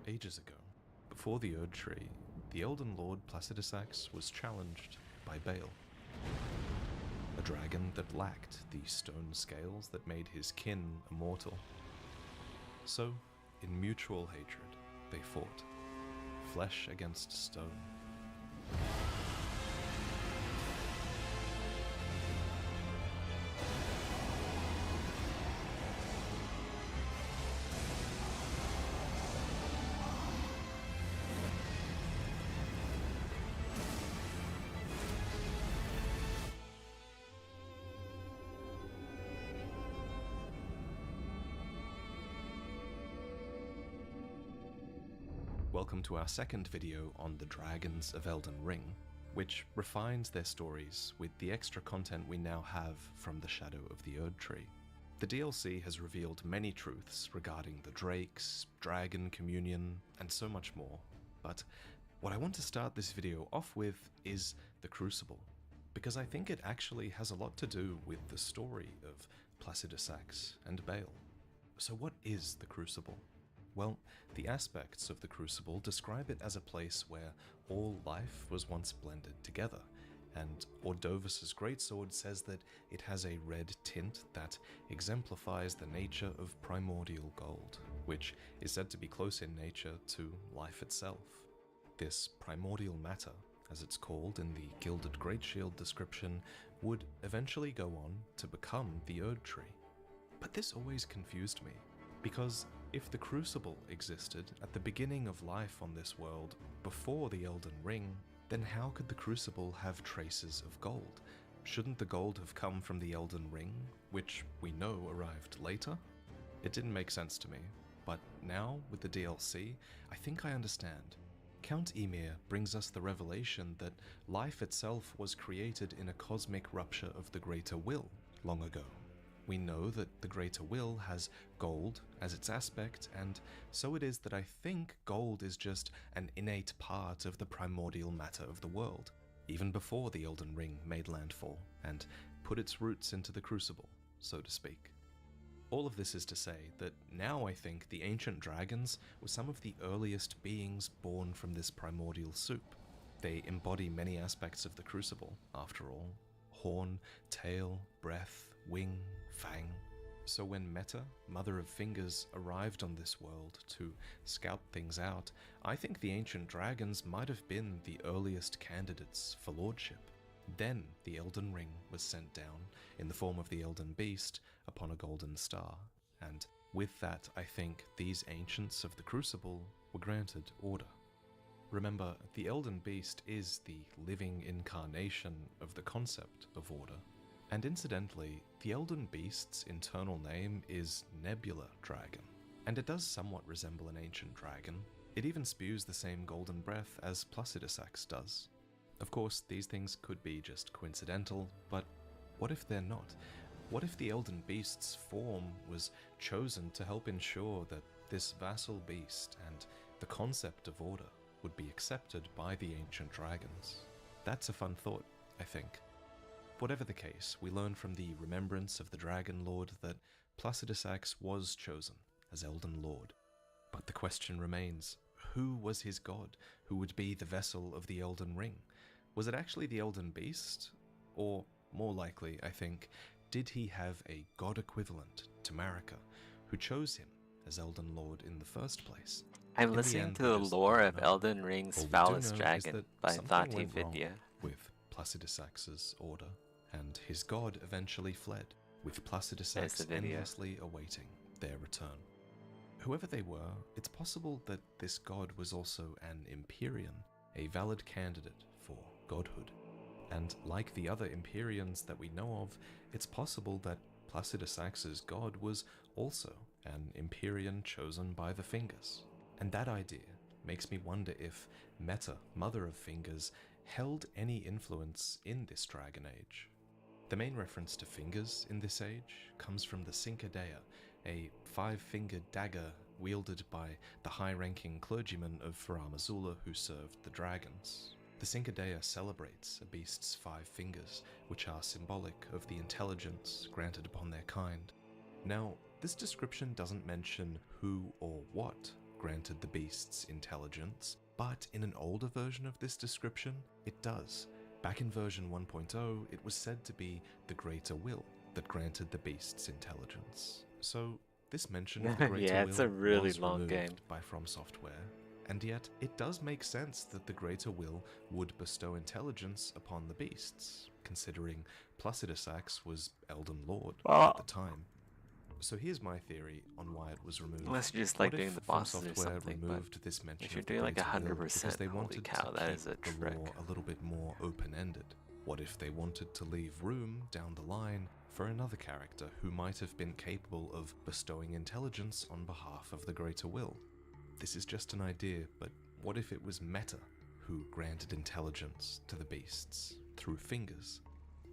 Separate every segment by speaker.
Speaker 1: Ages ago, before the Erd Tree, the Elden Lord Placidusax was challenged by Baal, a dragon that lacked the stone scales that made his kin immortal. So, in mutual hatred, they fought, flesh against stone. Welcome to our second video on the Dragons of Elden Ring, which refines their stories with the extra content we now have from the Shadow of the Erd Tree. The DLC has revealed many truths regarding the Drakes, Dragon Communion, and so much more, but what I want to start this video off with is the Crucible, because I think it actually has a lot to do with the story of Placidusax and Baal. So what is the Crucible? Well, the aspects of the Crucible describe it as a place where all life was once blended together, and Ordovus's greatsword says that it has a red tint that exemplifies the nature of primordial gold, which is said to be close in nature to life itself. This primordial matter, as it's called in the Gilded Greatshield description, would eventually go on to become the Erd Tree. But this always confused me, because if the Crucible existed at the beginning of life on this world, before the Elden Ring, then how could the Crucible have traces of gold? Shouldn't the gold have come from the Elden Ring, which we know arrived later? It didn't make sense to me, but now, with the DLC, I think I understand. Count Ymir brings us the revelation that life itself was created in a cosmic rupture of the Greater Will long ago. We know that the Greater Will has gold as its aspect, and so it is that I think gold is just an innate part of the primordial matter of the world, even before the Elden Ring made landfall and put its roots into the Crucible, so to speak. All of this is to say that now I think the ancient dragons were some of the earliest beings born from this primordial soup. They embody many aspects of the Crucible, after all. Horn, tail, breath, wing, fang. So when Meta, Mother of Fingers, arrived on this world to scout things out, I think the ancient dragons might have been the earliest candidates for lordship. Then the Elden Ring was sent down, in the form of the Elden Beast, upon a golden star, and with that I think these ancients of the Crucible were granted order. Remember, the Elden Beast is the living incarnation of the concept of order. And incidentally, the Elden Beast's internal name is Nebula Dragon, and it does somewhat resemble an ancient dragon. It even spews the same golden breath as Placidusax does. Of course, these things could be just coincidental, but what if they're not? What if the Elden Beast's form was chosen to help ensure that this vassal beast and the concept of order would be accepted by the ancient dragons? That's a fun thought, I think. Whatever the case, we learn from the remembrance of the Dragon Lord that Placidusax was chosen as Elden Lord. But the question remains, who was his god, who would be the vessel of the Elden Ring? Was it actually the Elden Beast? Or, more likely, I think, did he have a god equivalent to Marika, who chose him as Elden Lord in the first place?
Speaker 2: I'm listening to the lore of Elden Ring's Foulest Dragon by Thati Vidya
Speaker 1: with Placidusax's order, and his god eventually fled, with Placidusax endlessly awaiting their return. Whoever they were, it's possible that this god was also an Empyrean, a valid candidate for godhood. And like the other Empyreans that we know of, it's possible that Placidusax's god was also an Empyrean chosen by the Fingers. And that idea makes me wonder if Meta, Mother of Fingers, held any influence in this Dragon Age. The main reference to fingers in this age comes from the Cincadea, a 5-fingered dagger wielded by the high-ranking clergyman of Farum Azula who served the dragons. The Cincadea celebrates a beast's 5 fingers, which are symbolic of the intelligence granted upon their kind. Now, this description doesn't mention who or what granted the beasts intelligence, but in an older version of this description, it does. Back in version 1.0, it was said to be the greater will that granted the beasts intelligence. So this mention of the greater
Speaker 2: Yeah,
Speaker 1: will
Speaker 2: it's a really
Speaker 1: was
Speaker 2: long
Speaker 1: removed
Speaker 2: game.
Speaker 1: by From Software, and yet it does make sense that the greater will would bestow intelligence upon the beasts, considering Placidus Axe was Elden Lord at the time. So here's my theory on why it was removed.
Speaker 2: Unless you're just like
Speaker 1: what
Speaker 2: doing
Speaker 1: if
Speaker 2: the
Speaker 1: From
Speaker 2: bosses or
Speaker 1: Software
Speaker 2: something,
Speaker 1: removed this mention
Speaker 2: if you're
Speaker 1: of the
Speaker 2: doing like
Speaker 1: greater will
Speaker 2: 100%,
Speaker 1: because they
Speaker 2: holy
Speaker 1: wanted
Speaker 2: cow,
Speaker 1: to
Speaker 2: that
Speaker 1: keep
Speaker 2: is a
Speaker 1: the
Speaker 2: trick.
Speaker 1: lore a little bit more open-ended? What if they wanted to leave room down the line for another character who might have been capable of bestowing intelligence on behalf of the greater will? This is just an idea, but what if it was Meta who granted intelligence to the beasts through fingers?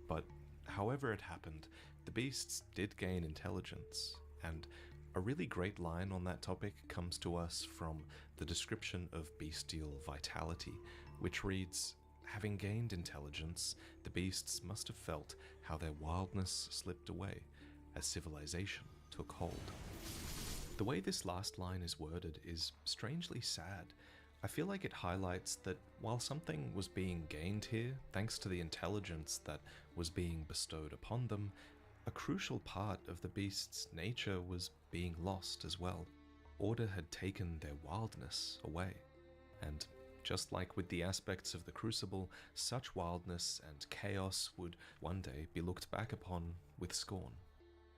Speaker 1: But however it happened, the beasts did gain intelligence, and a really great line on that topic comes to us from the description of bestial vitality, which reads, "Having gained intelligence, the beasts must have felt how their wildness slipped away as civilization took hold." The way this last line is worded is strangely sad. I feel like it highlights that while something was being gained here, thanks to the intelligence that was being bestowed upon them, a crucial part of the beast's nature was being lost as well. Order had taken their wildness away, and just like with the aspects of the Crucible, such wildness and chaos would one day be looked back upon with scorn.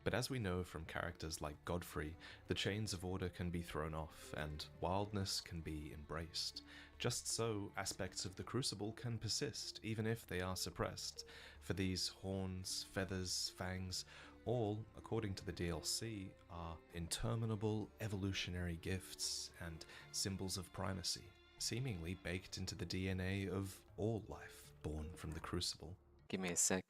Speaker 1: But as we know from characters like Godfrey, the chains of order can be thrown off and wildness can be embraced. Just so, aspects of the Crucible can persist, even if they are suppressed. For these horns, feathers, fangs, all, according to the DLC, are interminable evolutionary gifts and symbols of primacy, seemingly baked into the DNA of all life born from the Crucible.
Speaker 2: Give me a sec.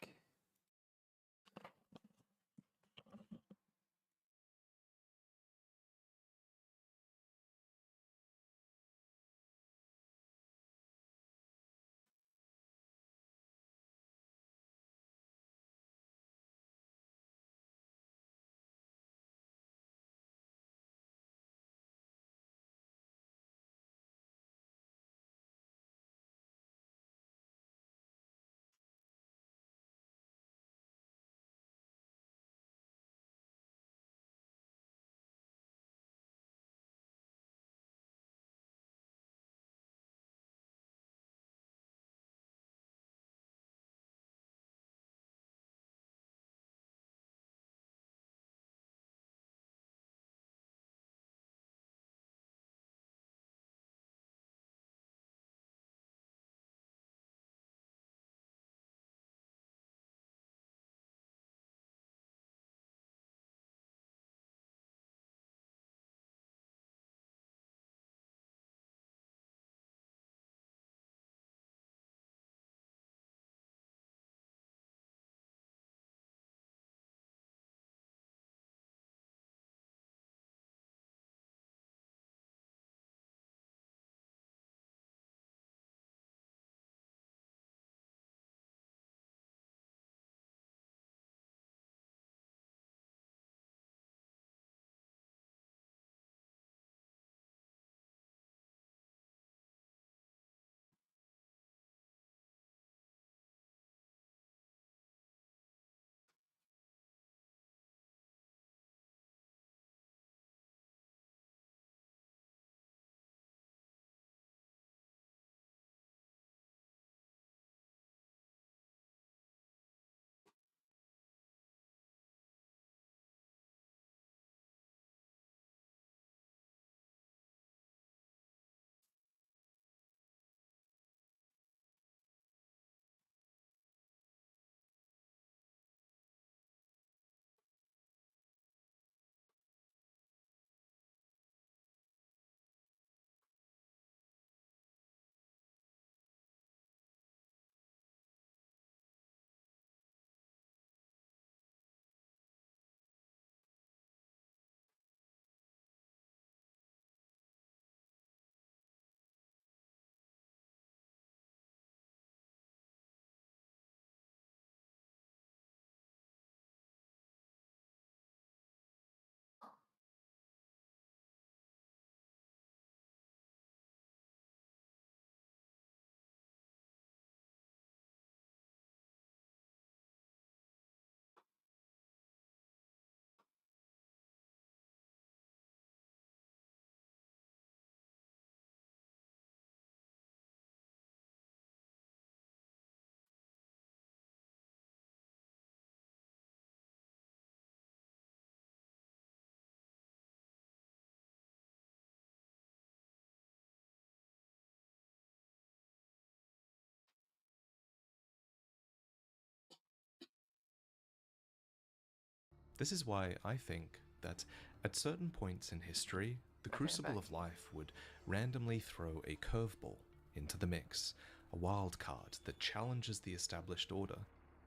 Speaker 1: This is why I think that at certain points in history, the Crucible of Life would randomly throw a curveball into the mix, a wild card that challenges the established order.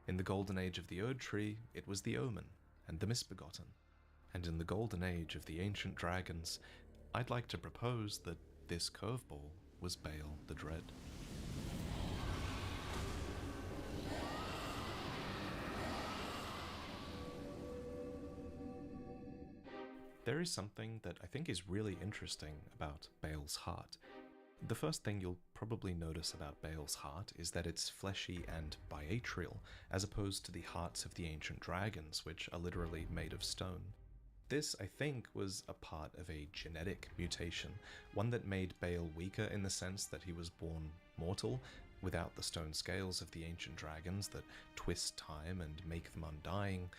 Speaker 1: In the Golden Age of the Erd Tree, it was the Omen and the Misbegotten. And in the Golden Age of the Ancient Dragons, I'd like to propose that this curveball was Baal the Dread. There is something that I think is really interesting about Baal's heart. The first thing you'll probably notice about Baal's heart is that it's fleshy and biatrial, as opposed to the hearts of the ancient dragons, which are literally made of stone. This, I think, was a part of a genetic mutation, one that made Baal weaker in the sense that he was born mortal, without the stone scales of the ancient dragons that twist time and make them undying.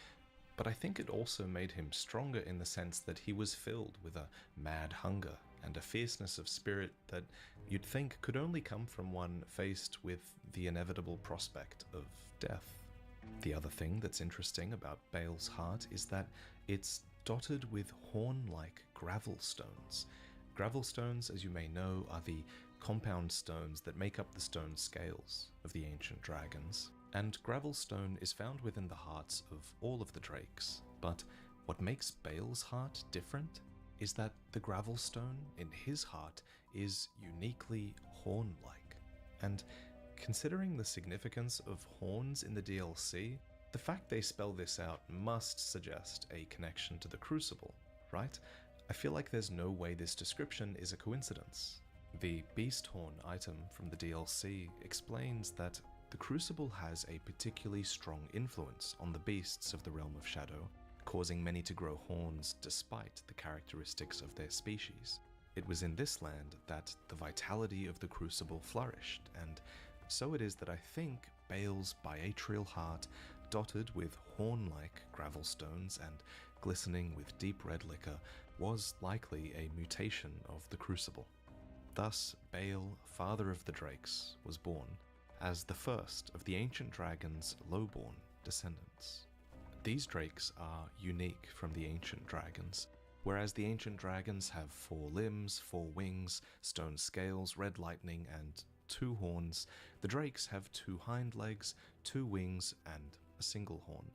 Speaker 1: But I think it also made him stronger in the sense that he was filled with a mad hunger and a fierceness of spirit that you'd think could only come from one faced with the inevitable prospect of death. The other thing that's interesting about Baal's heart is that it's dotted with horn-like gravel stones. Gravel stones, as you may know, are the compound stones that make up the stone scales of the ancient dragons. And gravelstone is found within the hearts of all of the drakes, but what makes Baal's heart different is that the gravelstone in his heart is uniquely horn-like. And considering the significance of horns in the DLC, the fact they spell this out must suggest a connection to the Crucible, right? I feel like there's no way this description is a coincidence. The Beast Horn item from the DLC explains that the Crucible has a particularly strong influence on the beasts of the Realm of Shadow, causing many to grow horns despite the characteristics of their species. It was in this land that the vitality of the Crucible flourished, and so it is that I think Baal's biatrial heart, dotted with horn-like gravelstones and glistening with deep red liquor, was likely a mutation of the Crucible. Thus, Baal, father of the Drakes, was born as the first of the ancient dragon's lowborn descendants. These drakes are unique from the ancient dragons. Whereas the ancient dragons have 4 limbs, 4 wings, stone scales, red lightning, and 2 horns, the drakes have 2 hind legs, 2 wings, and a single horn.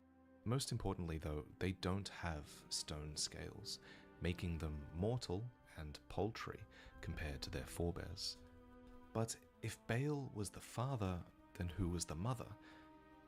Speaker 1: Most importantly though, they don't have stone scales, making them mortal and paltry compared to their forebears. But if Baal was the father, then who was the mother?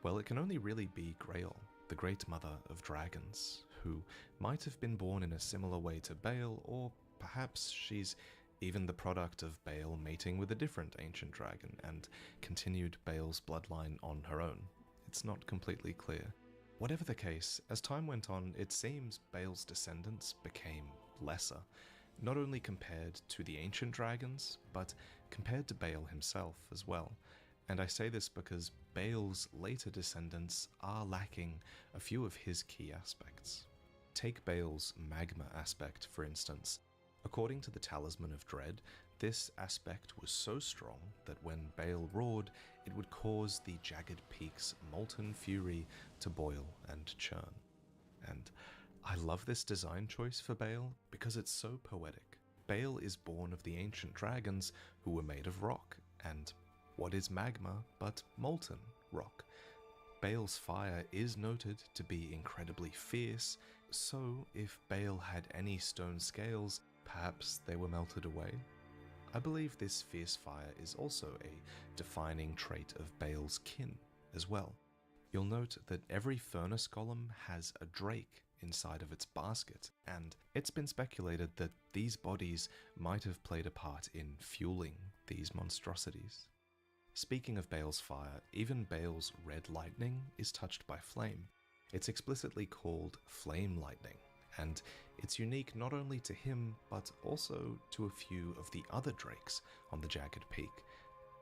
Speaker 1: Well, it can only really be Grail, the great mother of dragons, who might have been born in a similar way to Baal, or perhaps she's even the product of Baal mating with a different ancient dragon and continued Baal's bloodline on her own. It's not completely clear. Whatever the case, as time went on, it seems Baal's descendants became lesser, not only compared to the ancient dragons, but compared to Baal himself as well. And I say this because Baal's later descendants are lacking a few of his key aspects. Take Baal's magma aspect, for instance. According to the Talisman of Dread, this aspect was so strong that when Baal roared, it would cause the jagged peaks' molten fury to boil and churn. And I love this design choice for Baal because it's so poetic. Baal is born of the ancient dragons who were made of rock, and what is magma but molten rock? Baal's fire is noted to be incredibly fierce, so if Baal had any stone scales, perhaps they were melted away. I believe this fierce fire is also a defining trait of Baal's kin as well. You'll note that every furnace golem has a drake inside of its basket, and it's been speculated that these bodies might have played a part in fueling these monstrosities. Speaking of Baal's fire, even Baal's red lightning is touched by flame. It's explicitly called flame lightning, and it's unique not only to him, but also to a few of the other drakes on the Jagged Peak.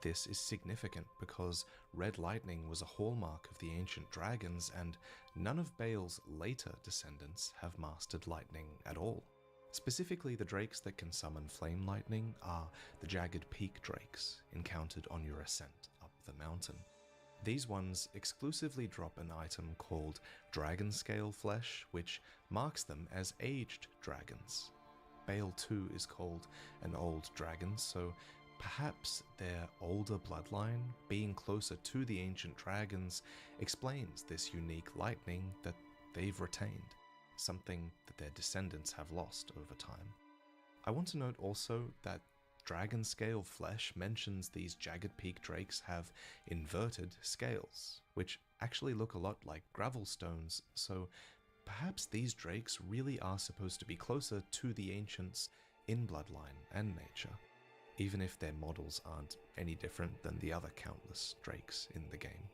Speaker 1: This is significant because red lightning was a hallmark of the ancient dragons, and none of Baal's later descendants have mastered lightning at all. Specifically, the drakes that can summon flame lightning are the Jagged Peak drakes encountered on your ascent up the mountain. These ones exclusively drop an item called Dragon Scale Flesh, which marks them as aged dragons. Bale too is called an old dragon, so perhaps their older bloodline, being closer to the ancient dragons, explains this unique lightning that they've retained, something that their descendants have lost over time. I want to note also that Dragon Scale Flesh mentions these jagged peak drakes have inverted scales, which actually look a lot like gravel stones, so perhaps these drakes really are supposed to be closer to the ancients in bloodline and nature, even if their models aren't any different than the other countless drakes in the game.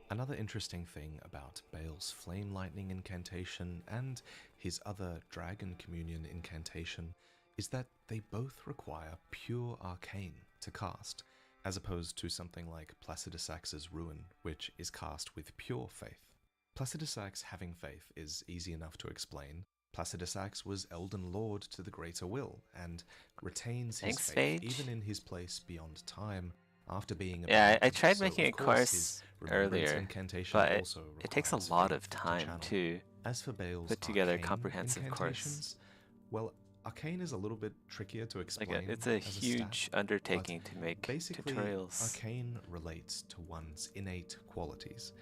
Speaker 1: Another interesting thing about Bale's Flame Lightning incantation and his other Dragon Communion incantation is that they both require pure arcane to cast, as opposed to something like Placidusax's Ruin, which is cast with pure faith. Placidusax having faith is easy enough to explain. Placidusax was Elden Lord to the Greater Will, and retains his faith even in his place beyond time, after being
Speaker 2: abandoned. Yeah, I tried making a course earlier, but it takes a lot of time to put together a comprehensive course.
Speaker 1: Well, Arcane is a little bit trickier to explain.
Speaker 2: It's a huge undertaking to make
Speaker 1: basically,
Speaker 2: tutorials.
Speaker 1: Arcane relates to one's innate qualities.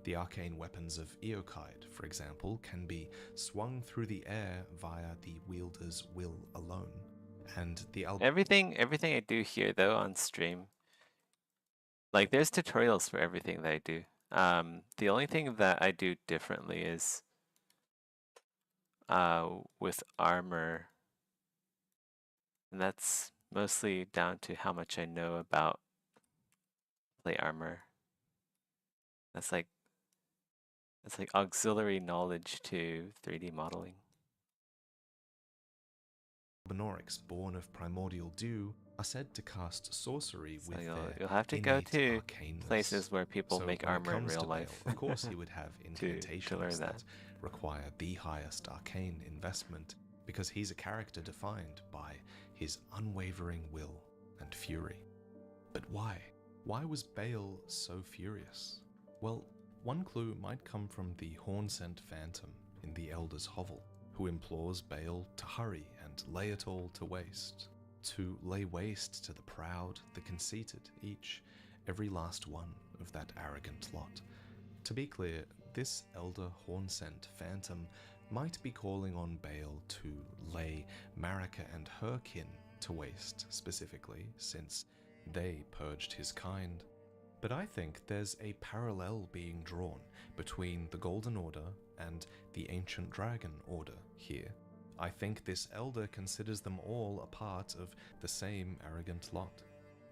Speaker 1: The arcane weapons of Eokide, for example, can be swung through the air via the wielder's will alone. And the
Speaker 2: everything I do here though on stream, like there's tutorials for everything that I do. The only thing that I do differently is with armor. And that's mostly down to how much I know about plate armor. That's like auxiliary knowledge to 3D modeling.
Speaker 1: Albinaurics, born of primordial dew, are said to cast sorcery with their
Speaker 2: you'll have to go to places where people make armor in real life.
Speaker 1: Of course, he would have incantations that require the highest arcane investment, because he's a character defined by his unwavering will and fury. But why? Why was Bale so furious? Well, one clue might come from the horn-sent phantom in the Elder's hovel, who implores Bale to hurry and lay it all to waste. To lay waste to the proud, the conceited, every last one of that arrogant lot. To be clear, this Elder horn-sent phantom might be calling on Bale to lay Marika and her kin to waste specifically, since they purged his kind. But I think there's a parallel being drawn between the Golden Order and the Ancient Dragon Order here. I think this Elder considers them all a part of the same arrogant lot.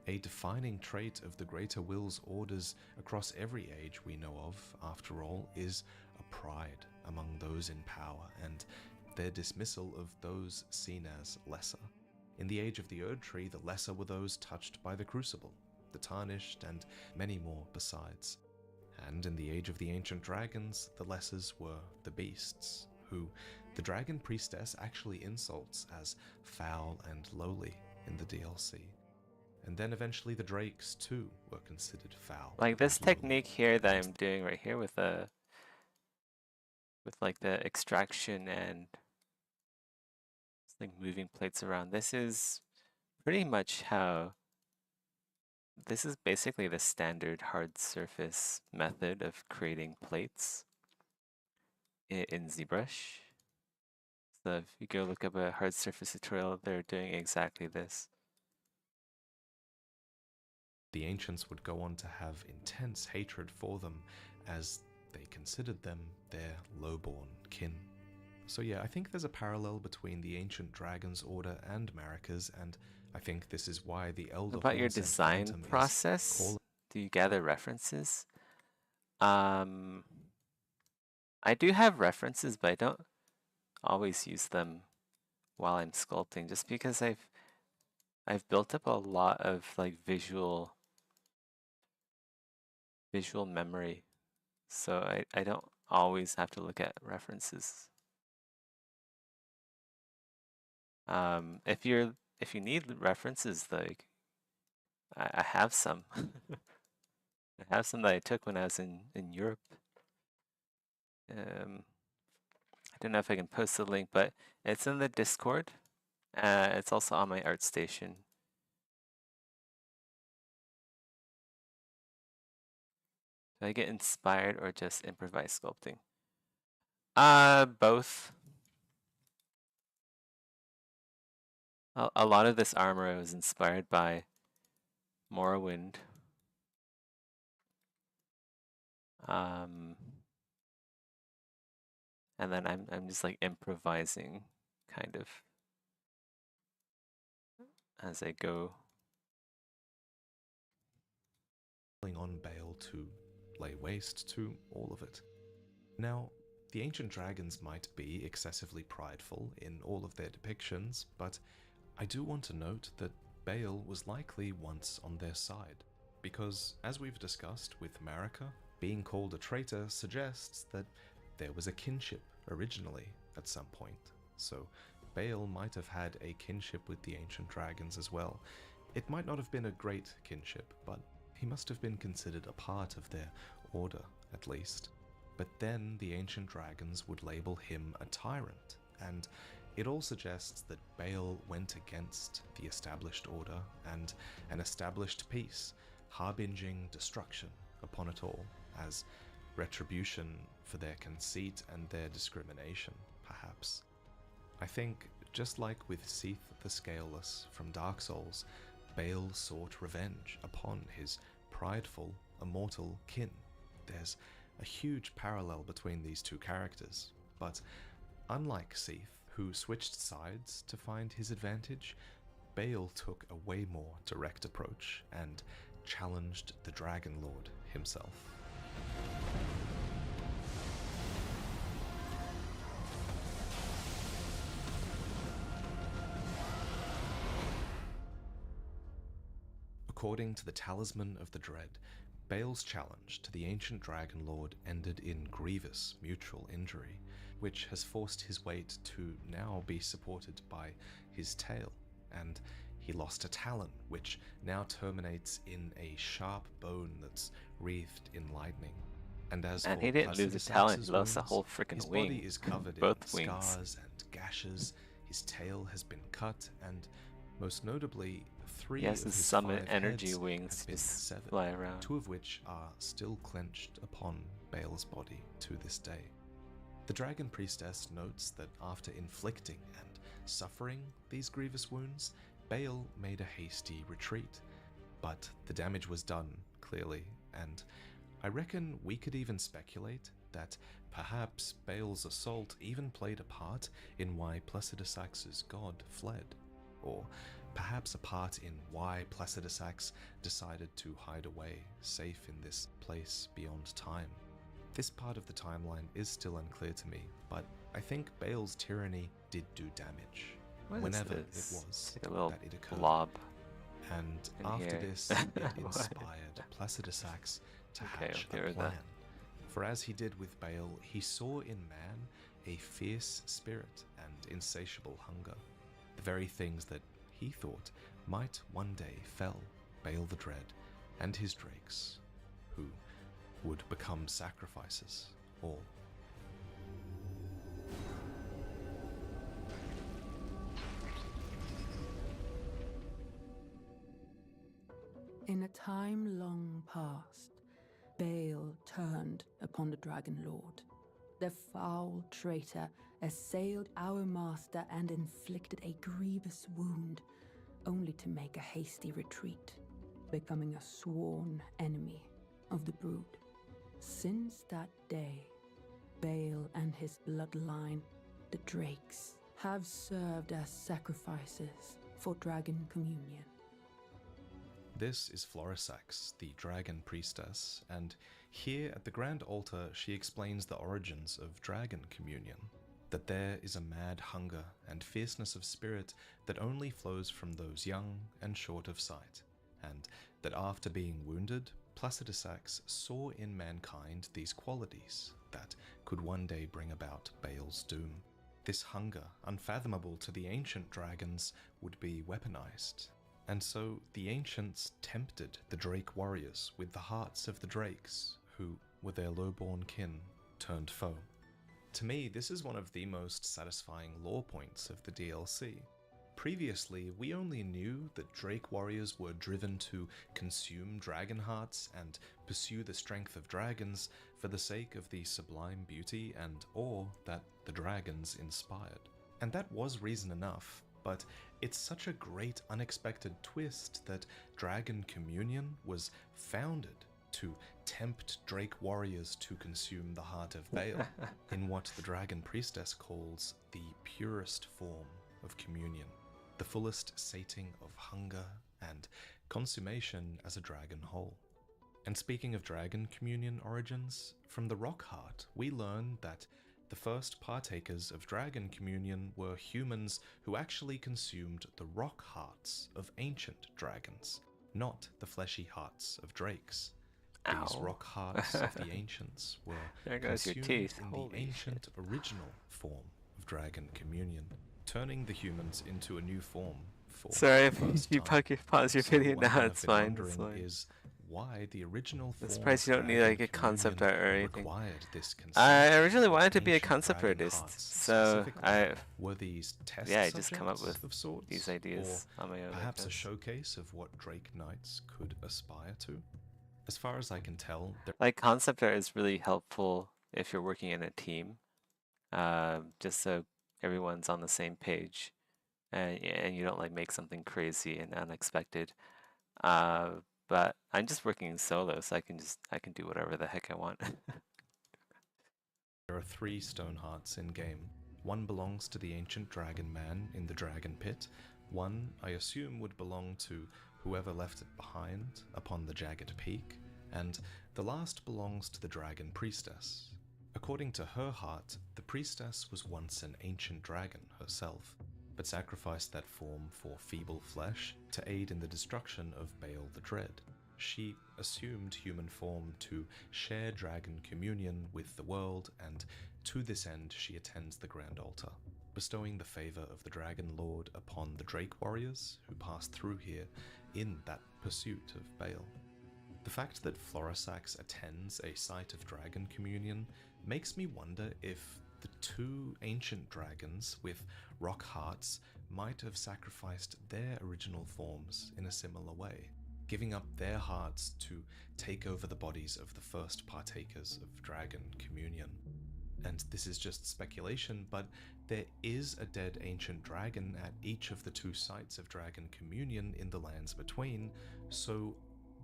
Speaker 1: A defining trait of the Greater Will's orders across every age we know of, after all, is a pride among those in power and their dismissal of those seen as lesser. In the age of the Erd Tree, the lesser were those touched by the Crucible, the Tarnished, and many more besides. And in the age of the Ancient Dragons, the lessers were the beasts, who the Dragon Priestess actually insults as foul and lowly in the DLC. And then eventually the Drakes too were considered foul.
Speaker 2: Like this technique here that I'm doing right here with like the extraction and like moving plates around. This is pretty much how, this is basically the standard hard surface method of creating plates in ZBrush. So if you go look up a hard surface tutorial, they're doing exactly this.
Speaker 1: The ancients would go on to have intense hatred for them, as they considered them their lowborn kin. So yeah, I think there's a parallel between the Ancient Dragon's Order and Marika's, and I think this is why the Elder...
Speaker 2: About your design process, do you gather references? I do have references, but I don't always use them while I'm sculpting, just because I've built up a lot of like visual memory, so I don't always have to look at references. If you need references, like I have some. I I have some that I took when I was in Europe. I don't know if I can post the link, but it's in the Discord. It's also on my ArtStation. Do I get inspired or just improvise sculpting? Both. A lot of this armor was inspired by Morrowind. And then I'm just like improvising kind of as I go.
Speaker 1: On Bale to lay waste to all of it. Now, the ancient dragons might be excessively prideful in all of their depictions, but I do want to note that Bale was likely once on their side, because as we've discussed with Marika, being called a traitor suggests that there was a kinship originally at some point, so Bale might have had a kinship with the ancient dragons as well. It might not have been a great kinship, but he must have been considered a part of their order, at least. But then the ancient dragons would label him a tyrant, and it all suggests that Bale went against the established order and an established peace, harbinging destruction upon it all, as retribution for their conceit and their discrimination, perhaps. I think, just like with Seath the Scaleless from Dark Souls, Bale sought revenge upon his prideful, immortal kin. There's a huge parallel between these two characters, but unlike Seath, who switched sides to find his advantage, Bale took a way more direct approach and challenged the Dragon Lord himself. According to the Talisman of the Dread, Bale's challenge to the ancient Dragon Lord ended in grievous mutual injury, which has forced his weight to now be supported by his tail, and he lost a talon, which now terminates in a sharp bone that's wreathed in lightning. And as
Speaker 2: And
Speaker 1: for
Speaker 2: he didn't lose a talon, he lost a whole freaking
Speaker 1: his
Speaker 2: wing.
Speaker 1: body is covered
Speaker 2: Both
Speaker 1: in
Speaker 2: wings.
Speaker 1: scars and gashes, his tail has been cut, and most notably, three of his
Speaker 2: summon
Speaker 1: 5
Speaker 2: energy
Speaker 1: heads
Speaker 2: wings
Speaker 1: have been
Speaker 2: just
Speaker 1: severed,
Speaker 2: fly around.
Speaker 1: 2 of which are still clenched upon Bale's body to this day. The Dragon Priestess notes that after inflicting and suffering these grievous wounds, Bale made a hasty retreat. But the damage was done, clearly, and I reckon we could even speculate that perhaps Bale's assault even played a part in why Placidusax's god fled, or perhaps a part in why Placidusax decided to hide away, safe in this place beyond time. This part of the timeline is still unclear to me, but I think Bale's tyranny did do damage, whenever it was
Speaker 2: like a little
Speaker 1: that it occurred.
Speaker 2: blob.
Speaker 1: And
Speaker 2: in
Speaker 1: after
Speaker 2: here.
Speaker 1: this, it inspired Placidusax to hatch a plan. For as he did with Bale, he saw in man a fierce spirit and insatiable hunger, the very things that he thought might one day fell Bale the Dread and his drakes, who would become sacrifices, all.
Speaker 3: In a time long past, Bale turned upon the Dragon Lord. The foul traitor assailed our master and inflicted a grievous wound, only to make a hasty retreat, becoming a sworn enemy of the brood. Since that day, Bale and his bloodline, the Drakes, have served as sacrifices for Dragon Communion.
Speaker 1: This is Florisax, the Dragon Priestess, and here at the Grand Altar she explains the origins of Dragon Communion, that there is a mad hunger and fierceness of spirit that only flows from those young and short of sight, and that after being wounded, Placidusax saw in mankind these qualities that could one day bring about Bale's doom. This hunger, unfathomable to the ancient dragons, would be weaponized, And so the ancients tempted the Drake warriors with the hearts of the Drakes, who were their low-born kin turned foe. To me, this is one of the most satisfying lore points of the DLC. Previously, we only knew that Drake warriors were driven to consume dragon hearts and pursue the strength of dragons for the sake of the sublime beauty and awe that the dragons inspired. And that was reason enough, but it's such a great unexpected twist that Dragon Communion was founded to tempt Drake warriors to consume the heart of Baal in what the Dragon Priestess calls the purest form of communion, the fullest sating of hunger and consummation as a dragon whole. And speaking of Dragon Communion origins, from the Rock Heart we learn that the first partakers of Dragon Communion were humans who actually consumed the rock hearts of ancient dragons, not the fleshy hearts of drakes. These
Speaker 2: Ow.
Speaker 1: rock hearts of the ancients were
Speaker 2: There goes your
Speaker 1: consumed
Speaker 2: teeth.
Speaker 1: in the
Speaker 2: Holy
Speaker 1: ancient
Speaker 2: shit.
Speaker 1: original form of Dragon Communion, turning the humans into a new form for
Speaker 2: Sorry
Speaker 1: the
Speaker 2: if
Speaker 1: first
Speaker 2: you
Speaker 1: time.
Speaker 2: pause your
Speaker 1: So
Speaker 2: video
Speaker 1: one thing
Speaker 2: now.
Speaker 1: I've
Speaker 2: It's
Speaker 1: been
Speaker 2: fine. It's
Speaker 1: wondering
Speaker 2: fine.
Speaker 1: is why the original
Speaker 2: I'm
Speaker 1: form
Speaker 2: surprised
Speaker 1: of
Speaker 2: you don't need
Speaker 1: Dragon
Speaker 2: like a concept
Speaker 1: Communion
Speaker 2: art or anything.
Speaker 1: required this consent
Speaker 2: I originally
Speaker 1: of
Speaker 2: wanted to be a
Speaker 1: ancient
Speaker 2: concept
Speaker 1: dragon
Speaker 2: artist,
Speaker 1: hearts
Speaker 2: so
Speaker 1: specifically. Were these test
Speaker 2: I just come up
Speaker 1: subjects
Speaker 2: with
Speaker 1: of sorts,
Speaker 2: these ideas on my own.
Speaker 1: or
Speaker 2: I
Speaker 1: perhaps a
Speaker 2: guess.
Speaker 1: showcase of what Drake Knights could aspire to? As far as I can tell,
Speaker 2: Like concept art is really helpful if you're working in a team, just so everyone's on the same page, and you don't like make something crazy and unexpected. But I'm just working solo, so I can do whatever the heck I want.
Speaker 1: there are 3 stone hearts in game. One belongs to the ancient dragon man in the dragon pit. One, I assume, would belong to whoever left it behind upon the jagged peak. And the last belongs to the dragon priestess. According to her heart, the priestess was once an ancient dragon herself, but sacrificed that form for feeble flesh to aid in the destruction of Baal the Dread. She assumed human form to share dragon communion with the world, and to this end she attends the Grand Altar, bestowing the favor of the Dragon Lord upon the Drake warriors who passed through here in that pursuit of Baal. The fact that Florisax attends a site of dragon communion makes me wonder if the 2 ancient dragons with rock hearts might have sacrificed their original forms in a similar way, giving up their hearts to take over the bodies of the first partakers of dragon communion. And this is just speculation, but there is a dead ancient dragon at each of the 2 sites of dragon communion in the lands between, so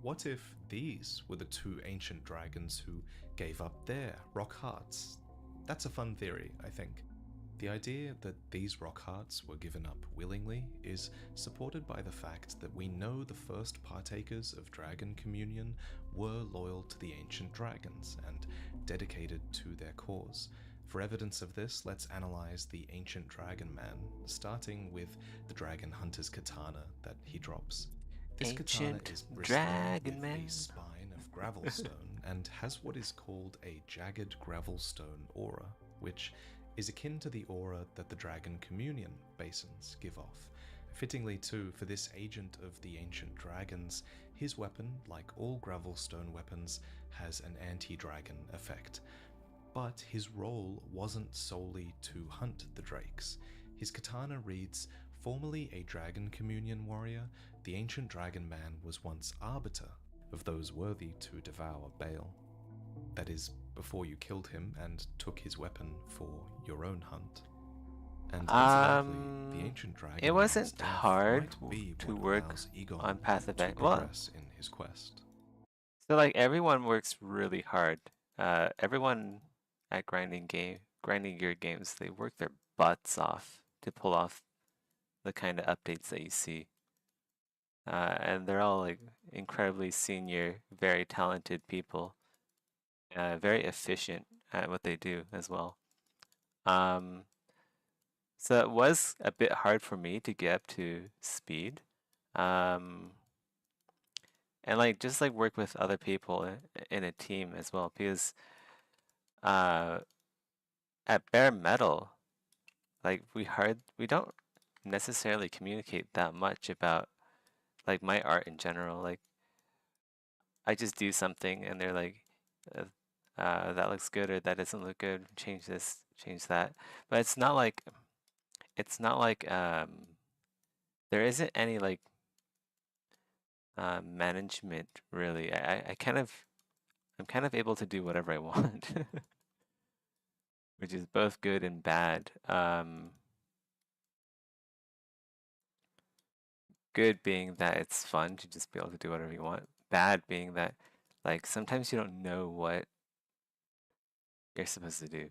Speaker 1: what if these were the 2 ancient dragons who gave up their rock hearts? That's a fun theory, I think. The idea that these rock hearts were given up willingly is supported by the fact that we know the first partakers of Dragon Communion were loyal to the ancient dragons and dedicated to their cause. For evidence of this, let's analyze the ancient dragon man, starting with the dragon hunter's katana that he drops. This katana is bristling with a spine of gravelstone and has what is called a jagged gravelstone aura, which is akin to the aura that the Dragon Communion basins give off. Fittingly too, for this agent of the ancient dragons, his weapon, like all gravelstone weapons, has an anti-dragon effect. But his role wasn't solely to hunt the drakes. His katana reads, formerly a Dragon Communion warrior, the ancient dragon man was once arbiter of those worthy to devour Baal. That is, before you killed him and took his weapon for your own hunt. And incidentally, the ancient dragon
Speaker 2: it wasn't hard
Speaker 1: be
Speaker 2: to work on Path of
Speaker 1: to progress in his quest.
Speaker 2: So like everyone works really hard. Everyone at grinding gear games, they work their butts off to pull off the kind of updates that you see. And they're all like incredibly senior, very talented people, very efficient at what they do as well. So it was a bit hard for me to get up to speed, and like just like work with other people in a team as well, because at bare metal, like we don't necessarily communicate that much about like my art in general. Like I just do something and they're like, uh, that looks good or that doesn't look good. Change this, change that. But it's not like there isn't any like management really. I'm kind of able to do whatever I want, which is both good and bad. Good being that it's fun to just be able to do whatever you want. Bad being that like sometimes you don't know what you're supposed to do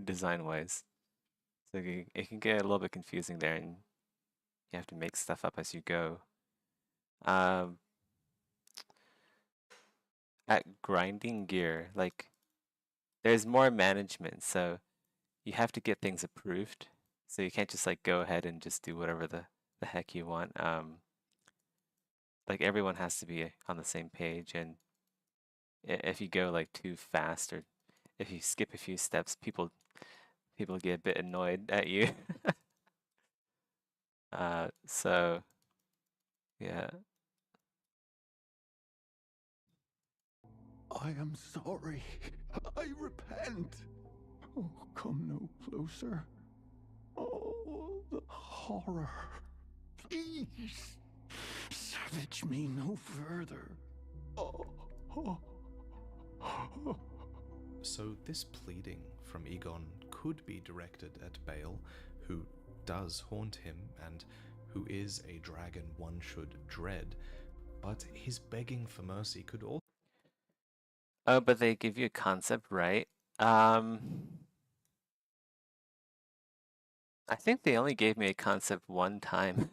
Speaker 2: design wise. So it can get a little bit confusing there and you have to make stuff up as you go. Um, at grinding gear, like there's more management, so you have to get things approved. So you can't just like go ahead and just do whatever the heck you want. Like everyone has to be on the same page, and if you go like too fast or if you skip a few steps, people get a bit annoyed at you. So yeah.
Speaker 4: I am sorry. I repent. Oh, come no closer. Oh, the horror. Please, savage me no further. Oh, oh, oh.
Speaker 1: So this pleading from Egon could be directed at Bale, who does haunt him and who is a dragon one should dread, but his begging for mercy could also...
Speaker 2: Oh, but they give you a concept, right? I think they only gave me a concept one time.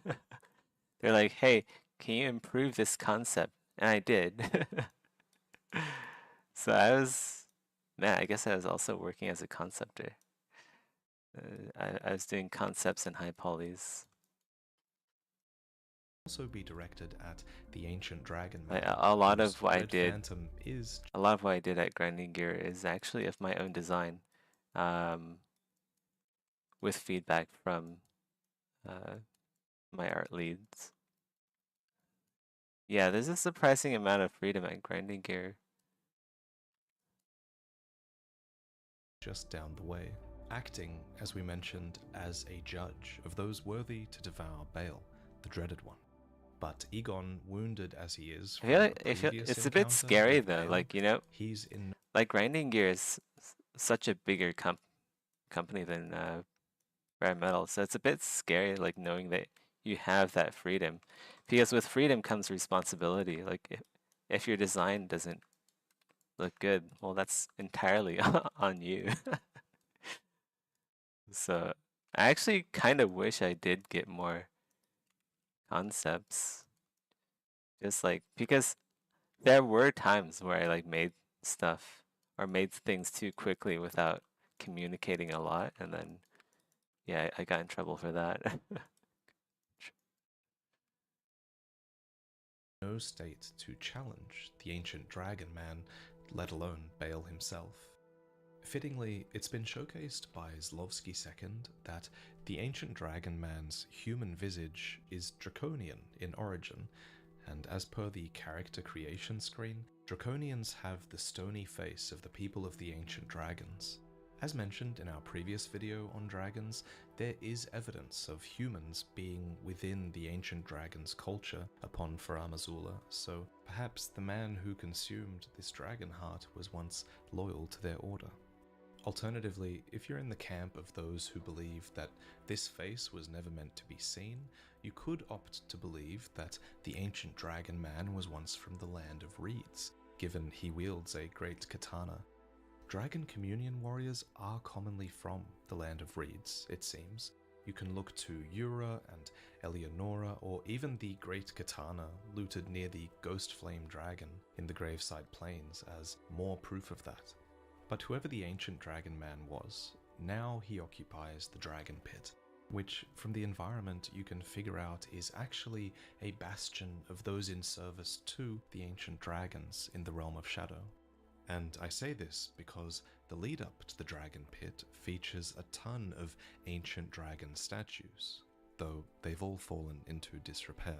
Speaker 2: They're like, hey, can you improve this concept? And I did. So man, I guess I was also working as a conceptor. I was doing concepts and high polys.
Speaker 1: also be directed at the ancient dragon
Speaker 2: Like,
Speaker 1: man.
Speaker 2: a lot
Speaker 1: whose
Speaker 2: of what I
Speaker 1: Red
Speaker 2: did,
Speaker 1: Phantom is
Speaker 2: a lot of what I did at Grinding Gear is actually of my own design, with feedback from my art leads. Yeah, there's a surprising amount of freedom at Grinding Gear.
Speaker 1: just down the way, acting, as we mentioned, as a judge of those worthy to devour Bale, the dreaded one. But Egon, wounded as he is
Speaker 2: I
Speaker 1: from
Speaker 2: feel
Speaker 1: a
Speaker 2: like
Speaker 1: previous
Speaker 2: it's a bit
Speaker 1: encounter
Speaker 2: scary
Speaker 1: with
Speaker 2: though.
Speaker 1: Bale,
Speaker 2: Like, you know,
Speaker 1: he's in
Speaker 2: like Grinding Gear is such a bigger company than Rare Metal, so it's a bit scary, like knowing that you have that freedom, because with freedom comes responsibility. Like if your design doesn't look good, well, that's entirely on you. So I actually kind of wish I did get more concepts, just like because there were times where I like made stuff or made things too quickly without communicating a lot, and then yeah, I got in trouble for that.
Speaker 1: no state to challenge the ancient dragon man, let alone Bale himself. Fittingly, it's been showcased by Zlovsky II that the ancient dragon man's human visage is draconian in origin, and as per the character creation screen, draconians have the stony face of the people of the ancient dragons. As mentioned in our previous video on dragons, there is evidence of humans being within the ancient dragon's culture upon Faram Azula, so perhaps the man who consumed this dragon heart was once loyal to their order. Alternatively, if you're in the camp of those who believe that this face was never meant to be seen, you could opt to believe that the ancient dragon man was once from the land of reeds, given he wields a great katana. Dragon communion warriors are commonly from the land of reeds, it seems. You can look to Yura and Eleonora, or even the great katana looted near the Ghost Flame Dragon in the Graveside Plains as more proof of that. But whoever the ancient dragon man was, now he occupies the dragon pit, which from the environment you can figure out is actually a bastion of those in service to the ancient dragons in the realm of shadow. And I say this because the lead up to the dragon pit features a ton of ancient dragon statues, though they've all fallen into disrepair.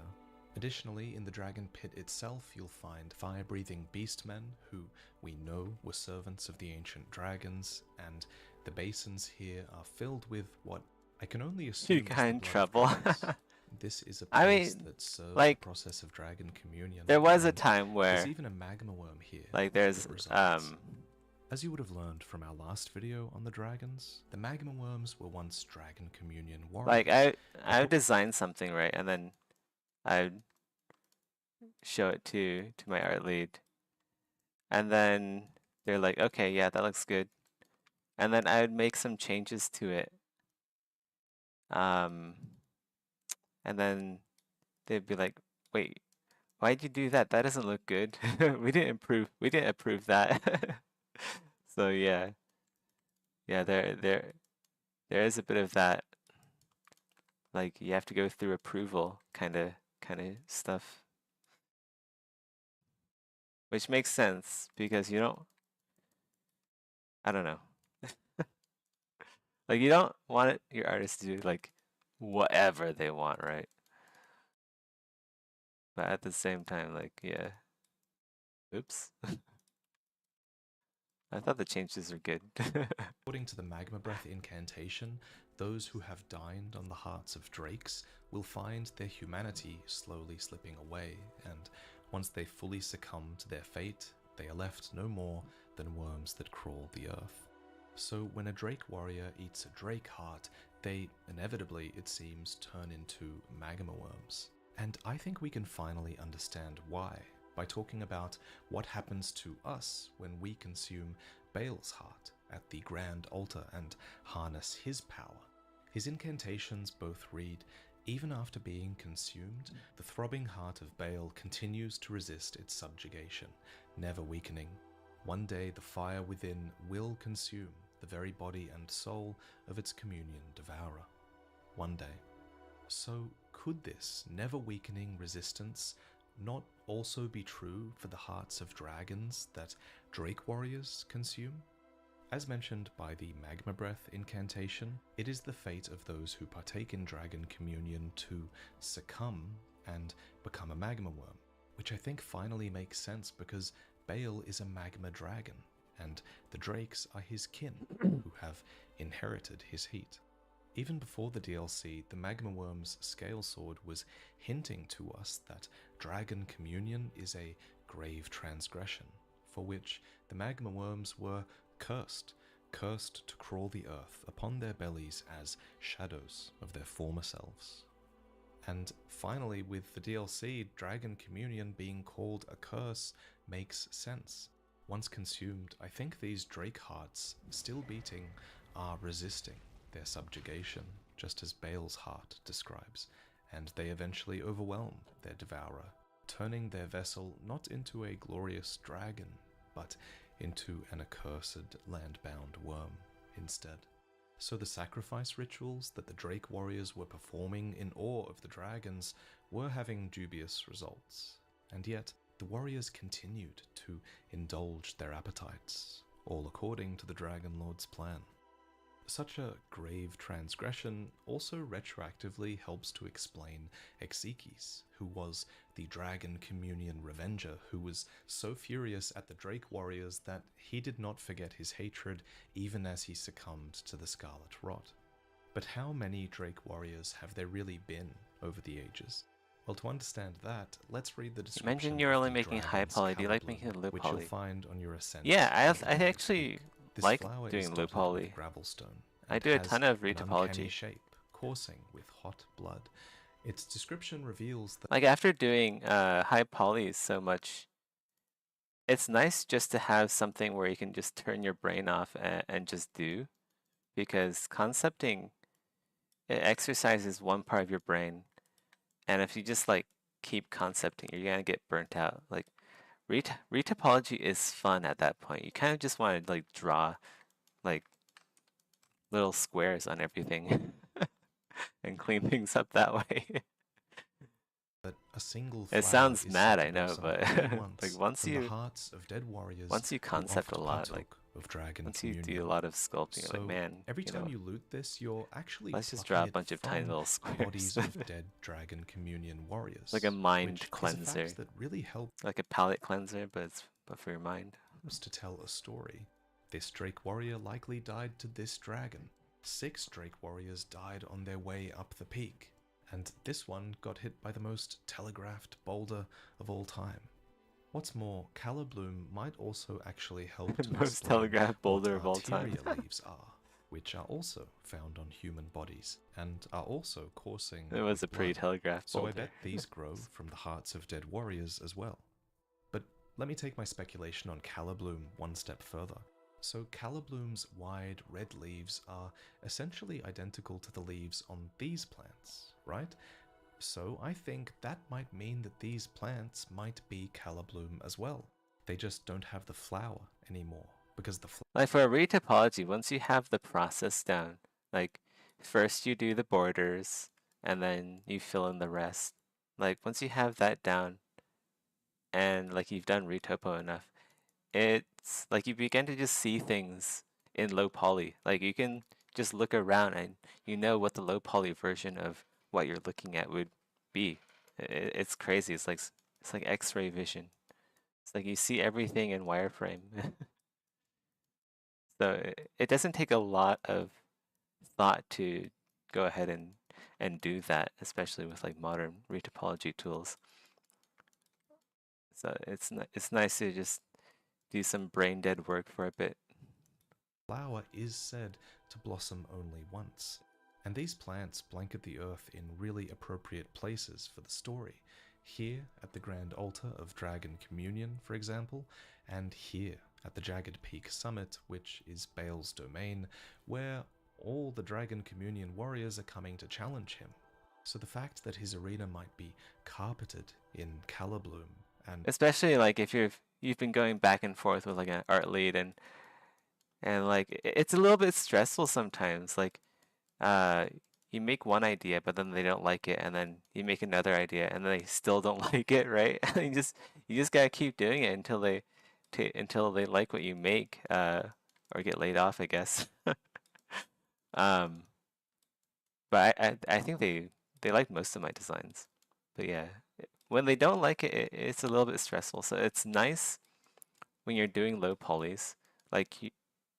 Speaker 1: Additionally, in the dragon pit itself, you'll find fire-breathing beastmen who we know were servants of the ancient dragons, and the basins here are filled with what I can only assume
Speaker 2: You
Speaker 1: is
Speaker 2: got
Speaker 1: the
Speaker 2: in
Speaker 1: blood of
Speaker 2: trouble.
Speaker 1: dragons. This is a
Speaker 2: I
Speaker 1: place
Speaker 2: mean,
Speaker 1: that serves
Speaker 2: like,
Speaker 1: the process of dragon communion.
Speaker 2: there was a
Speaker 1: and
Speaker 2: time
Speaker 1: there's
Speaker 2: where,
Speaker 1: even a magma worm here
Speaker 2: like,
Speaker 1: that
Speaker 2: there's,
Speaker 1: resides. As you would have learned from our last video on the dragons, the magma worms were once dragon communion warriors.
Speaker 2: like, I would design something, right, and then I'd show it to my art lead, and then they're like, okay, yeah, that looks good, and then I would make some changes to it, and then they'd be like, wait, why'd you do that? That doesn't look good. We didn't approve that. So yeah, there is a bit of that. Like you have to go through approval kind of stuff, which makes sense because you don't. I don't know. Like you don't want your artist to do like whatever they want, right? But at the same time, like yeah. Oops. I thought the changes were good.
Speaker 1: According to the Magma Breath incantation, those who have dined on the hearts of drakes will find their humanity slowly slipping away, and once they fully succumb to their fate, they are left no more than worms that crawl the earth. So when a drake warrior eats a drake heart, they inevitably, it seems, turn into magma worms. And I think we can finally understand why by talking about what happens to us when we consume Baal's heart at the grand altar and harness his power. His incantations both read, even after being consumed, the throbbing heart of Baal continues to resist its subjugation, never weakening. One day the fire within will consume the very body and soul of its communion devourer. One day. So could this never weakening resistance not also be true for the hearts of dragons that drake warriors consume? As mentioned by the Magma Breath incantation, it is the fate of those who partake in dragon communion to succumb and become a magma worm, which I think finally makes sense because Baal is a magma dragon, and the drakes are his kin, who have inherited his heat. Even before the DLC, the Magma Worm's Scale Sword was hinting to us that dragon communion is a grave transgression, for which the Magma Worms were cursed to crawl the earth upon their bellies as shadows of their former selves. And finally, with the DLC, dragon communion being called a curse makes sense. Once consumed, I think these drake hearts, still beating, are resisting their subjugation, just as Baal's heart describes, and they eventually overwhelm their devourer, turning their vessel not into a glorious dragon, but into an accursed land-bound worm instead. So the sacrifice rituals that the drake warriors were performing in awe of the dragons were having dubious results, and yet the warriors continued to indulge their appetites, all according to the Dragon Lord's plan. Such a grave transgression also retroactively helps to explain Exekis, who was the Dragon Communion Revenger, who was so furious at the Drake Warriors that he did not forget his hatred even as he succumbed to the Scarlet Rot. But how many Drake Warriors have there really been over the ages? Well, to understand that, let's read the description.
Speaker 2: Imagine you're
Speaker 1: of
Speaker 2: only
Speaker 1: the
Speaker 2: making high
Speaker 1: dragon's
Speaker 2: poly. Do you like
Speaker 1: color
Speaker 2: making
Speaker 1: bloom,
Speaker 2: low
Speaker 1: which
Speaker 2: poly?
Speaker 1: you'll find on your ascent.
Speaker 2: Yeah,
Speaker 1: of the
Speaker 2: I
Speaker 1: Great
Speaker 2: actually
Speaker 1: Peak. This
Speaker 2: like
Speaker 1: flower
Speaker 2: doing
Speaker 1: is
Speaker 2: low
Speaker 1: dotted
Speaker 2: poly.
Speaker 1: with gravelstone.
Speaker 2: I
Speaker 1: and
Speaker 2: do a
Speaker 1: has
Speaker 2: ton of
Speaker 1: an uncanny
Speaker 2: retopology.
Speaker 1: shape, coursing with hot blood. Its description reveals that
Speaker 2: Like after doing high polys so much, it's nice just to have something where you can just turn your brain off and just do, because concepting, it exercises one part of your brain, and if you just like keep concepting, you're gonna get burnt out. Like retopology is fun at that point. You kind of just want to like draw like little squares on everything and clean things up that way.
Speaker 1: that a single
Speaker 2: It
Speaker 1: flower
Speaker 2: sounds
Speaker 1: is
Speaker 2: mad,
Speaker 1: said
Speaker 2: I
Speaker 1: to
Speaker 2: know,
Speaker 1: blossom
Speaker 2: but
Speaker 1: only
Speaker 2: like
Speaker 1: once from the hearts of dead warriors
Speaker 2: once you
Speaker 1: who
Speaker 2: concept
Speaker 1: oft
Speaker 2: a lot, like
Speaker 1: partook of dragon
Speaker 2: once you
Speaker 1: communion.
Speaker 2: do a lot of sculpting, you're like,
Speaker 1: So
Speaker 2: man,
Speaker 1: every
Speaker 2: you
Speaker 1: time
Speaker 2: know,
Speaker 1: you loot this, you're actually
Speaker 2: let's just
Speaker 1: plucking
Speaker 2: draw a
Speaker 1: it
Speaker 2: bunch of tiny
Speaker 1: from
Speaker 2: little squares.
Speaker 1: bodies of dead dragon communion warriors,
Speaker 2: Like a mind
Speaker 1: which is a
Speaker 2: cleanser,
Speaker 1: fact that really helps
Speaker 2: like a palate cleanser, but for your mind.
Speaker 1: to tell a story. This Drake warrior likely died to this dragon. 6 Drake warriors died on their way up the peak, and this one got hit by the most telegraphed boulder of all time. What's more, Calibloom might also actually help to
Speaker 2: Most
Speaker 1: explain
Speaker 2: telegraphed boulder
Speaker 1: what
Speaker 2: of all time.
Speaker 1: arteria leaves are, which are also found on human bodies, and are also coursing
Speaker 2: It was
Speaker 1: with
Speaker 2: a pretty
Speaker 1: blood.
Speaker 2: telegraphed
Speaker 1: So
Speaker 2: boulder.
Speaker 1: I bet these grow from the hearts of dead warriors as well. But let me take my speculation on Calibloom one step further. So Calibloom's wide red leaves are essentially identical to the leaves on these plants, right? So I think that might mean that these plants might be Calibloom as well. They just don't have the flower anymore, because the
Speaker 2: Like for a retopology, once you have the process down, like first you do the borders and then you fill in the rest. Like once you have that down and like you've done retopo enough, it's like you begin to just see things in low poly. Like you can just look around and you know what the low poly version of what you're looking at would be. It's crazy. It's like X-ray vision. It's like you see everything in wireframe. So it doesn't take a lot of thought to go ahead and do that, especially with like modern retopology tools. So it's nice to just do some brain dead work for a bit.
Speaker 1: flower is said to blossom only once, and these plants blanket the earth in really appropriate places for the story. Here at the Grand Altar of Dragon Communion, for example, and here at the Jagged Peak Summit, which is Bale's domain, where all the Dragon Communion warriors are coming to challenge him. So the fact that his arena might be carpeted in Calibloom and
Speaker 2: Especially like if you've been going back and forth with like an art lead and like it's a little bit stressful sometimes. Like you make one idea but then they don't like it, and then you make another idea and then they still don't like it, right? And you just gotta keep doing it until they like what you make, or get laid off, I guess. um but I think they like most of my designs. But yeah, when they don't like it, it's a little bit stressful. So it's nice when you're doing low polys, like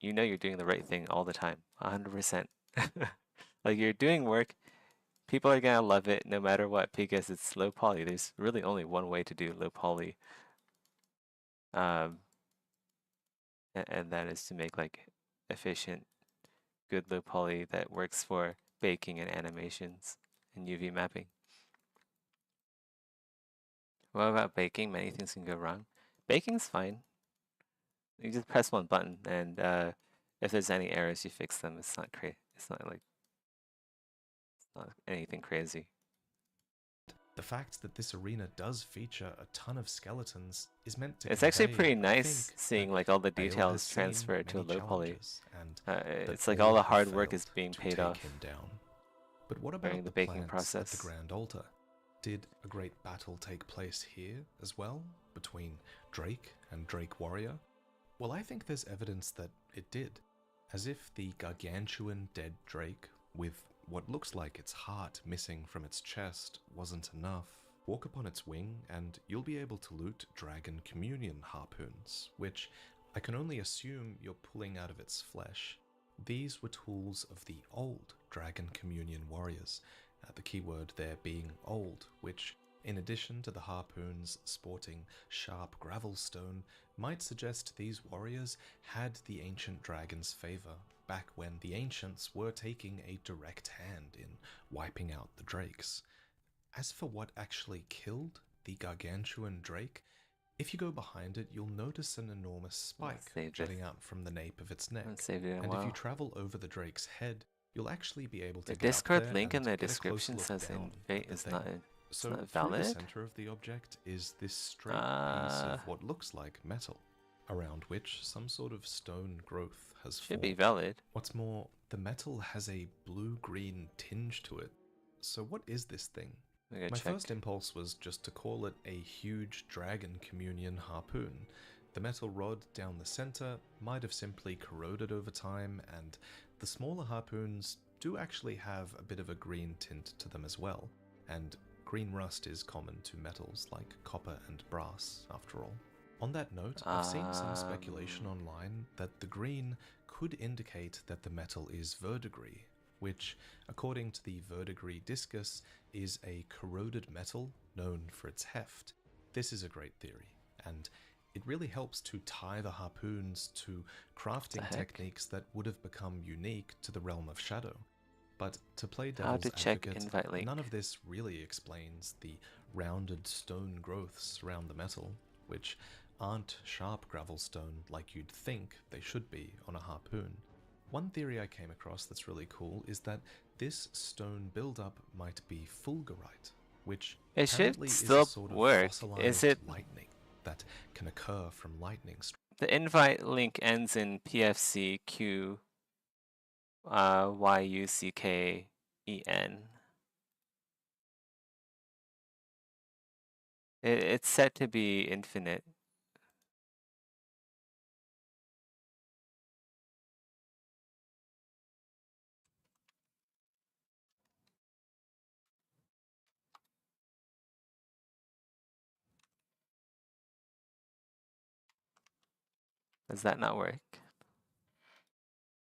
Speaker 2: you know you're doing the right thing all the time, 100%. Like you're doing work, people are gonna love it no matter what because it's low poly. There's really only one way to do low poly, um, and that is to make like efficient, good low poly that works for baking and animations and UV mapping. What about baking? Many things can go wrong. Baking's fine. You just press one button, and if there's any errors, you fix them. It's not It's not like it's not anything crazy.
Speaker 1: the fact that this arena does feature a ton of skeletons is meant to
Speaker 2: It's actually
Speaker 1: convey,
Speaker 2: pretty
Speaker 1: I
Speaker 2: nice
Speaker 1: think,
Speaker 2: seeing
Speaker 1: that
Speaker 2: like all the
Speaker 1: Bale
Speaker 2: details
Speaker 1: has seen
Speaker 2: transfer to a
Speaker 1: many
Speaker 2: low poly.
Speaker 1: challenges, and that
Speaker 2: It's like all the
Speaker 1: have
Speaker 2: hard work is
Speaker 1: failed
Speaker 2: being
Speaker 1: to
Speaker 2: paid
Speaker 1: take
Speaker 2: off
Speaker 1: him down. But what
Speaker 2: during
Speaker 1: about
Speaker 2: the
Speaker 1: the
Speaker 2: baking
Speaker 1: plants at the
Speaker 2: process.
Speaker 1: Grand Altar? Did a great battle take place here as well, between Drake and Drake Warrior? Well, I think there's evidence that it did, as if the gargantuan dead Drake, with what looks like its heart missing from its chest, wasn't enough. Walk upon its wing and you'll be able to loot Dragon Communion harpoons, which I can only assume you're pulling out of its flesh. These were tools of the old Dragon Communion warriors, the keyword there being old, which, in addition to the harpoons sporting sharp gravelstone, might suggest these warriors had the ancient dragon's favor back when the ancients were taking a direct hand in wiping out the drakes. As for what actually killed the gargantuan drake, if you go behind it, you'll notice an enormous spike jutting out from the nape of its neck. And if you travel over the drake's head, you'll actually be able to
Speaker 2: The
Speaker 1: get
Speaker 2: Discord
Speaker 1: up there
Speaker 2: link in
Speaker 1: and
Speaker 2: the
Speaker 1: get a
Speaker 2: description
Speaker 1: closer look
Speaker 2: says
Speaker 1: down
Speaker 2: invade
Speaker 1: at the
Speaker 2: is
Speaker 1: thing.
Speaker 2: not
Speaker 1: So
Speaker 2: not
Speaker 1: through the
Speaker 2: valid.
Speaker 1: center of the object is this straight piece of what looks like metal, around which some sort of stone growth has
Speaker 2: Should
Speaker 1: formed.
Speaker 2: be valid.
Speaker 1: What's more, the metal has a blue-green tinge to it. So what is this thing?
Speaker 2: I'm gonna
Speaker 1: My
Speaker 2: check.
Speaker 1: first impulse was just to call it a huge dragon communion harpoon. The metal rod down the center might have simply corroded over time, and the smaller harpoons do actually have a bit of a green tint to them as well, and green rust is common to metals like copper and brass, after all. On that note, I've seen some speculation online that the green could indicate that the metal is verdigris, which, according to the verdigris discus, is a corroded metal known for its heft. This is a great theory, and it really helps to tie the harpoons to crafting techniques that would have become unique to the realm of Shadow. But to play
Speaker 2: How
Speaker 1: devil's
Speaker 2: to check
Speaker 1: advocate,
Speaker 2: invite link.
Speaker 1: none of this really explains the rounded stone growths around the metal, which aren't sharp gravel stone like you'd think they should be on a harpoon. One theory I came across that's really cool is that this stone buildup might be fulgurite, which
Speaker 2: It should
Speaker 1: apparently is
Speaker 2: still
Speaker 1: a sort of
Speaker 2: work.
Speaker 1: fossilized
Speaker 2: Is it?
Speaker 1: lightning that can occur from lightning
Speaker 2: The invite link ends in PFCQ YUCKEN. It's set to be infinite. Does that not work?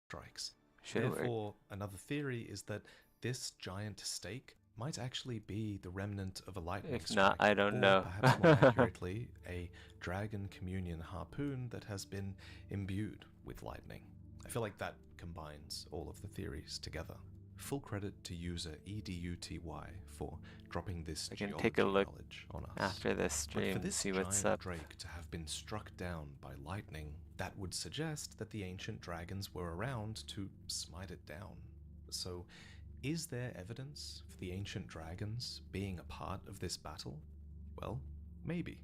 Speaker 1: strikes.
Speaker 2: Should work.
Speaker 1: Therefore, another theory is that this giant stake might actually be the remnant of a lightning
Speaker 2: If
Speaker 1: strike,
Speaker 2: not, I don't
Speaker 1: or
Speaker 2: know.
Speaker 1: perhaps more accurately, a dragon communion harpoon that has been imbued with lightning. I feel like that combines all of the theories together. Full credit to user EDUTY for dropping this
Speaker 2: I can
Speaker 1: geology
Speaker 2: take a look
Speaker 1: knowledge on us.
Speaker 2: after this
Speaker 1: But
Speaker 2: stream,
Speaker 1: for this
Speaker 2: see what's
Speaker 1: giant
Speaker 2: up.
Speaker 1: drake to have been struck down by lightning, that would suggest that the ancient dragons were around to smite it down. So, is there evidence for the ancient dragons being a part of this battle? Well, maybe.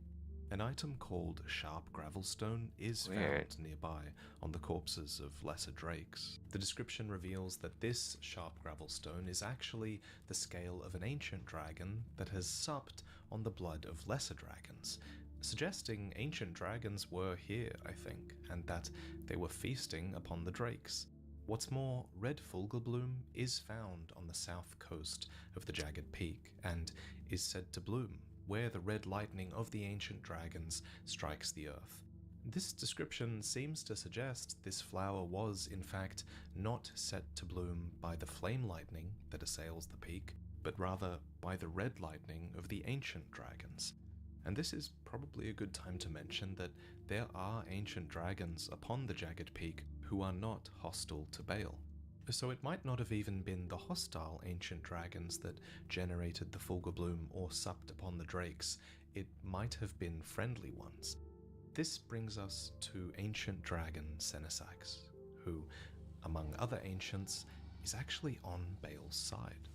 Speaker 1: An item called Sharp Gravelstone is
Speaker 2: Weird.
Speaker 1: found nearby on the corpses of lesser drakes. The description reveals that this Sharp Gravelstone is actually the scale of an ancient dragon that has supped on the blood of lesser dragons, suggesting ancient dragons were here, I think, and that they were feasting upon the drakes. What's more, red fulgubloom is found on the south coast of the Jagged Peak and is said to bloom where the red lightning of the ancient dragons strikes the earth. This description seems to suggest this flower was, in fact, not set to bloom by the flame lightning that assails the peak, but rather by the red lightning of the ancient dragons. And this is probably a good time to mention that there are ancient dragons upon the Jagged Peak who are not hostile to Baal. So it might not have even been the hostile ancient dragons that generated the fulgubloom or supped upon the drakes. It might have been friendly ones. This brings us to ancient dragon Senesax, who, among other ancients, is actually on Baal's side.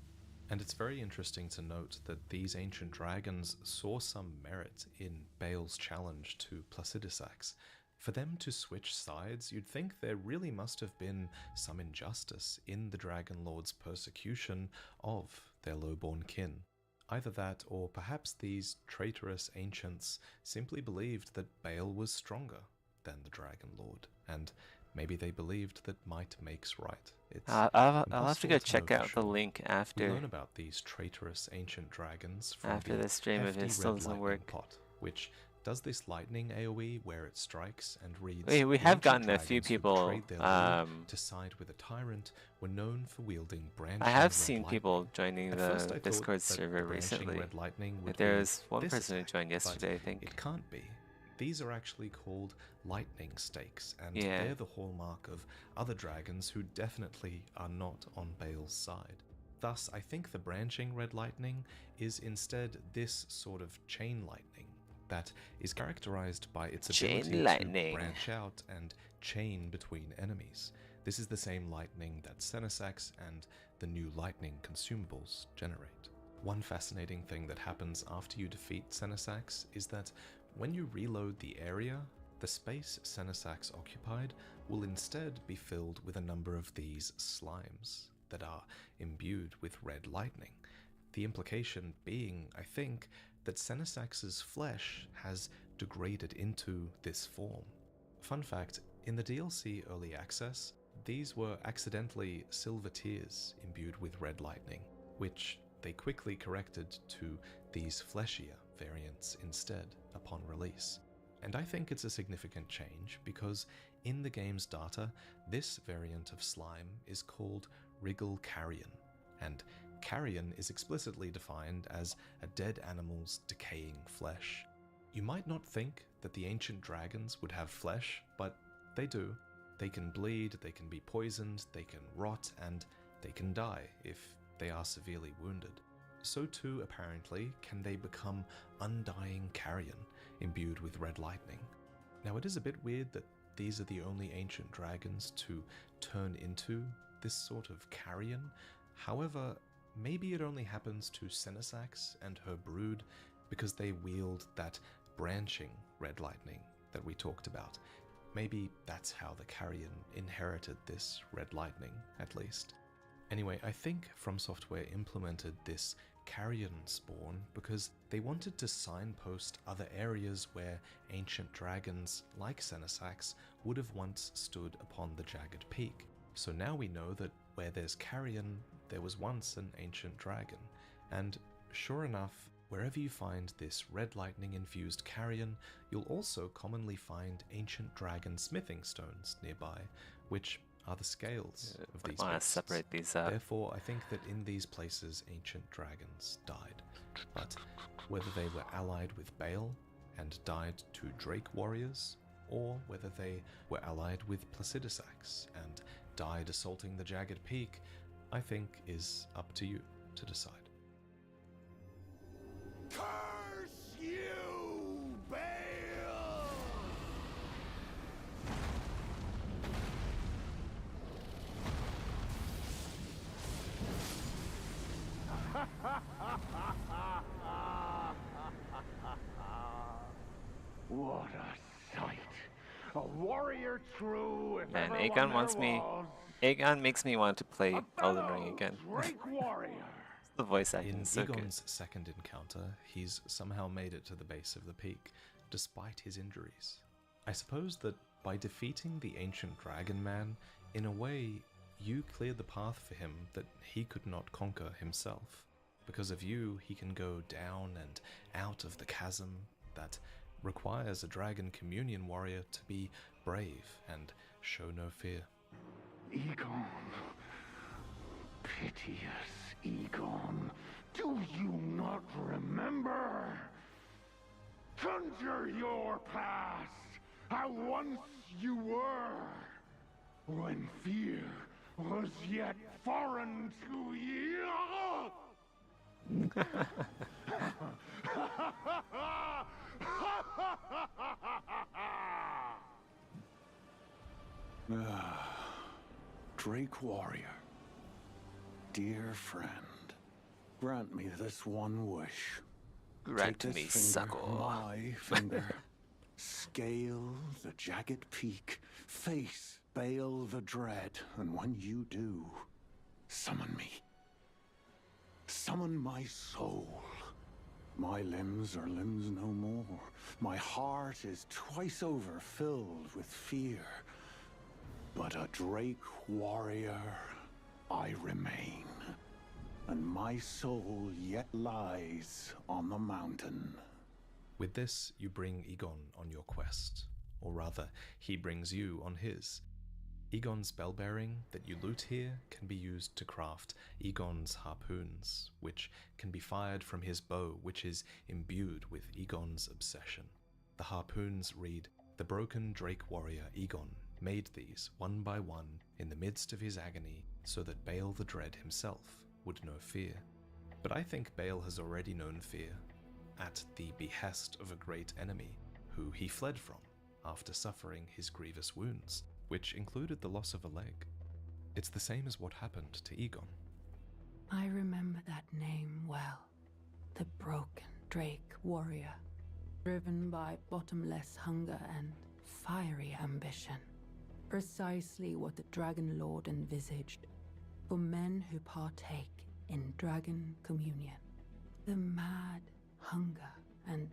Speaker 1: And it's very interesting to note that these ancient dragons saw some merit in Baal's challenge to Placidusax. For them to switch sides, you'd think there really must have been some injustice in the Dragon Lord's persecution of their lowborn kin. Either that, or perhaps these traitorous ancients simply believed that Baal was stronger than the Dragon Lord, and maybe they believed that might makes right. It's
Speaker 2: I'll have to
Speaker 1: impossible
Speaker 2: go
Speaker 1: to
Speaker 2: check
Speaker 1: know for
Speaker 2: out the
Speaker 1: sure.
Speaker 2: link
Speaker 1: We
Speaker 2: after
Speaker 1: learn about these traitorous ancient dragons from
Speaker 2: after
Speaker 1: the
Speaker 2: this stream if
Speaker 1: hefty
Speaker 2: it still
Speaker 1: red
Speaker 2: doesn't
Speaker 1: lightning
Speaker 2: work.
Speaker 1: pot, which does this lightning AoE where it strikes and reads.
Speaker 2: We
Speaker 1: "The
Speaker 2: have
Speaker 1: ancient
Speaker 2: gotten a few
Speaker 1: dragons who
Speaker 2: people.
Speaker 1: betrayed their lord to side with a tyrant were known for wielding branching
Speaker 2: I have
Speaker 1: red
Speaker 2: seen
Speaker 1: lightning."
Speaker 2: people joining
Speaker 1: At first I
Speaker 2: the
Speaker 1: thought
Speaker 2: Discord
Speaker 1: that
Speaker 2: server
Speaker 1: the branching
Speaker 2: recently.
Speaker 1: red lightning would
Speaker 2: Like, there
Speaker 1: be
Speaker 2: was one
Speaker 1: this
Speaker 2: person who
Speaker 1: attack,
Speaker 2: joined
Speaker 1: but
Speaker 2: yesterday, I think.
Speaker 1: it can't be. These are actually called lightning stakes, and
Speaker 2: Yeah.
Speaker 1: they're the hallmark of other dragons who definitely are not on Baal's side. Thus, I think the branching red lightning is instead this sort of chain lightning that is characterized by its
Speaker 2: Chain
Speaker 1: ability
Speaker 2: lightning.
Speaker 1: to branch out and chain between enemies. This is the same lightning that Senesax and the new lightning consumables generate. One fascinating thing that happens after you defeat Senesax is that when you reload the area, the space Senesax occupied will instead be filled with a number of these slimes that are imbued with red lightning. The implication being, I think, that Senesax's flesh has degraded into this form. Fun fact, in the DLC Early Access, these were accidentally silver tears imbued with red lightning, which they quickly corrected to these fleshier variants instead upon release. And I think it's a significant change because in the game's data, this variant of slime is called Wriggle Carrion, and carrion is explicitly defined as a dead animal's decaying flesh. You might not think that the ancient dragons would have flesh, but they do. They can bleed, they can be poisoned, they can rot, and they can die if they are severely wounded. So too, apparently, can they become undying carrion imbued with red lightning. Now, it is a bit weird that these are the only ancient dragons to turn into this sort of carrion. However, maybe it only happens to Senesax and her brood because they wield that branching red lightning that we talked about. Maybe that's how the carrion inherited this red lightning, at least. Anyway, I think From Software implemented this carrion spawn because they wanted to signpost other areas where ancient dragons like Senesax would have once stood upon the jagged peak. So now we know that where there's carrion, there was once an ancient dragon. And sure enough, wherever you find this red lightning infused carrion, you'll also commonly find ancient dragon smithing stones nearby, which are the scales of these
Speaker 2: I want to
Speaker 1: beasts.
Speaker 2: separate these up.
Speaker 1: Therefore, I think that in these places ancient dragons died. But whether they were allied with Bale and died to Drake warriors, or whether they were allied with Placidusax and died assaulting the jagged peak, I think is up to you to decide.
Speaker 4: Curse you, Bale! What a sight! A warrior true, if
Speaker 2: Man,
Speaker 4: ever
Speaker 2: Aegon
Speaker 4: one
Speaker 2: wants
Speaker 4: there
Speaker 2: me.
Speaker 4: was.
Speaker 2: Aegon makes me want to play
Speaker 4: A
Speaker 2: Elden Ring
Speaker 4: fellow
Speaker 2: again.
Speaker 4: Drake warrior.
Speaker 2: The voice acting
Speaker 1: In
Speaker 2: is so good.
Speaker 1: Egon's second encounter, he's somehow made it to the base of the peak, despite his injuries. I suppose that by defeating the ancient dragon man, in a way, you cleared the path for him that he could not conquer himself. Because of you, he can go down and out of the chasm that requires a dragon communion warrior to be brave and show no fear.
Speaker 4: Egon. Piteous Egon. Do you not remember? Conjure your past, how once you were, when fear was yet foreign to you.
Speaker 5: Drake warrior, dear friend, grant me this one wish.
Speaker 2: Grant
Speaker 5: Take
Speaker 2: me
Speaker 5: this finger,
Speaker 2: suckle.
Speaker 5: my finger. Scale the jagged peak, face Bale the Dread, and when you do, summon me. Summon my soul. My limbs are limbs no more. My heart is twice over filled with fear. But a Drake warrior I remain, and my soul yet lies on the mountain.
Speaker 1: With this, you bring Egon on your quest, or rather, he brings you on his. Egon's bellbearing that you loot here can be used to craft Egon's harpoons, which can be fired from his bow, which is imbued with Egon's obsession. The harpoons read, "The broken Drake warrior Egon made these one by one in the midst of his agony so that Bale the Dread himself would know fear." But I think Bale has already known fear at the behest of a great enemy who he fled from after suffering his grievous wounds, which included the loss of a leg. It's the same as what happened to Egon.
Speaker 3: I remember that name well. The broken Drake warrior, driven by bottomless hunger and fiery ambition. Precisely what the Dragon Lord envisaged for men who partake in dragon communion. The mad hunger and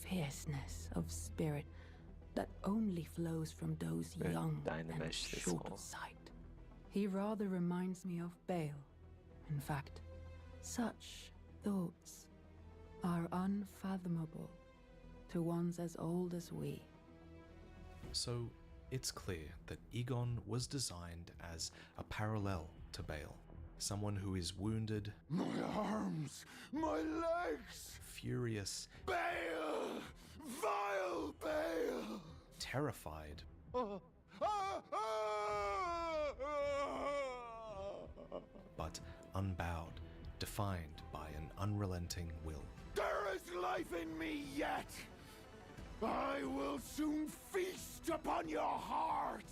Speaker 3: fierceness of spirit that only flows from those
Speaker 2: We're
Speaker 3: young
Speaker 2: dying to
Speaker 3: and
Speaker 2: mesh this
Speaker 3: short
Speaker 2: hole.
Speaker 3: of sight. He rather reminds me of Bale. In fact, such thoughts are unfathomable to ones as old as we.
Speaker 1: So it's clear that Egon was designed as a parallel to Bale, someone who is wounded,
Speaker 4: My arms, my legs!
Speaker 1: furious,
Speaker 4: Bale! Vile Bale!
Speaker 1: terrified, but unbowed, defined by an unrelenting will.
Speaker 4: There is life in me yet! I will soon feast upon your heart!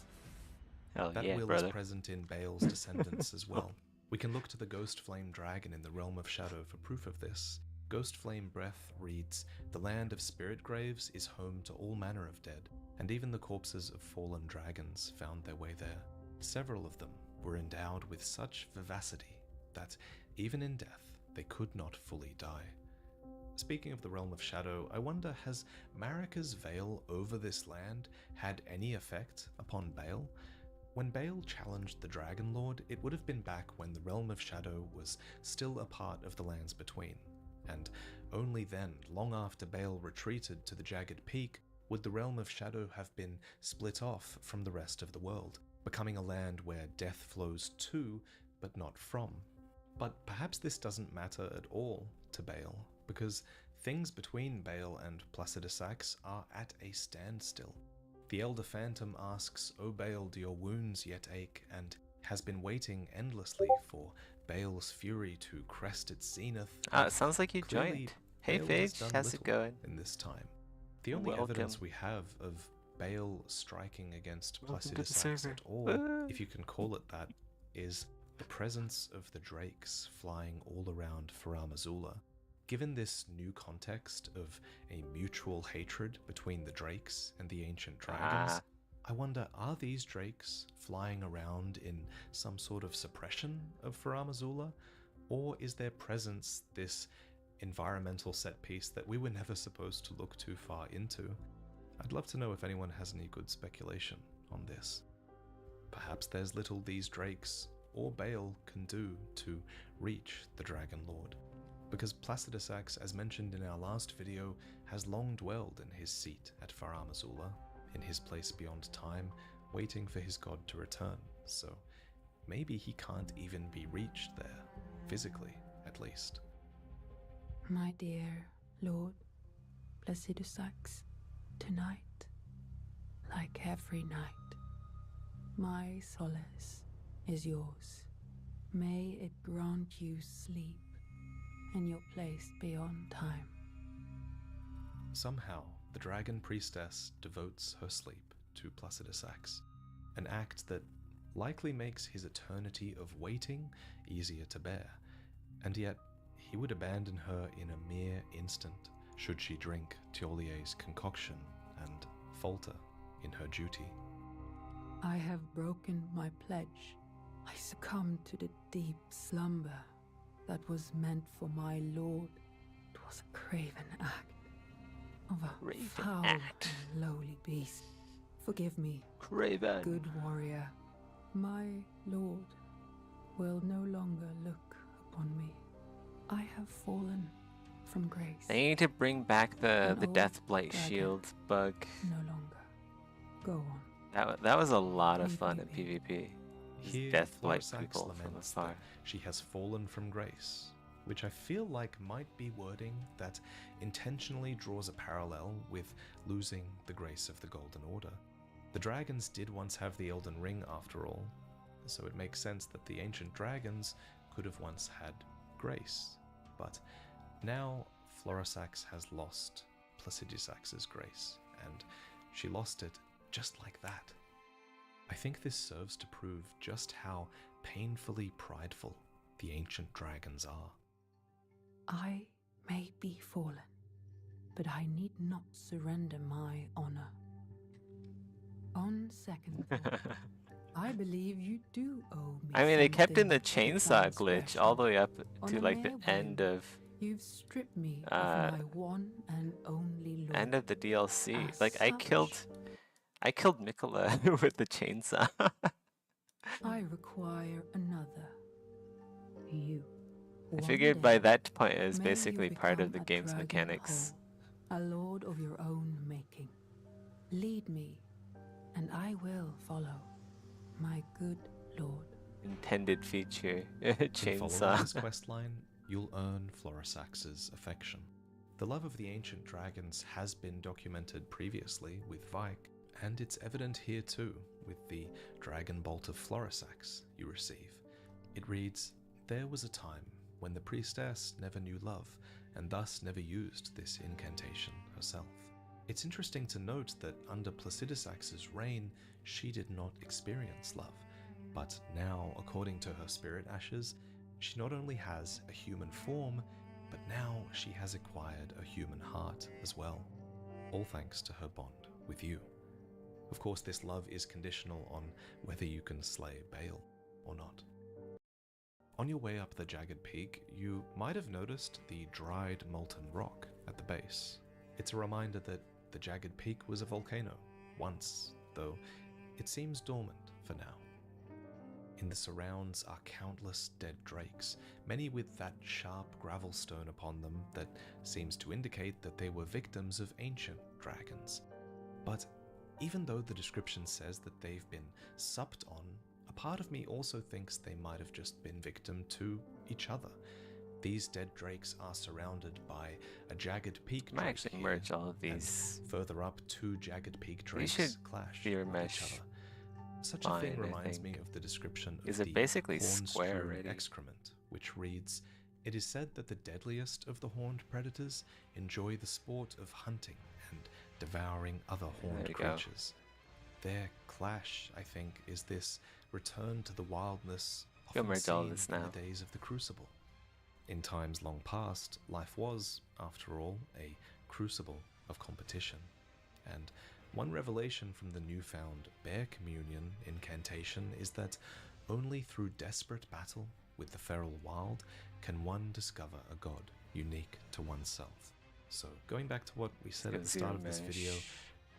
Speaker 2: Hell
Speaker 1: That
Speaker 2: yeah,
Speaker 1: will
Speaker 2: brother.
Speaker 1: is present in Bale's descendants as well. We can look to the Ghost Flame Dragon in the Realm of Shadow for proof of this. Ghost Flame Breath reads, "The land of spirit graves is home to all manner of dead, and even the corpses of fallen dragons found their way there. Several of them were endowed with such vivacity that, even in death, they could not fully die." Speaking of the Realm of Shadow, I wonder, has Marika's veil over this land had any effect upon Bale? When Bale challenged the Dragon Lord, it would have been back when the Realm of Shadow was still a part of the Lands Between, and only then, long after Bale retreated to the Jagged Peak, would the Realm of Shadow have been split off from the rest of the world, becoming a land where death flows to, but not from. But perhaps this doesn't matter at all to Bale, because things between Bale and Placidusax are at a standstill. The Elder Phantom asks, "O Bale, do your wounds yet ache?" and has been waiting endlessly for Bale's fury to crest its zenith.
Speaker 2: It sounds like you
Speaker 1: Clearly,
Speaker 2: joined. Hey,
Speaker 1: Bale has
Speaker 2: Phage,
Speaker 1: done
Speaker 2: how's it
Speaker 1: little
Speaker 2: going?
Speaker 1: in this time. The only
Speaker 2: Welcome.
Speaker 1: evidence we have of Bale striking against
Speaker 2: Welcome to the
Speaker 1: Placidusax
Speaker 2: server.
Speaker 1: at all,
Speaker 2: Woo.
Speaker 1: if you can call it that, is the presence of the drakes flying all around Faram Azula. Given this new context of a mutual hatred between the drakes and the ancient dragons, I wonder, are these drakes flying around in some sort of suppression of Faram Azula? Or is their presence this environmental set piece that we were never supposed to look too far into? I'd love to know if anyone has any good speculation on this. Perhaps there's little these drakes or Bale can do to reach the Dragon Lord. Because Placidusax, as mentioned in our last video, has long dwelled in his seat at Faram Azula, in his place beyond time, waiting for his god to return, so maybe he can't even be reached there, physically at least.
Speaker 3: My dear Lord Placidusax, tonight, like every night, my solace is yours. May it grant you sleep in your place beyond time.
Speaker 1: Somehow, the Dragon Priestess devotes her sleep to Placidusax, an act that likely makes his eternity of waiting easier to bear, and yet he would abandon her in a mere instant should she drink Tiolier's concoction and falter in her duty.
Speaker 3: I have broken my pledge. I succumbed to the deep slumber that was meant for my lord. It was a craven act of a
Speaker 2: Craven
Speaker 3: foul
Speaker 2: act.
Speaker 3: and lowly beast. Forgive me,
Speaker 2: Craven.
Speaker 3: good warrior. My lord will no longer look upon me. I have fallen from grace.
Speaker 2: They need to bring back the
Speaker 3: An old
Speaker 2: Death Blight
Speaker 3: dragon.
Speaker 2: shield bug.
Speaker 3: No longer. Go on.
Speaker 2: That was a lot of
Speaker 3: Leave
Speaker 2: fun
Speaker 3: me
Speaker 2: in
Speaker 3: be.
Speaker 2: PvP. Just
Speaker 1: Here,
Speaker 2: Death Blight
Speaker 1: Florsax
Speaker 2: people from
Speaker 1: laments
Speaker 2: afar.
Speaker 1: that she has fallen from grace, which I feel like might be wording that intentionally draws a parallel with losing the grace of the Golden Order. The dragons did once have the Elden Ring after all, so it makes sense that the ancient dragons could have once had grace, but now Florsax has lost Placidusax's grace, and she lost it just like that. I think this serves to prove just how painfully prideful the ancient dragons are.
Speaker 3: I may be fallen, but I need not surrender my honor. On second thought, I believe you do owe me.
Speaker 2: I mean, they kept in the
Speaker 3: something for
Speaker 2: chainsaw glitch all the way up
Speaker 3: On
Speaker 2: to
Speaker 3: a
Speaker 2: like the
Speaker 3: mere
Speaker 2: end
Speaker 3: whim,
Speaker 2: of
Speaker 3: You've stripped me
Speaker 2: uh,
Speaker 3: of my one and only lord.
Speaker 2: the DLC.
Speaker 3: As
Speaker 2: Like I killed Mikola with the chainsaw.
Speaker 3: I require another. You.
Speaker 2: I
Speaker 3: One
Speaker 2: figured by
Speaker 3: day,
Speaker 2: that point it was
Speaker 3: may you
Speaker 2: basically part of the
Speaker 3: become a
Speaker 2: game's
Speaker 3: dragon
Speaker 2: mechanics.
Speaker 3: whole, a lord of your own making. Lead me, and I will follow, my good lord.
Speaker 2: Intended feature
Speaker 1: In following
Speaker 2: chainsaw.
Speaker 1: this questline, you'll earn Florisax's affection. The love of the ancient dragons has been documented previously with Vike, and it's evident here too with the Dragon Bolt of Florisax you receive. It reads, "There was a time when the priestess never knew love, and thus never used this incantation herself." It's interesting to note that under Placidusax's reign, she did not experience love, but now, according to her spirit ashes, she not only has a human form, but now she has acquired a human heart as well, all thanks to her bond with you. Of course, this love is conditional on whether you can slay Baal or not. On your way up the jagged peak, you might have noticed the dried molten rock at the base. It's a reminder that the jagged peak was a volcano once, though it seems dormant for now. In the surrounds are countless dead drakes, many with that sharp gravel stone upon them that seems to indicate that they were victims of ancient dragons. But even though the description says that they've been supped on, a part of me also thinks they might have just been victim to each other. These dead drakes are surrounded by a jagged peak
Speaker 2: I might
Speaker 1: drake
Speaker 2: actually
Speaker 1: here,
Speaker 2: merge all of
Speaker 1: and
Speaker 2: these.
Speaker 1: further up, two jagged peak
Speaker 2: We
Speaker 1: drakes
Speaker 2: should
Speaker 1: clash
Speaker 2: fear
Speaker 1: with
Speaker 2: mesh
Speaker 1: each other. Such a thing
Speaker 2: line, I
Speaker 1: reminds me
Speaker 2: think.
Speaker 1: of the description
Speaker 2: Is
Speaker 1: of
Speaker 2: it
Speaker 1: the
Speaker 2: basically square
Speaker 1: horn-strewn
Speaker 2: already?
Speaker 1: excrement, which reads, "It is said that the deadliest of the horned predators enjoy the sport of hunting and devouring other horned
Speaker 2: you go.
Speaker 1: creatures." Their clash, I think, is this return to the wildness
Speaker 2: Go
Speaker 1: often
Speaker 2: merge all
Speaker 1: seen
Speaker 2: this
Speaker 1: in
Speaker 2: now.
Speaker 1: the days of the Crucible. In times long past, life was, after all, a crucible of competition, and one revelation from the newfound Bear Communion incantation is that only through desperate battle with the feral wild can one discover a god unique to oneself. So, going back to what we said at the start of this video,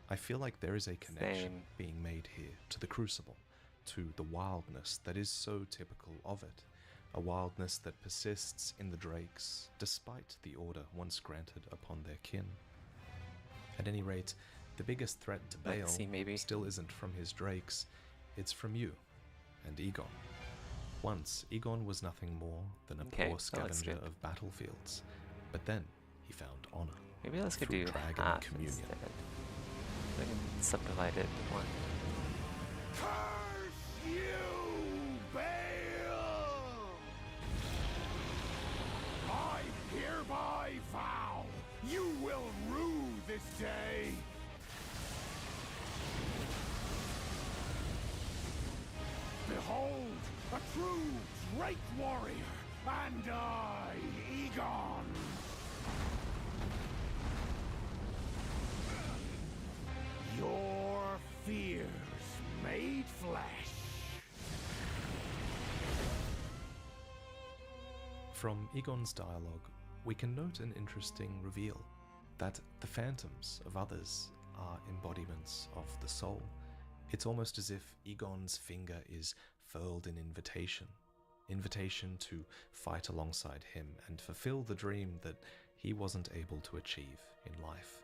Speaker 1: I feel like there is a connection
Speaker 2: Same.
Speaker 1: being made here to the Crucible, to the wildness that is so typical of it, a wildness that persists in the drakes despite the order once granted upon their kin. At any rate, the biggest threat to Baal
Speaker 2: Legacy, maybe?
Speaker 1: still isn't from his drakes, it's from you and Egon. Once, Egon was nothing more than a
Speaker 2: Okay,
Speaker 1: poor
Speaker 2: that looks
Speaker 1: scavenger
Speaker 2: good.
Speaker 1: of battlefields, but then he found honor.
Speaker 2: Maybe let's go
Speaker 1: through
Speaker 2: do
Speaker 1: Dragon
Speaker 2: half
Speaker 1: Communion.
Speaker 2: instead. I can subdivide it in one.
Speaker 4: Curse you, Baal! I hereby vow you will rue this day. Behold, a true Drake warrior, and I, Egon. Your fears made flesh.
Speaker 1: From Egon's dialogue, we can note an interesting reveal, that the phantoms of others are embodiments of the soul. It's almost as if Egon's finger is furled in invitation to fight alongside him and fulfill the dream that he wasn't able to achieve in life.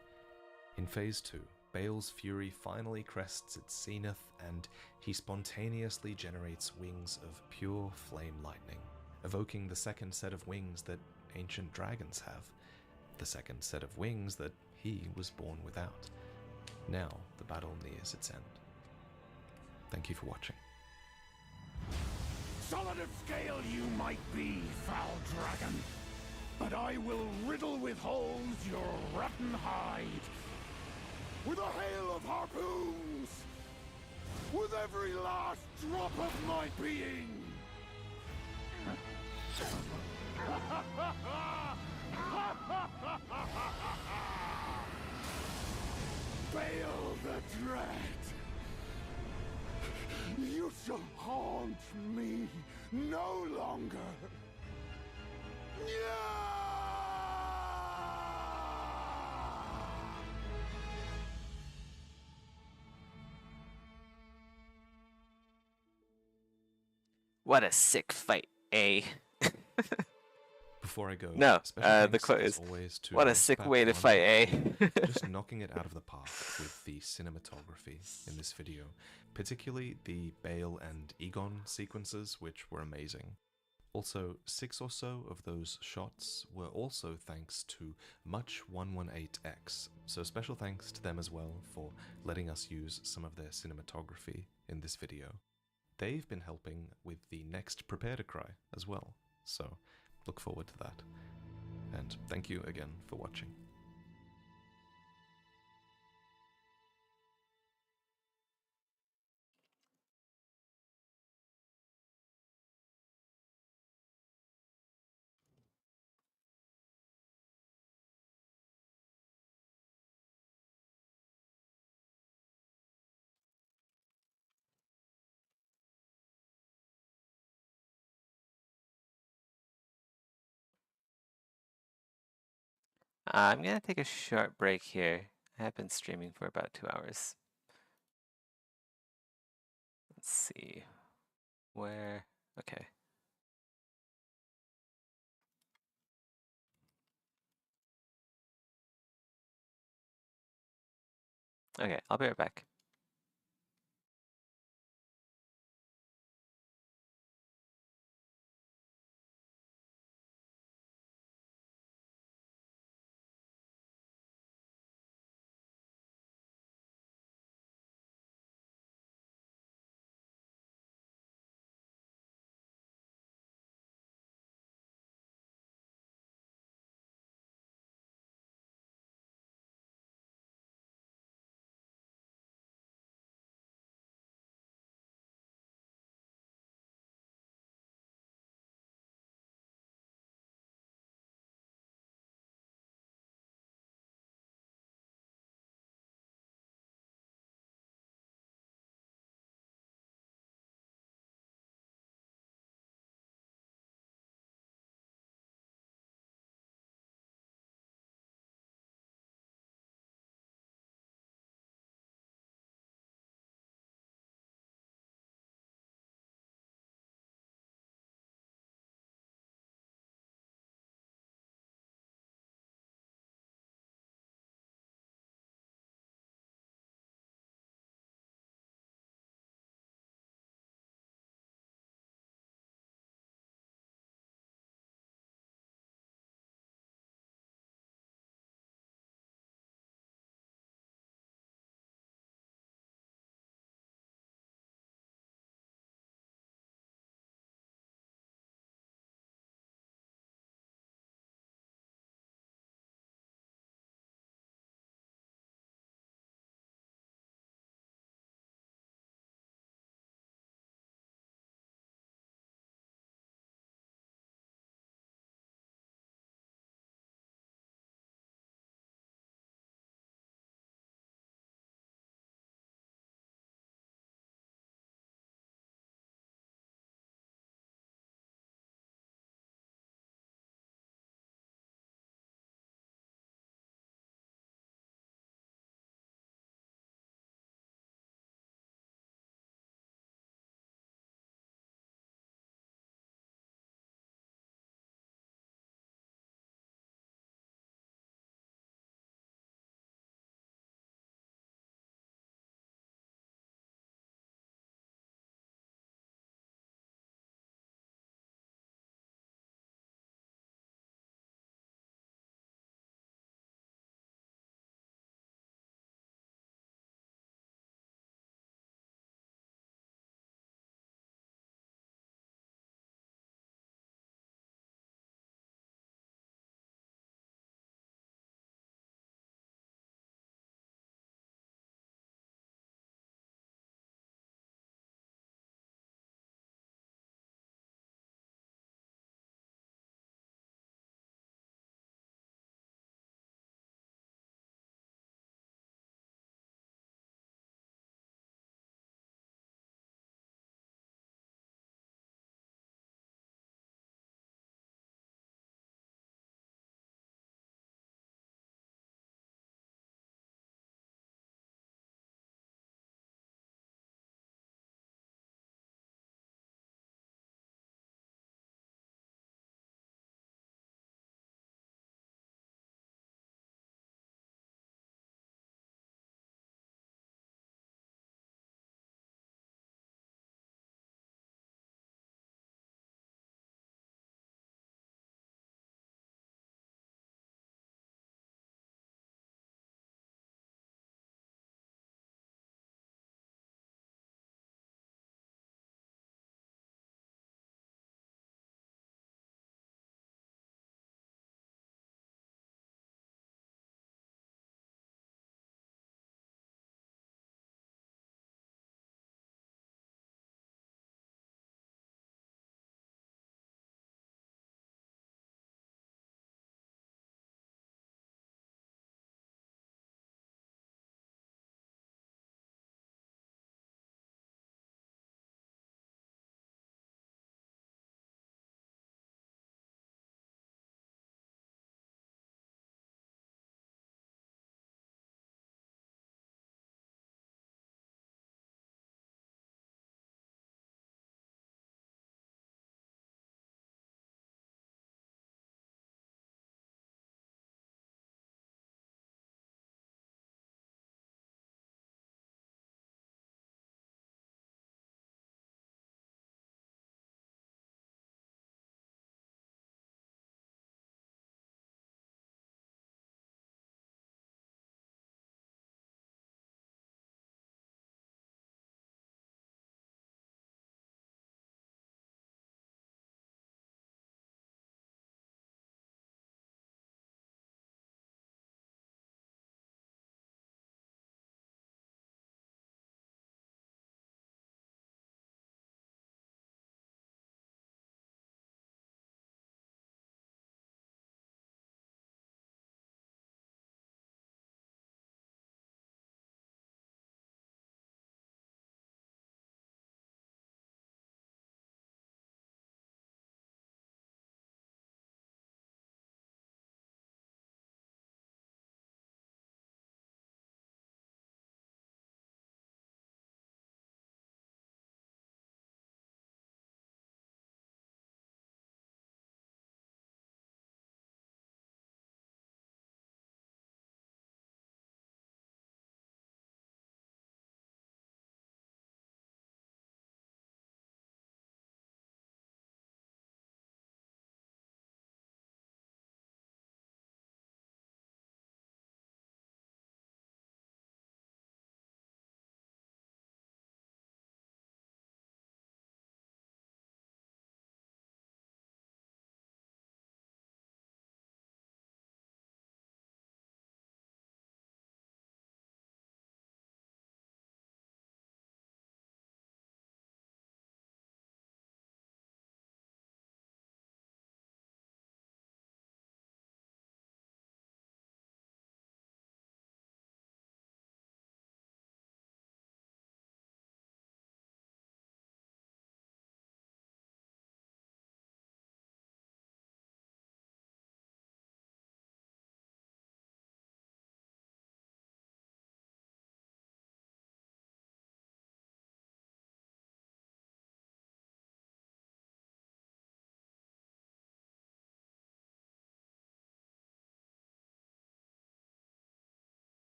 Speaker 1: In Phase 2, Baal's fury finally crests its zenith, and he spontaneously generates wings of pure flame lightning, evoking the second set of wings that ancient dragons have, the second set of wings that he was born without. Now the battle nears its end. Thank you for watching.
Speaker 4: Solid of scale you might be, foul dragon, but I will riddle with holes your rotten hide. With a hail of harpoons! With every last drop of my being! Baal the Dread! You shall want me no longer.
Speaker 2: What a sick fight, eh?
Speaker 1: Before I go,
Speaker 2: No,
Speaker 1: special
Speaker 2: the
Speaker 1: thanks
Speaker 2: quote
Speaker 1: as
Speaker 2: is,
Speaker 1: always to
Speaker 2: what a sick
Speaker 1: Rospat
Speaker 2: way to
Speaker 1: One
Speaker 2: fight, eh?
Speaker 1: for just knocking it out of the park with the cinematography in this video, particularly the Bale and Egon sequences, which were amazing. Also, 6 or so of those shots were also thanks to Much118X, so special thanks to them as well for letting us use some of their cinematography in this video. They've been helping with the next Prepare to Cry as well, so look forward to that. And thank you again for watching.
Speaker 2: I'm gonna take a short break here. I have been streaming for about 2 hours. Let's see. Where? Okay. Okay, I'll be right back.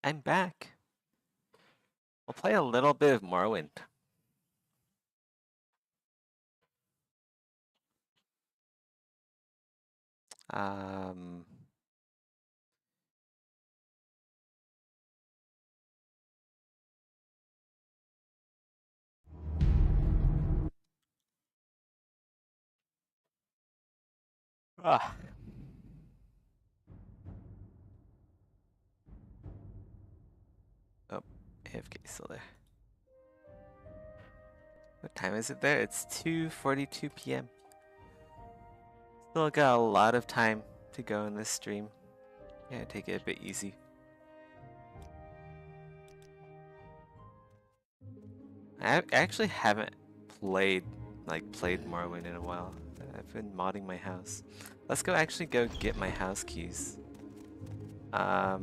Speaker 2: I'm back. We'll play a little bit of Morrowind. Um, ah. Oh, AFK still there. What time is it there? It's 2:42 p.m. Still got a lot of time to go in this stream. Yeah, take it a bit easy. I actually haven't played Morrowind in a while. I've been modding my house. Let's actually go get my house keys. I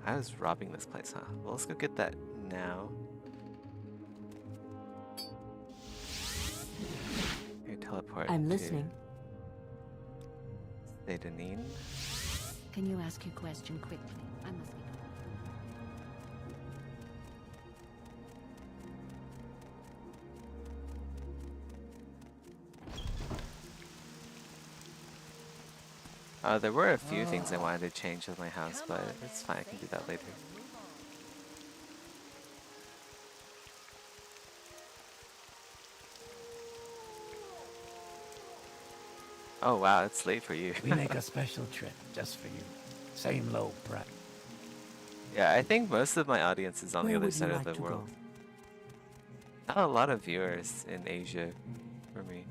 Speaker 2: was robbing this place, huh? Well, let's go get that now. Okay, teleport.
Speaker 3: I'm listening.
Speaker 2: Sedanine.
Speaker 6: Can you ask your question quickly? I must be.
Speaker 2: There were a few things I wanted to change with my house, but it's fine. I can do that later. Oh wow, it's late for you.
Speaker 7: We make a special trip just for you. Same low price.
Speaker 2: Yeah, I think most of my audience is on the
Speaker 3: Where
Speaker 2: other
Speaker 3: would you
Speaker 2: side of
Speaker 3: like
Speaker 2: the
Speaker 3: to
Speaker 2: world.
Speaker 3: go?
Speaker 2: Not a lot of viewers in Asia for me.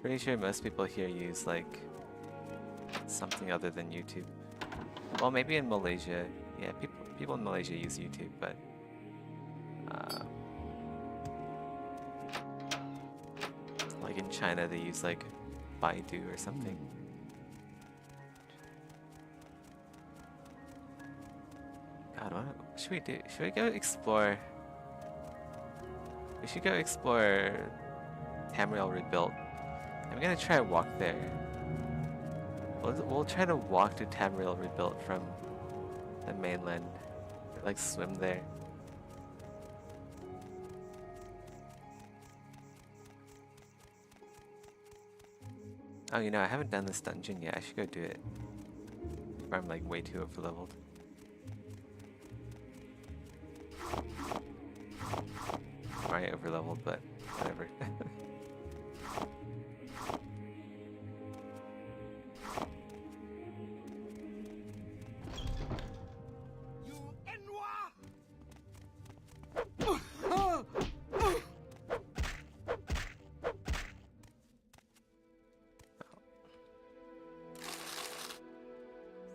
Speaker 2: Pretty sure most people here use like something other than YouTube. Well, maybe in Malaysia. Yeah, people in Malaysia use YouTube, but like in China they use like Baidu or something. God, what should we do? Should we go explore? We should go explore Tamriel Rebuilt. I'm gonna try to walk there. We'll try to walk to Tamriel Rebuilt from the mainland. Like swim there. Oh, you know, I haven't done this dungeon yet. I should go do it. Or I'm like way too overleveled. Alright, overleveled, but whatever.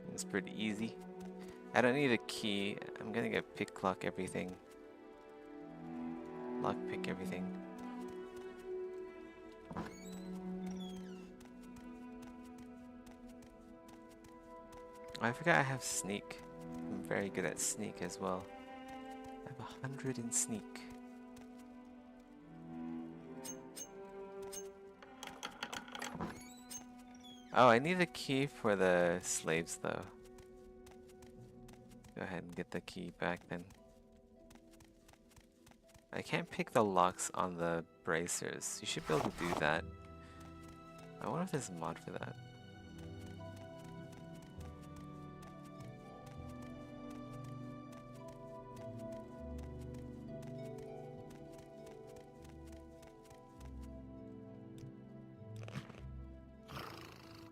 Speaker 2: Seems pretty easy. I don't need a key. I'm gonna go lock everything. Lockpick everything. I forgot I have sneak. I'm very good at sneak as well. I have 100 in sneak. Oh, I need a key for the slaves though. Go ahead and get the key back then. I can't pick the locks on the bracers. You should be able to do that. I wonder if there's a mod for that.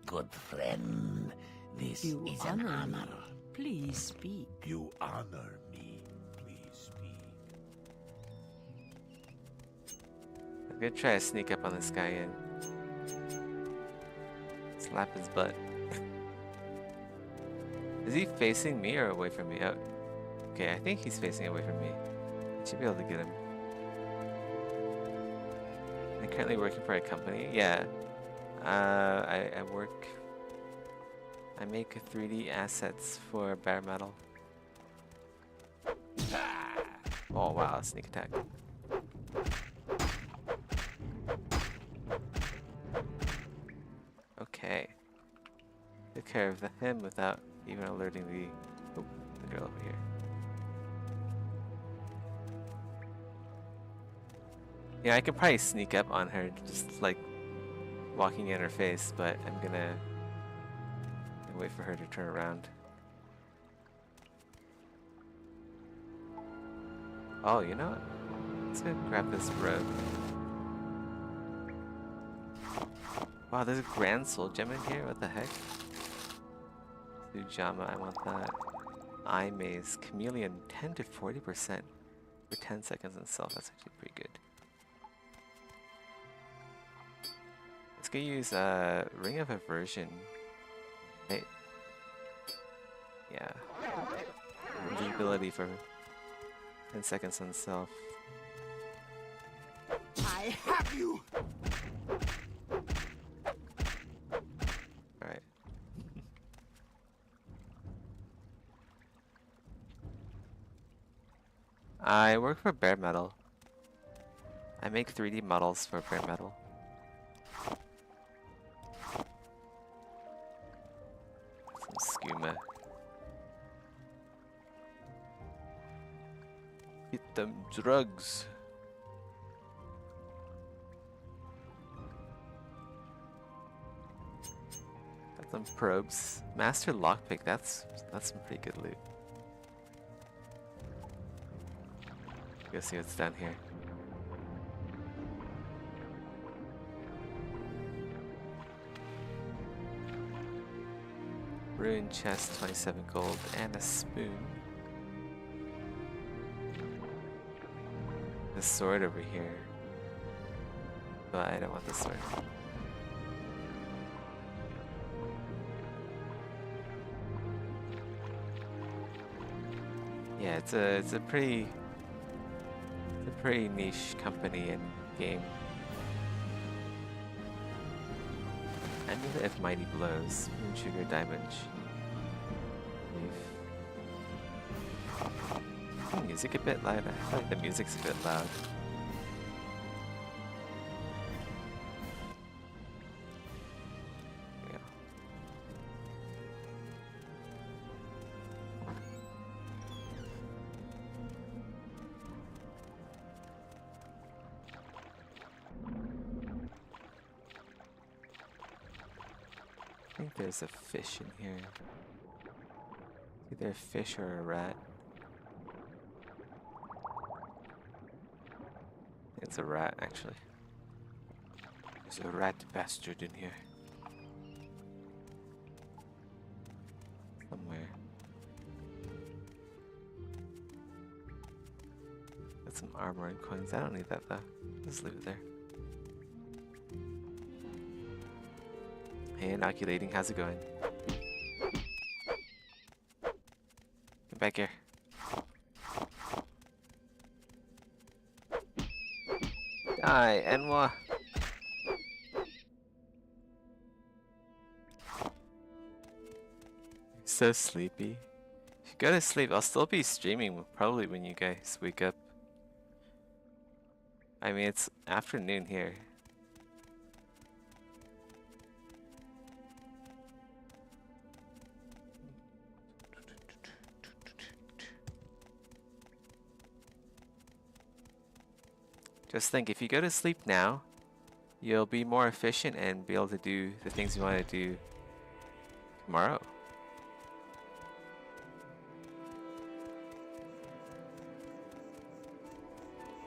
Speaker 7: Good friend, this
Speaker 3: You
Speaker 7: is an
Speaker 3: honor me.
Speaker 7: honor.
Speaker 3: Please speak.
Speaker 7: You honor me. Please speak.
Speaker 2: I'm gonna try to sneak up on this guy and slap his butt. Is he facing me or away from me? Oh, okay, I think he's facing away from me. Should be able to get him. I'm currently working for a company. Yeah. I work. I make 3D assets for bare metal. Oh wow, sneak attack. Okay. care of him without even alerting the girl over here. Yeah, I could probably sneak up on her, just like walking in her face, but I'm gonna wait for her to turn around. Oh, you know what? Let's go grab this robe. Wow, there's a Grand Soul Gem in here? What the heck? Sujama, I want that. Eye Maze, Chameleon, 10 to 40% for 10 seconds in self. That's actually pretty good. Let's go use Ring of Aversion. Right? Yeah. Invisibility for 10 seconds on self.
Speaker 4: I have you!
Speaker 2: Alright. I work for bare metal. I make 3D models for bare metal. Some skooma. Get them drugs. Got some probes. Master lockpick, that's some pretty good loot. Go see what's down here. Ruined chest, 27 gold, and a spoon. The sword over here. But I don't want the sword. Yeah, it's a pretty niche company and game. Amulet of Mighty Blows, Moon Sugar Diamond. Music a bit loud. I feel like the music's a bit loud. Yeah. I think there's a fish in here. Either a fish or a rat. It's a rat, actually. There's a rat bastard in here. Somewhere. Got some armor and coins. I don't need that though. Just leave it there. Hey, inoculating. How's it going? Get back here. Die, Enwa. So sleepy. If you go to sleep, I'll still be streaming probably when you guys wake up. I mean, it's afternoon here. Just think, if you go to sleep now, you'll be more efficient and be able to do the things you want to do tomorrow.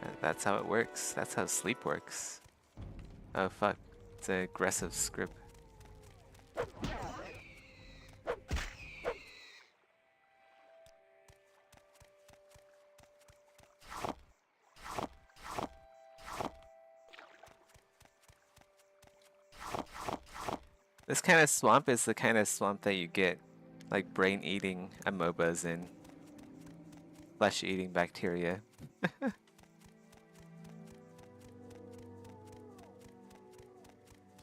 Speaker 2: And that's how it works. That's how sleep works. Oh fuck, it's an aggressive script. This kind of swamp is the kind of swamp that you get like brain-eating amobas and flesh-eating bacteria.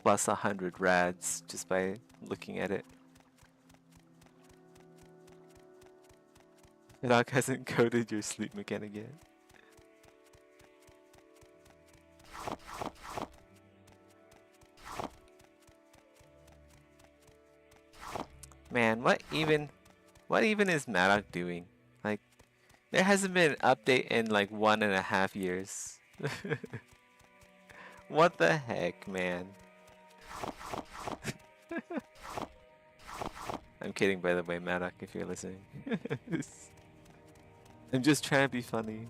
Speaker 2: Plus 100 rads just by looking at it. The dog hasn't coded your sleep mechanic yet. Man, what even is Maddock doing? Like, there hasn't been an update in like 1.5 years. What the heck, man? I'm kidding, by the way, Maddock, if you're listening. I'm just trying to be funny.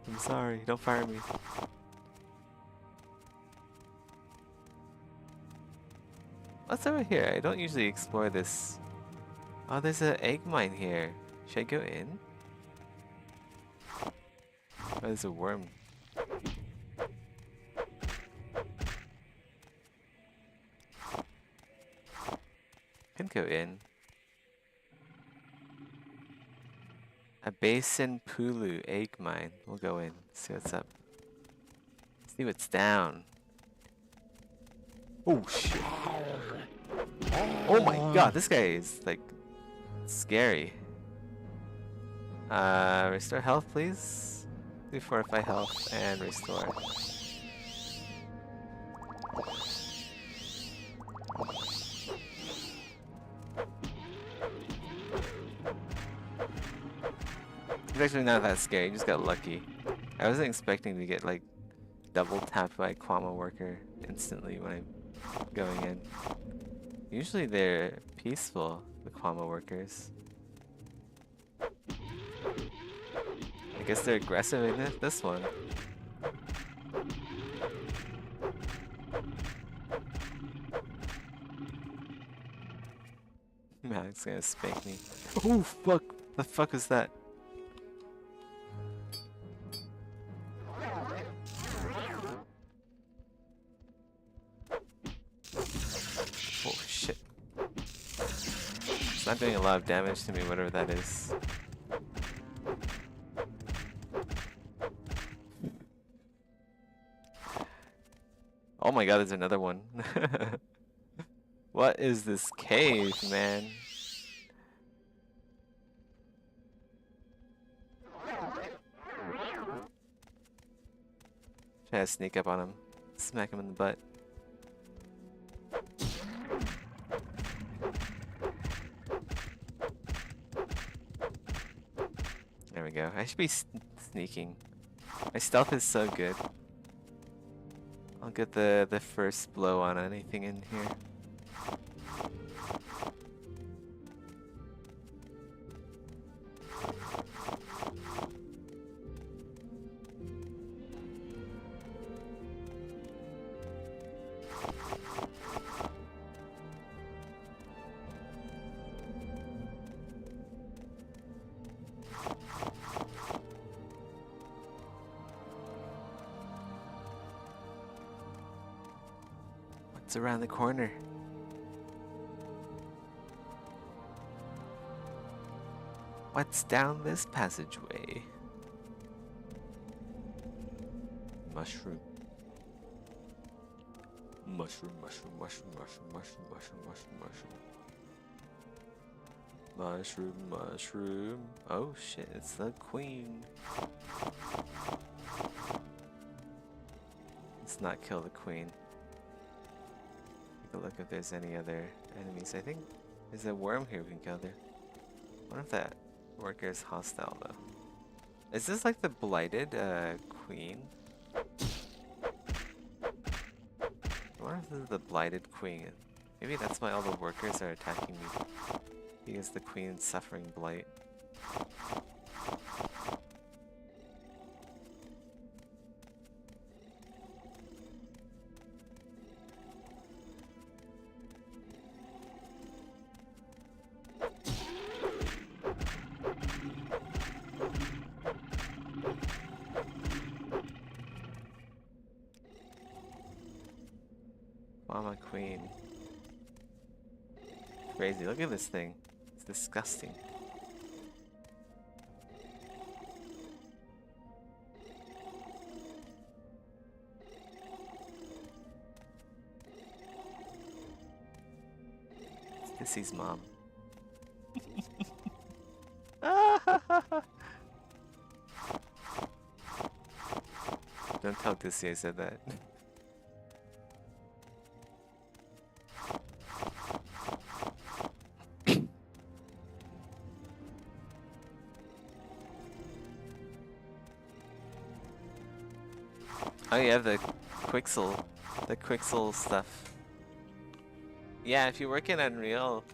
Speaker 2: I'm sorry, don't fire me. What's over here? I don't usually explore this. Oh, there's an egg mine here. Should I go in? Oh, there's a worm. Can go in. A Basin Pulu egg mine. We'll go in. See what's up. See what's down. Oh shit. Oh my god, this guy is like scary. Restore health, please. Do fortify health and restore. It's actually not that scary, you just got lucky. I wasn't expecting to get like double tapped by a Kwama worker instantly when I'm going in. Usually they're peaceful, the Kwama workers. I guess they're aggressive in this one. Max gonna spank me. Oh fuck! The fuck is that? Oh shit. It's not doing a lot of damage to me, whatever that is. Oh my god, there's another one. What is this cave, man? Try to sneak up on him. Smack him in the butt. There we go. I should be sneaking. My stealth is so good. I'll get the first blow on anything in here. What's around the corner? What's down this passageway? Mushroom. Mushroom, mushroom, mushroom, mushroom, mushroom, mushroom, mushroom, mushroom. Mushroom, mushroom. Oh shit, it's the queen. Let's not kill the queen. Take a look if there's any other enemies. I think there's a worm here we can kill there. I wonder if that worker is hostile though. Is this like the blighted queen? I wonder if this is the blighted queen. Maybe that's why all the workers are attacking me. Because the queen's suffering blight. Mama queen. Crazy, look at this thing. It's disgusting. It's Dissy's mom. Don't tell Dissy I said that. Oh yeah, the Quixel stuff. Yeah, if you work in Unreal,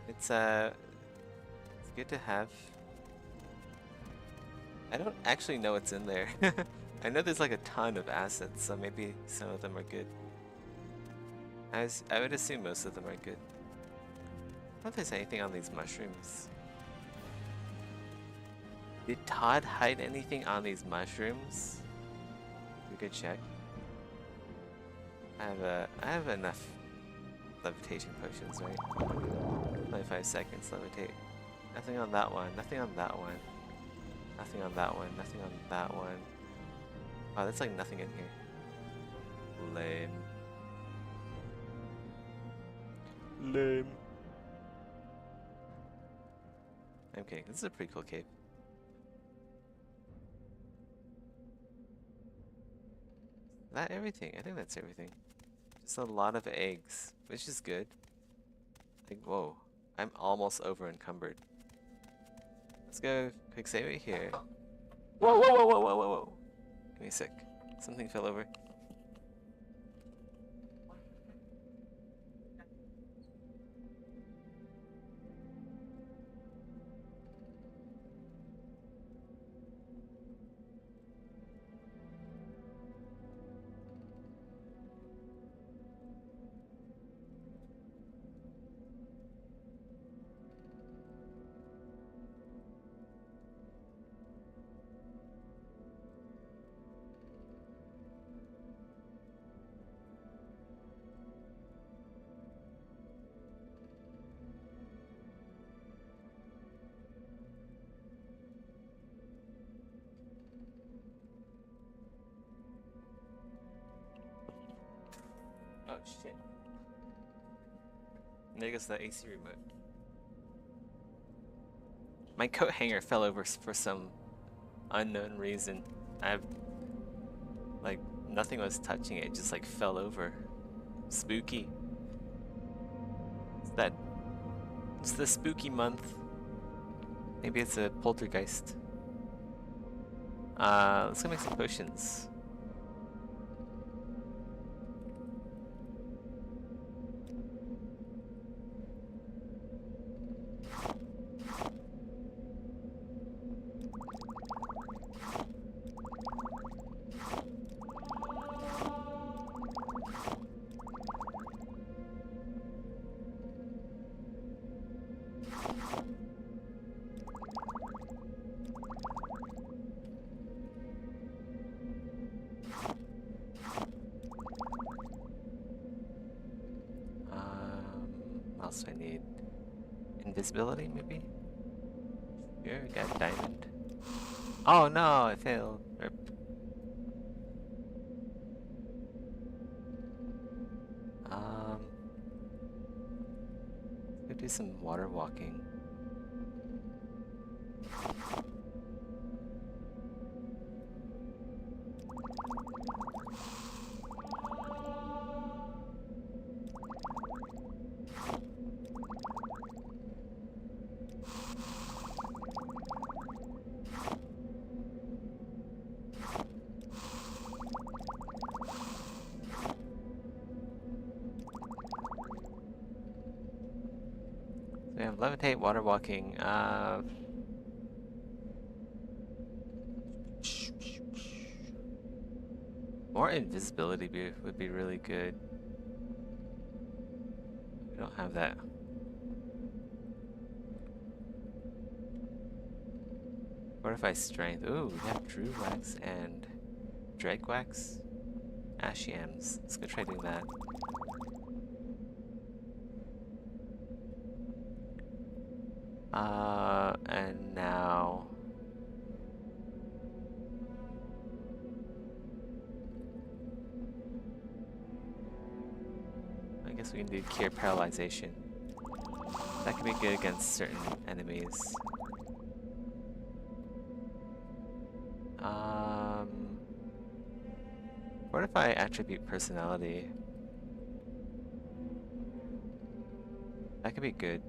Speaker 2: it's good to have. I don't actually know what's in there. I know there's like a ton of assets, so maybe some of them are good. I would assume most of them are good. I don't know if there's anything on these mushrooms. Did Todd hide anything on these mushrooms? We could check. I have enough levitation potions, right? 25 seconds levitate. Nothing on that one. Nothing on that one. Nothing on that one. Nothing on that one. Wow, that's like nothing in here. Lame. Lame. I'm kidding. This is a pretty cool cave. Is that everything? I think that's everything. Just a lot of eggs, which is good. Like, whoa. I'm almost over encumbered. Let's go quick save it here. Whoa, whoa, whoa, whoa, whoa, whoa, whoa. Give me a sec. Something fell over. Oh shit. There goes the AC remote. My coat hanger fell over for some unknown reason. Like, nothing was touching it, it just like fell over. Spooky. It's the spooky month. Maybe it's a poltergeist. Let's go make some potions. What else do I need? Invisibility, maybe? Sure, got diamond. Oh no, I failed. Rip. Let's go do some water walking. We have levitate, water walking. More invisibility would be really good. We don't have that. Fortify strength. Ooh, we have Drew wax and Dreg wax. Ash yams. Let's go try doing that. And now I guess we can do cure paralyzation. That can be good against certain enemies. Fortify attribute personality. That could be good.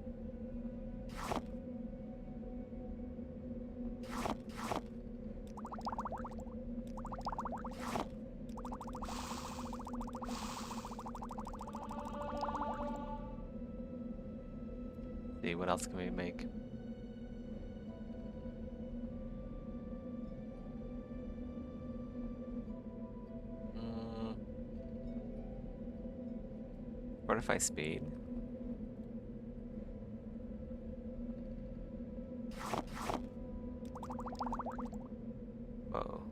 Speaker 2: what else can we make? Fortify speed. Whoa.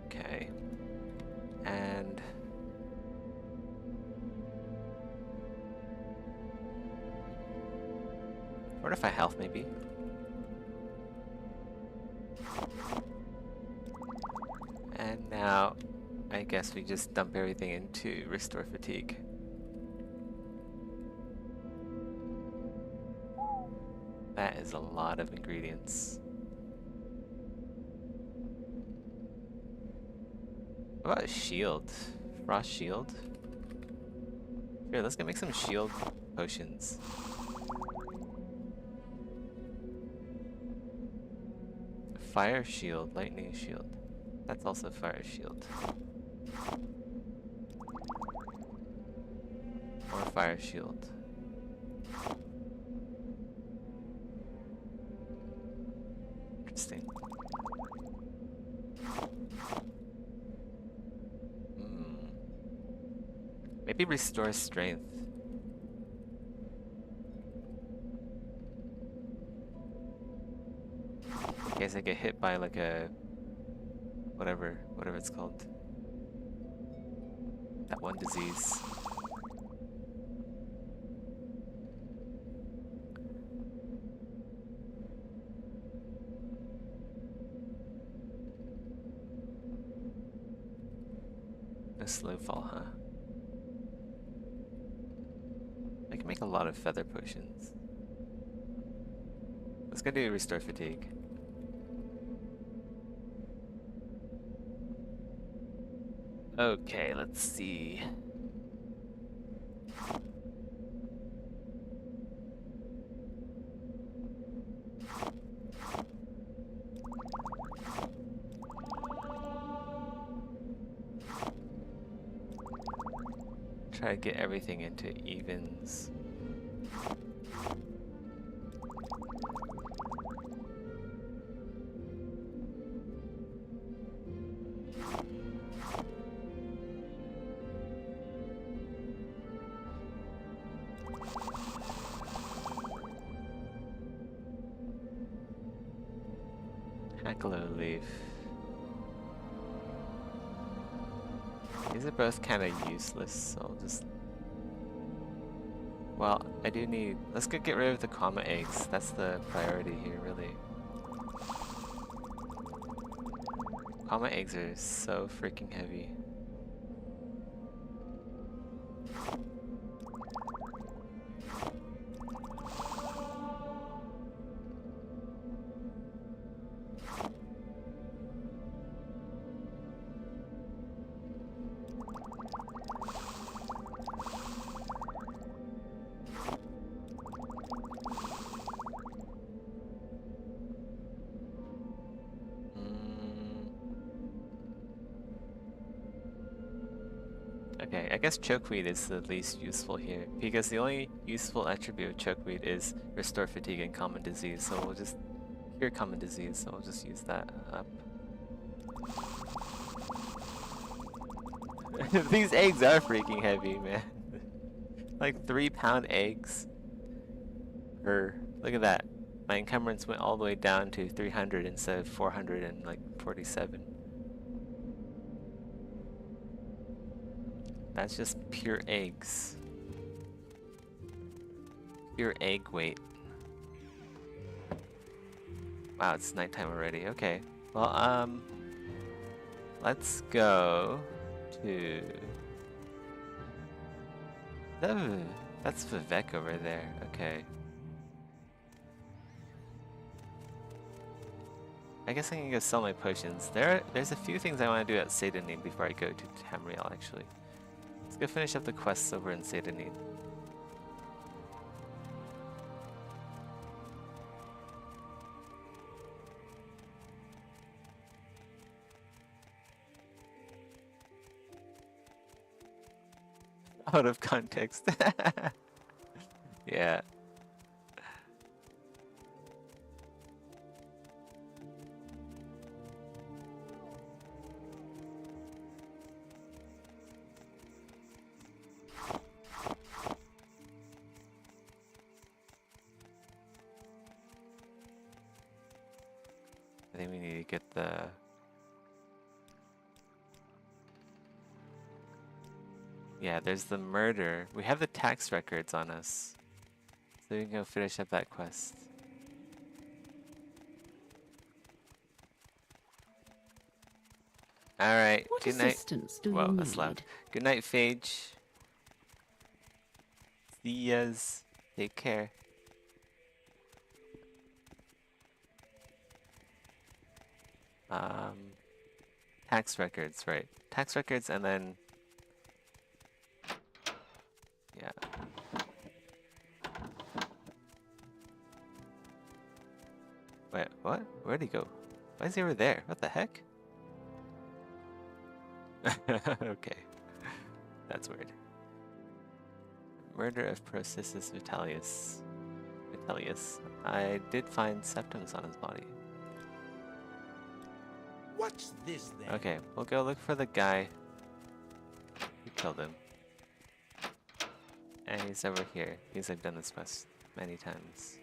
Speaker 2: Okay. And fortify health maybe. And now I guess we just dump everything into restore fatigue. That is a lot of ingredients. What about a shield? Frost shield? Here, let's go make some shield potions. Fire shield, lightning shield. That's also fire shield. More fire shield. Interesting. Maybe restore strength. In case I get hit by like a whatever it's called. That one disease. No slow fall, huh? I can make a lot of feather potions. Let's go do restore fatigue. Okay, let's see. Try to get everything into evens. Hacklow leaf. These are both kind of useless, so I'll just... Well, I do need... Let's go get rid of the comma eggs. That's the priority here, really. Comma eggs are so freaking heavy. Okay, I guess chokeweed is the least useful here, because the only useful attribute of chokeweed is restore fatigue and common disease, so we'll just cure common disease, so we'll just use that up. These eggs are freaking heavy, man. Like 3-pound eggs. Look at that. My encumbrance went all the way down to 300 instead of 447. That's just pure eggs. Pure egg weight. Wow, it's nighttime already. Okay. Well, let's go to... Oh, that's Vivek over there. Okay. I guess I can go sell my potions. There's a few things I want to do at Satanin before I go to Tamriel, actually. Let's go finish up the quests over in Satanin. Out of context. Yeah. I think we need to get the... Yeah, there's the murder. We have the tax records on us. So we can go finish up that quest. Alright,
Speaker 6: What
Speaker 2: good night.
Speaker 6: assistance do
Speaker 2: Well,
Speaker 6: you
Speaker 2: that's
Speaker 6: need?
Speaker 2: loud. Good night, Phage. See yas. Take care. Tax records, right. Tax records and then... Yeah. Wait, what? Where'd he go? Why is he over there? What the heck? Okay. That's weird. Murder of Processus Vitellius. I did find septums on his body.
Speaker 4: What's this then?
Speaker 2: Okay, we'll go look for the guy who killed him. And he's over here, because I've done this quest many times.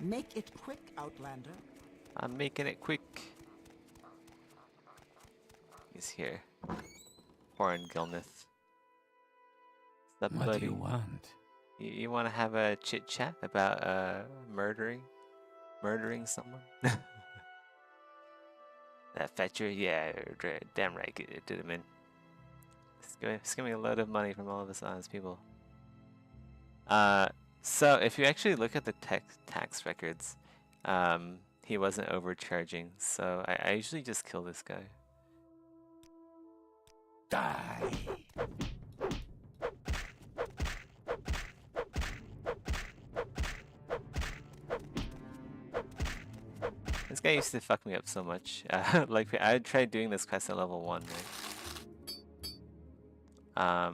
Speaker 8: Make it quick, Outlander.
Speaker 2: I'm making it quick. He's here. Horan Gilnith. What's up,
Speaker 7: What
Speaker 2: buddy?
Speaker 7: do you want?
Speaker 2: You want to have a chit chat about murdering someone? That fetcher, yeah, damn right, it did him in. It's giving me a load of money from all of us honest people. So if you actually look at the tax records, he wasn't overcharging. So I usually just kill this guy.
Speaker 7: Die.
Speaker 2: This guy used to fuck me up so much. Like I tried doing this quest at level 1, right?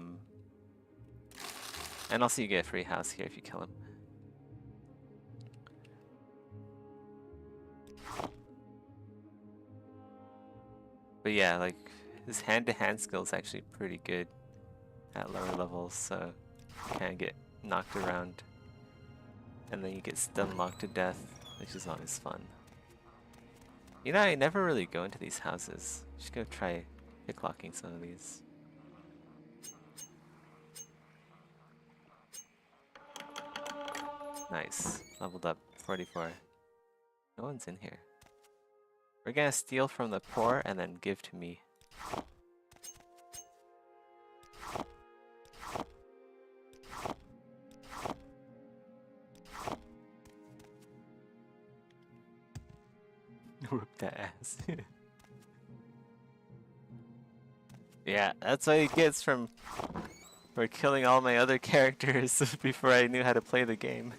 Speaker 2: And also you get a free house here if you kill him. But yeah, like his hand-to-hand skill is actually pretty good at lower levels, so you kind of get knocked around. And then you get stun locked to death, which is always fun. You know, I never really go into these houses. Just go try picklocking some of these. Nice. Leveled up 44. No one's in here. We're gonna steal from the poor and then give to me. Whoop that ass. Yeah, that's what he gets for killing all my other characters before I knew how to play the game.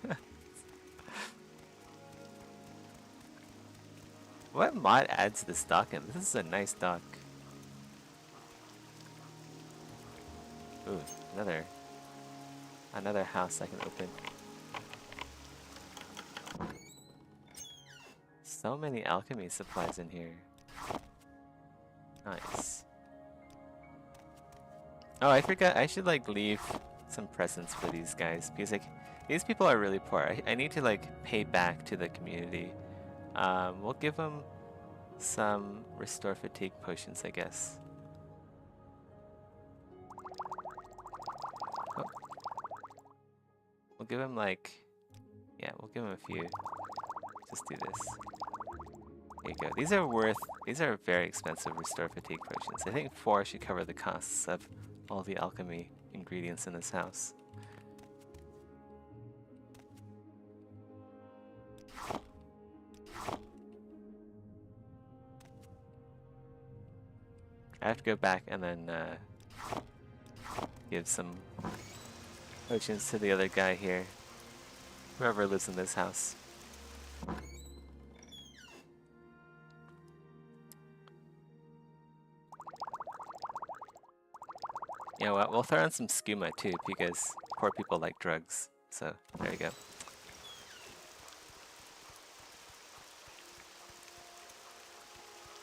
Speaker 2: What mod adds this dock in? This is a nice dock. Ooh, another house I can open. So many alchemy supplies in here. Nice. Oh, I forgot. I should like leave some presents for these guys because like these people are really poor. I need to like pay back to the community. We'll give them some restore fatigue potions, I guess. Oh. We'll give him like, yeah, we'll give him a few. Just do this. There you go. These are very expensive restore fatigue potions. I think 4 should cover the costs of all the alchemy ingredients in this house. I have to go back and then give some potions to the other guy here. Whoever lives in this house. You know what? We'll throw in some skooma too, because poor people like drugs. So there you go.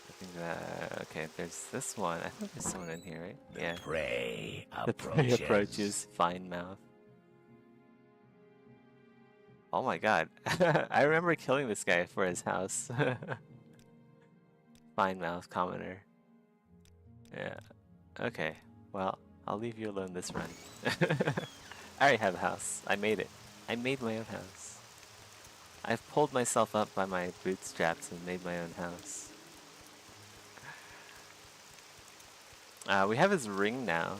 Speaker 2: I think that, okay, there's this one. I think there's someone in here, right? Yeah.
Speaker 7: Prey
Speaker 2: The prey approaches. Fine mouth. Oh my god. I remember killing this guy for his house. Fine mouth commoner. Yeah. Okay. Well, I'll leave you alone this run. I already have a house. I made it. I made my own house. I've pulled myself up by my bootstraps and made my own house. We have his ring now.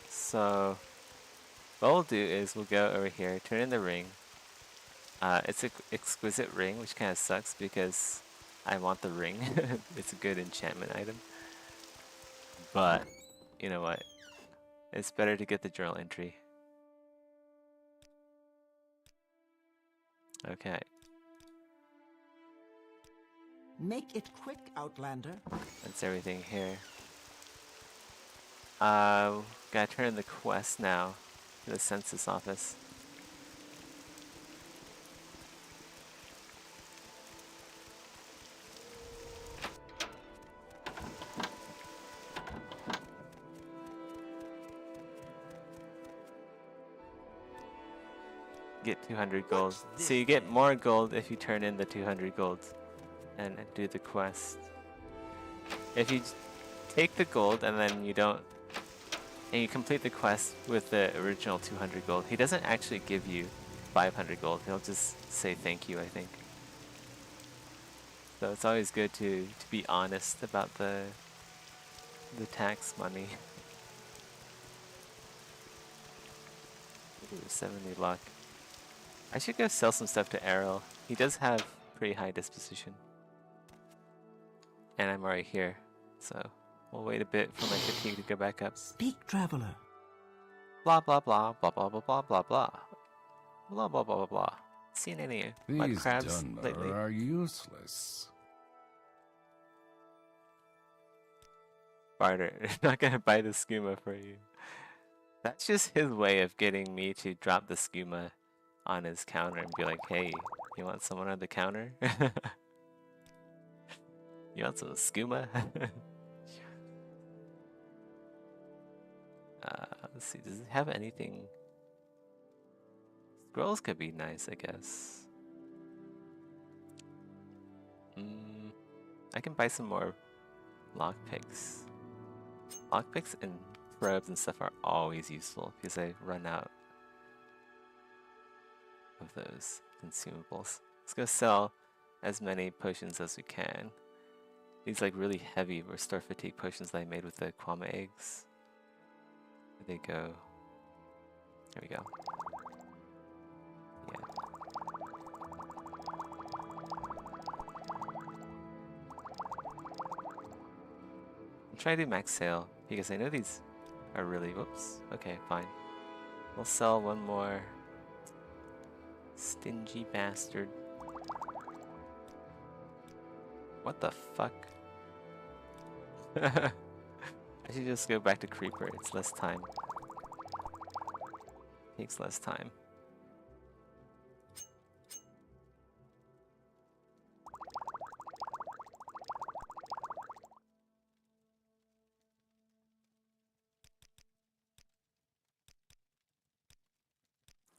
Speaker 2: So what we'll do is we'll go over here, turn in the ring. It's an exquisite ring, which kind of sucks because I want the ring. It's a good enchantment item. But, you know what? It's better to get the journal entry. Okay.
Speaker 8: Make it quick, Outlander.
Speaker 2: That's everything here. Gotta turn in the quest now to the census office. Get 200 gold. So you get more gold if you turn in the 200 gold and do the quest. If you take the gold and then you don't, and you complete the quest with the original 200 gold, he doesn't actually give you 500 gold. He'll just say thank you, I think. So it's always good to be honest about the tax money. Ooh, 70 luck. I should go sell some stuff to Errol. He does have pretty high disposition. And I'm already here, so we'll wait a bit for my fatigue to go back up.
Speaker 8: Speak, traveler.
Speaker 2: Blah blah blah blah blah blah blah blah blah blah blah blah blah blah. Seen any mud
Speaker 4: These
Speaker 2: crabs
Speaker 4: Dunmer
Speaker 2: lately?
Speaker 4: are useless.
Speaker 2: Barter, not gonna buy the skooma for you. That's just his way of getting me to drop the skooma on his counter and be like, hey, you want someone on the counter? You want some skooma? Let's see, does it have anything? Scrolls could be nice, I guess. I can buy some more lockpicks. Lockpicks and probes and stuff are always useful because I run out of those consumables. Let's go sell as many potions as we can. These like really heavy restore fatigue potions that I made with the Kwama eggs. Where'd they go? There we go. Yeah. I'll try to do max sale because I know these are really, whoops. Okay, fine. We'll sell one more. Stingy bastard. What the fuck? I should just go back to Creeper. It's less time. Takes less time.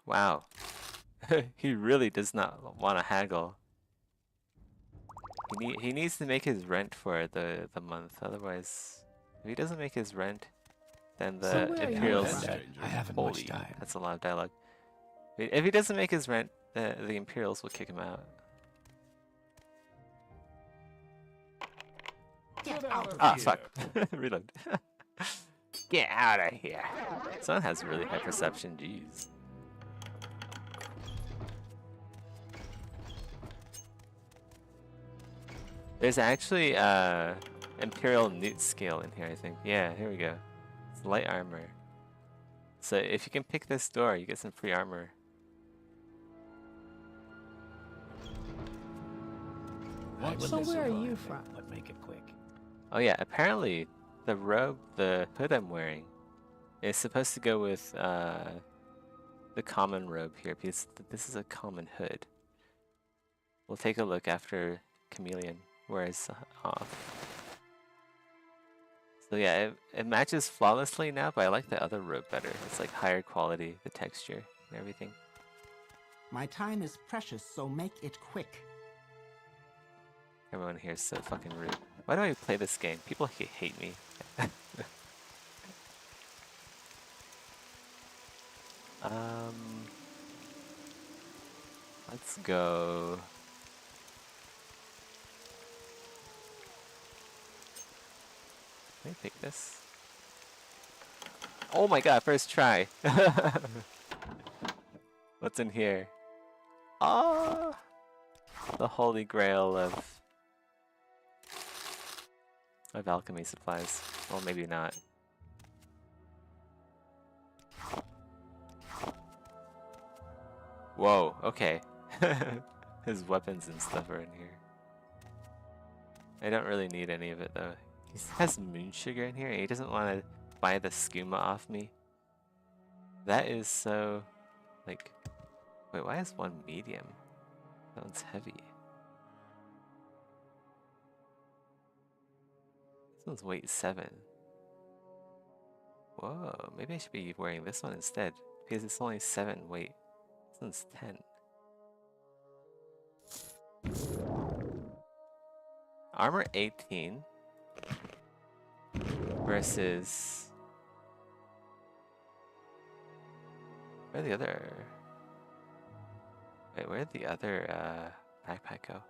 Speaker 2: Wow. He really does not want to haggle. He needs to make his rent for the month, otherwise, if he doesn't make his rent, then the Imperials.
Speaker 7: I haven't much time.
Speaker 2: That's a lot of dialogue. If he doesn't make his rent, the Imperials will kick him out.
Speaker 8: Get out of
Speaker 2: Ah,
Speaker 8: here.
Speaker 2: fuck. Reload. Get out of here. Someone has really high perception. Jeez. There's actually Imperial Newt scale in here, I think. Yeah, here we go. It's light armor. So if you can pick this door, you get some free armor.
Speaker 7: So where are you from? But make it quick.
Speaker 2: Oh yeah, apparently the robe, the hood I'm wearing, It's supposed to go with the common robe here because this is a common hood. We'll take a look after Chameleon wears off. So yeah, it matches flawlessly now, but I like the other robe better. It's like higher quality, the texture and everything.
Speaker 8: My time is precious, so make it quick.
Speaker 2: Everyone here is so fucking rude. Why do I play this game? People hate me. Let's go. Can I pick this? Oh my god, first try. What's in here? Ah, the holy grail of alchemy supplies. Well, maybe not. Whoa, okay. His weapons and stuff are in here. I don't really need any of it though. He has moon sugar in here and he doesn't want to buy the skooma off me. That is so... like... Wait, why is one medium? That one's heavy. This one's weight 7. Whoa, maybe I should be wearing this one instead. Because it's only 7 weight. This one's 10. Armor 18 versus... Where'd the other... Wait, where'd the other backpack go?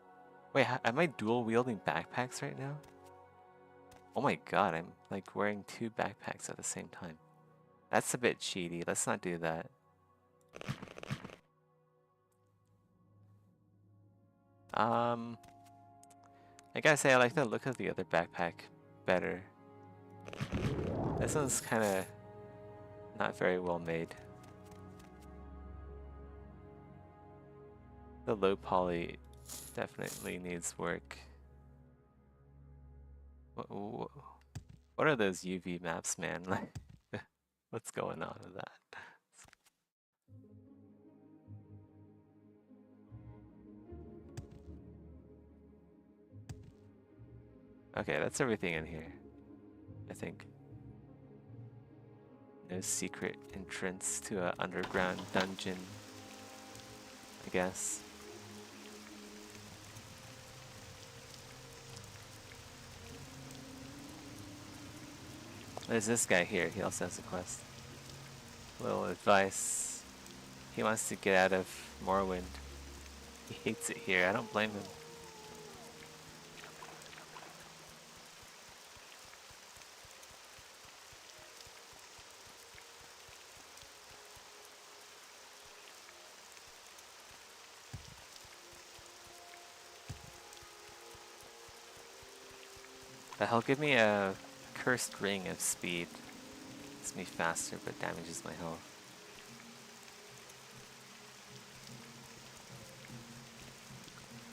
Speaker 2: Wait, am I dual wielding backpacks right now? Oh my god, I'm like wearing 2 backpacks at the same time. That's a bit cheaty, let's not do that. I gotta say I like the look of the other backpack better. This one's kinda not very well made. The low poly definitely needs work. What are those UV maps, man? Like, what's going on with that? Okay, that's everything in here, I think. No secret entrance to an underground dungeon, I guess. There's this guy here, he also has a quest. Little advice. He wants to get out of Morrowind. He hates it here, I don't blame him. But he'll give me a cursed ring of speed. Makes me faster but damages my health.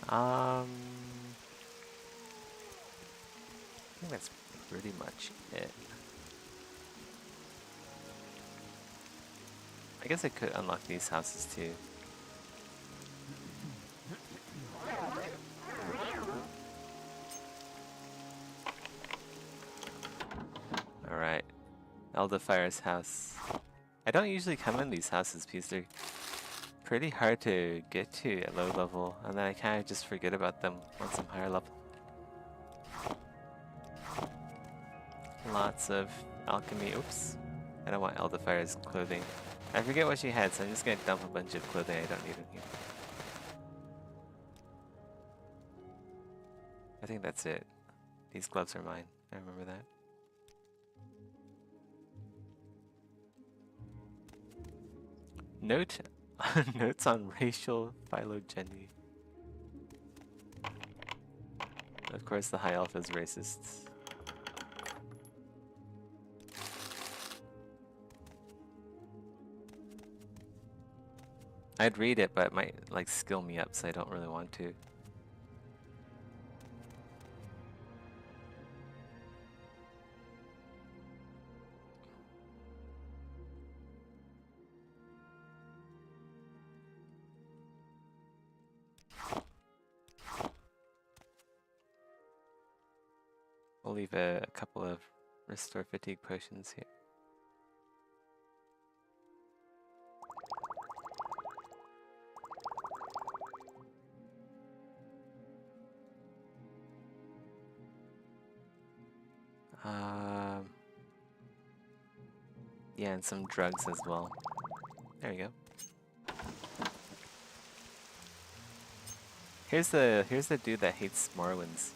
Speaker 2: I think that's pretty much it. I guess I could unlock these houses too. Alright, Elderfire's house. I don't usually come in these houses because they're pretty hard to get to at low level, and then I kind of just forget about them once I'm higher level. Lots of alchemy. Oops. I don't want Elderfire's clothing. I forget what she had, so I'm just gonna dump a bunch of clothing I don't need in here. I think that's it. These gloves are mine. I remember that. Notes on racial phylogeny. Of course, the High Elf is racist. I'd read it, but it might like skill me up, so I don't really want to. We'll leave a couple of restore fatigue potions here. Yeah, and some drugs as well. There you go. Here's the dude that hates Morrowinds.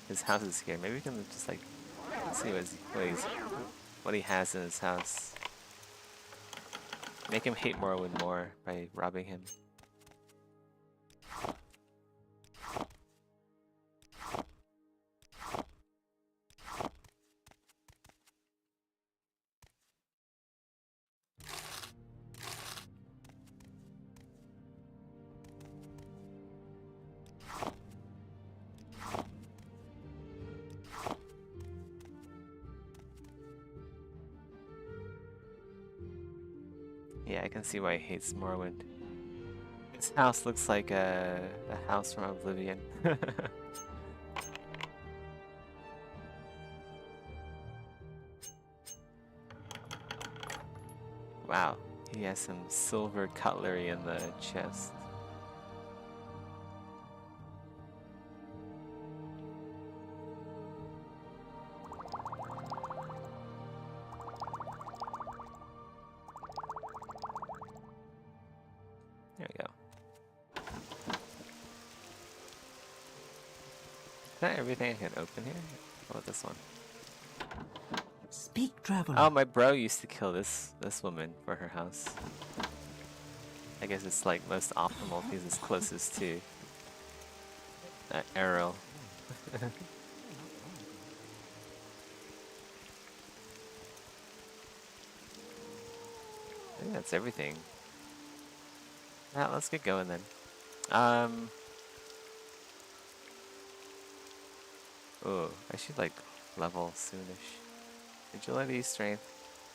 Speaker 2: His house is here. Maybe we can just like see what he has in his house. Make him hate Morrowind more by robbing him. Yeah, I can see why he hates Morrowind. His house looks like a house from Oblivion. Wow, he has some silver cutlery in the chest. There we go. Is that everything I can open here? What about this one?
Speaker 8: Speak, traveler.
Speaker 2: Oh, my bro used to kill this woman for her house. I guess it's like most optimal because it's closest to Arrow. I think that's everything. Now let's get going then. Oh, I should like level soonish. Agility, strength.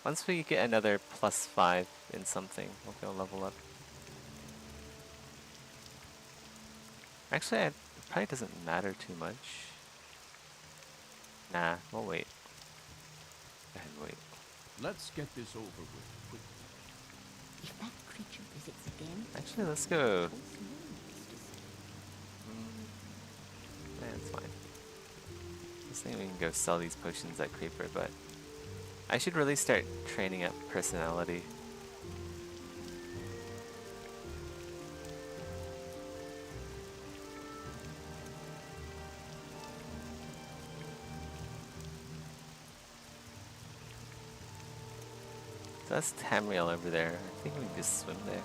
Speaker 2: Once we get another +5 in something, we'll go level up. Actually, it probably doesn't matter too much. Nah, we'll wait. Go ahead and wait.
Speaker 4: Let's get this over with quickly.
Speaker 6: If that creature visits again,
Speaker 2: Actually, let's go.
Speaker 6: what's Morrowind to say?
Speaker 2: Yeah, it's fine. I was thinking we can go sell these potions at Creeper, but I should really start training up personality. So that's Tamriel over there. I think we can just swim there.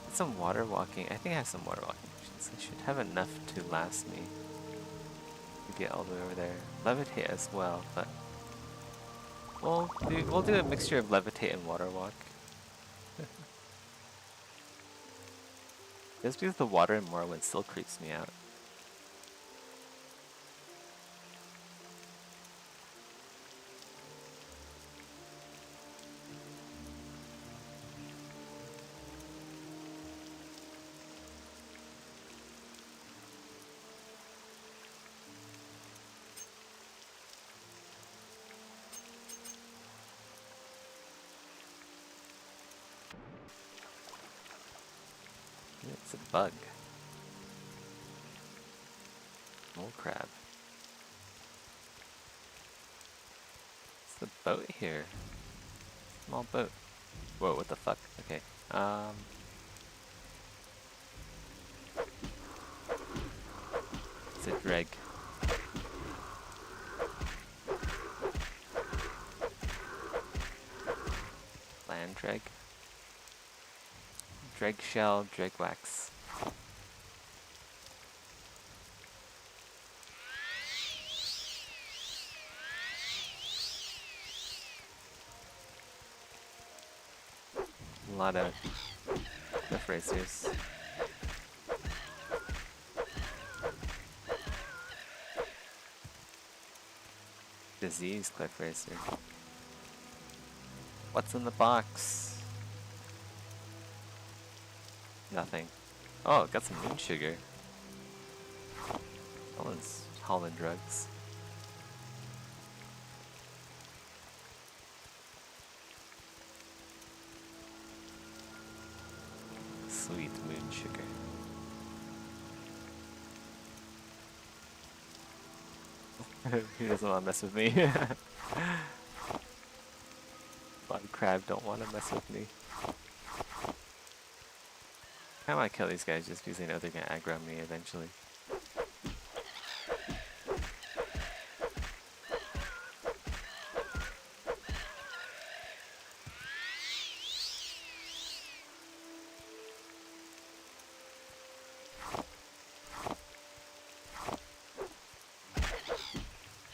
Speaker 2: Get some water walking. I think I have some water walking potions. I should have enough to last me to get all the way over there. Levitate as well, but we'll do a mixture of levitate and water walk. Just because the water in Morrowind still creeps me out. It's a bug. Mole crab. What's the boat here? Small boat. Whoa, what the fuck? Okay. It's a dreg. Land dreg. Dreg shell, dreg wax. A lot of cliff racers. Disease cliff racer. What's in the box? Nothing. Oh, got some moon sugar. Someone's hauling drugs. He doesn't want to mess with me. Bug crab don't want to mess with me. I want to kill these guys just because I know they're going to aggro me eventually.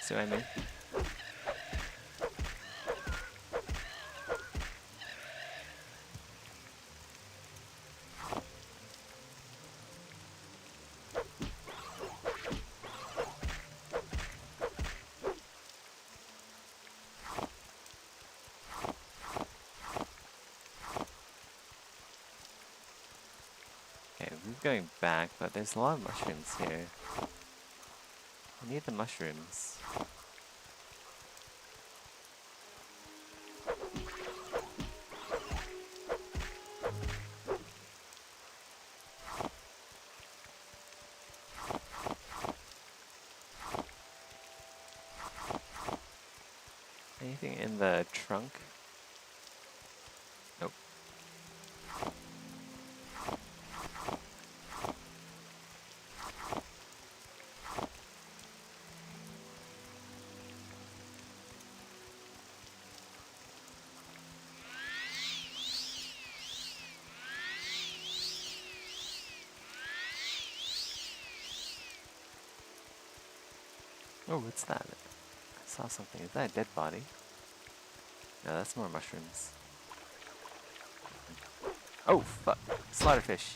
Speaker 2: See what I mean? Okay, we're going back, but there's a lot of mushrooms here. I need the mushrooms. Anything in the trunk? Nope. Oh, what's that? I saw something. Is that a dead body? No, that's more mushrooms. Oh, fuck. Slaughterfish.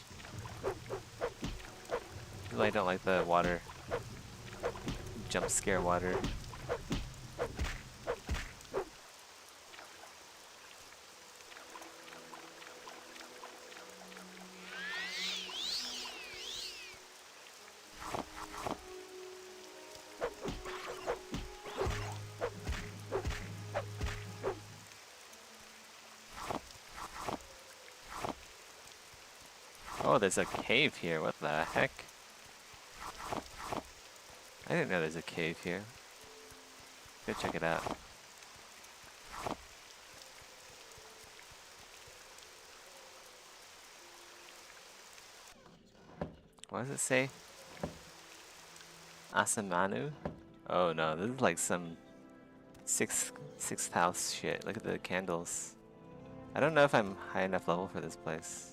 Speaker 2: Really, I don't like the water. Jump scare water. Oh, there's a cave here. What the heck? I didn't know there's a cave here. Go check it out. What does it say? Asamanu? Oh no, this is like some sixth house shit. Look at the candles. I don't know if I'm high enough level for this place.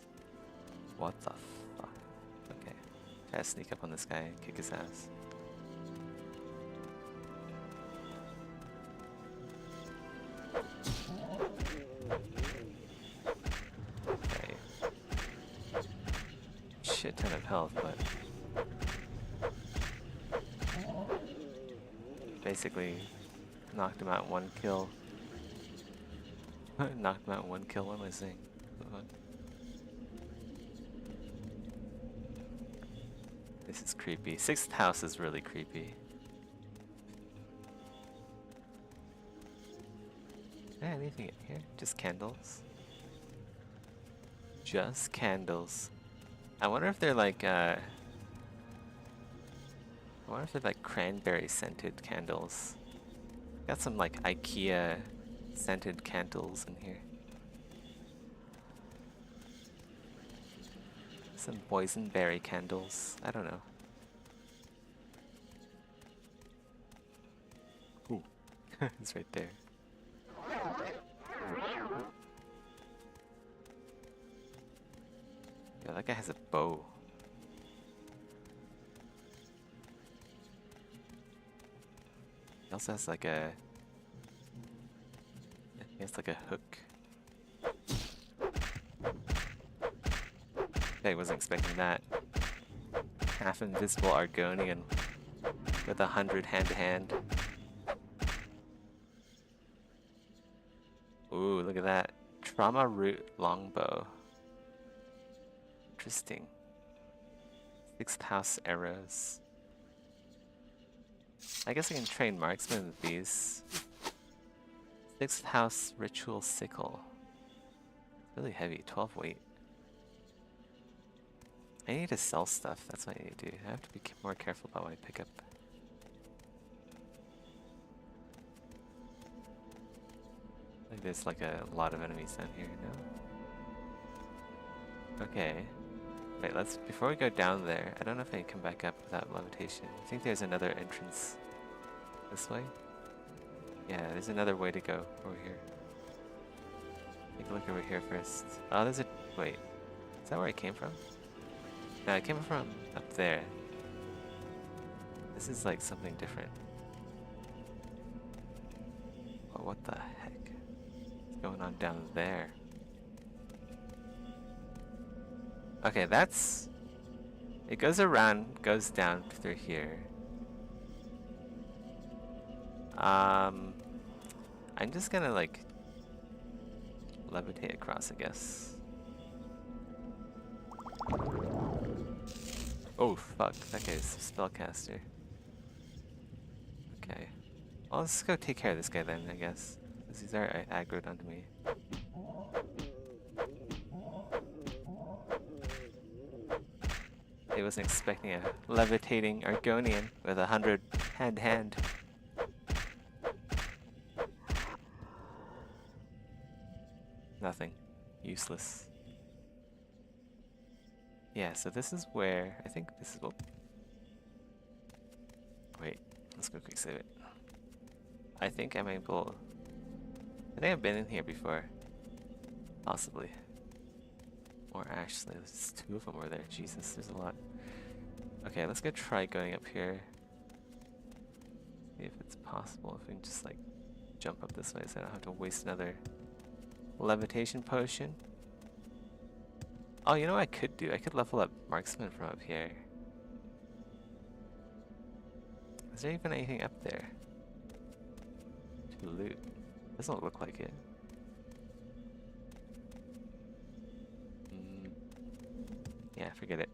Speaker 2: What the fuck? Okay. Try to sneak up on this guy and kick his ass. Okay. Shit ton of health, but basically knocked him out in one kill. Knocked him out in one kill, what am I saying? What? This is creepy. Sixth house is really creepy. Anything in here? Just candles? Just candles. I wonder if they're like, I wonder if they're like cranberry scented candles. Got some like IKEA scented candles in here. Some boysenberry candles. I don't know. Ooh. It's right there. Yeah, that guy has a bow. He also has like a... He has like a hook. I wasn't expecting that. Half invisible Argonian with 100 hand-to-hand. Ooh, look at that. Trauma root longbow. Interesting. Sixth house arrows. I guess I can train marksman with these. Sixth house ritual sickle. Really heavy, 12 weight. I need to sell stuff, that's what I need to do. I have to be more careful about what I pick up. Maybe there's like a lot of enemies down here, no? Okay. Wait, let's, before we go down there, I don't know if I can come back up without levitation. I think there's another entrance this way. Yeah, there's another way to go over here. Take a look over here first. Oh, there's a, wait. Is that where I came from? No, I came from up there. This is like something different. Oh, what the heck? What's going on down there? Okay, that's... It goes around, goes down through here. I'm just gonna like levitate across, I guess. Oh fuck, that guy's a spellcaster. Okay. Well, let's go take care of this guy then, I guess. Because he's already aggroed onto me. I wasn't expecting a levitating Argonian with 100 hand. Nothing. Useless. Yeah, so this is where... I think this is... Oh. Wait, let's go quick save it. I think I'm able... I think I've been in here before. Possibly. Or actually, there's 2 of them over there. Jesus, there's a lot. Okay, let's go try going up here. See if it's possible. If we can just like jump up this way so I don't have to waste another levitation potion. Oh, you know what I could do? I could level up marksman from up here. Is there even anything up there to loot? Doesn't look like it. Yeah, forget it.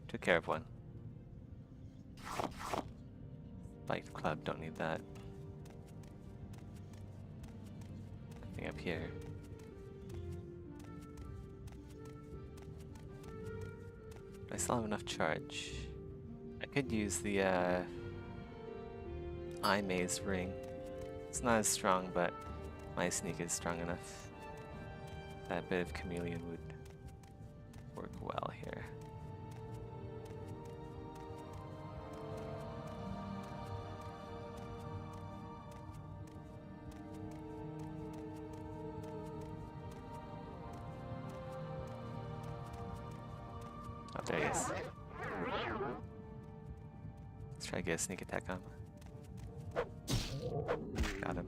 Speaker 2: Took care of one. Bike club, don't need that. Nothing up here. I still have enough charge. I could use the eye maze ring. It's not as strong, but my sneak is strong enough. That bit of chameleon would work well here. Oh, there he is. Let's try to get a sneak attack on him. Got him.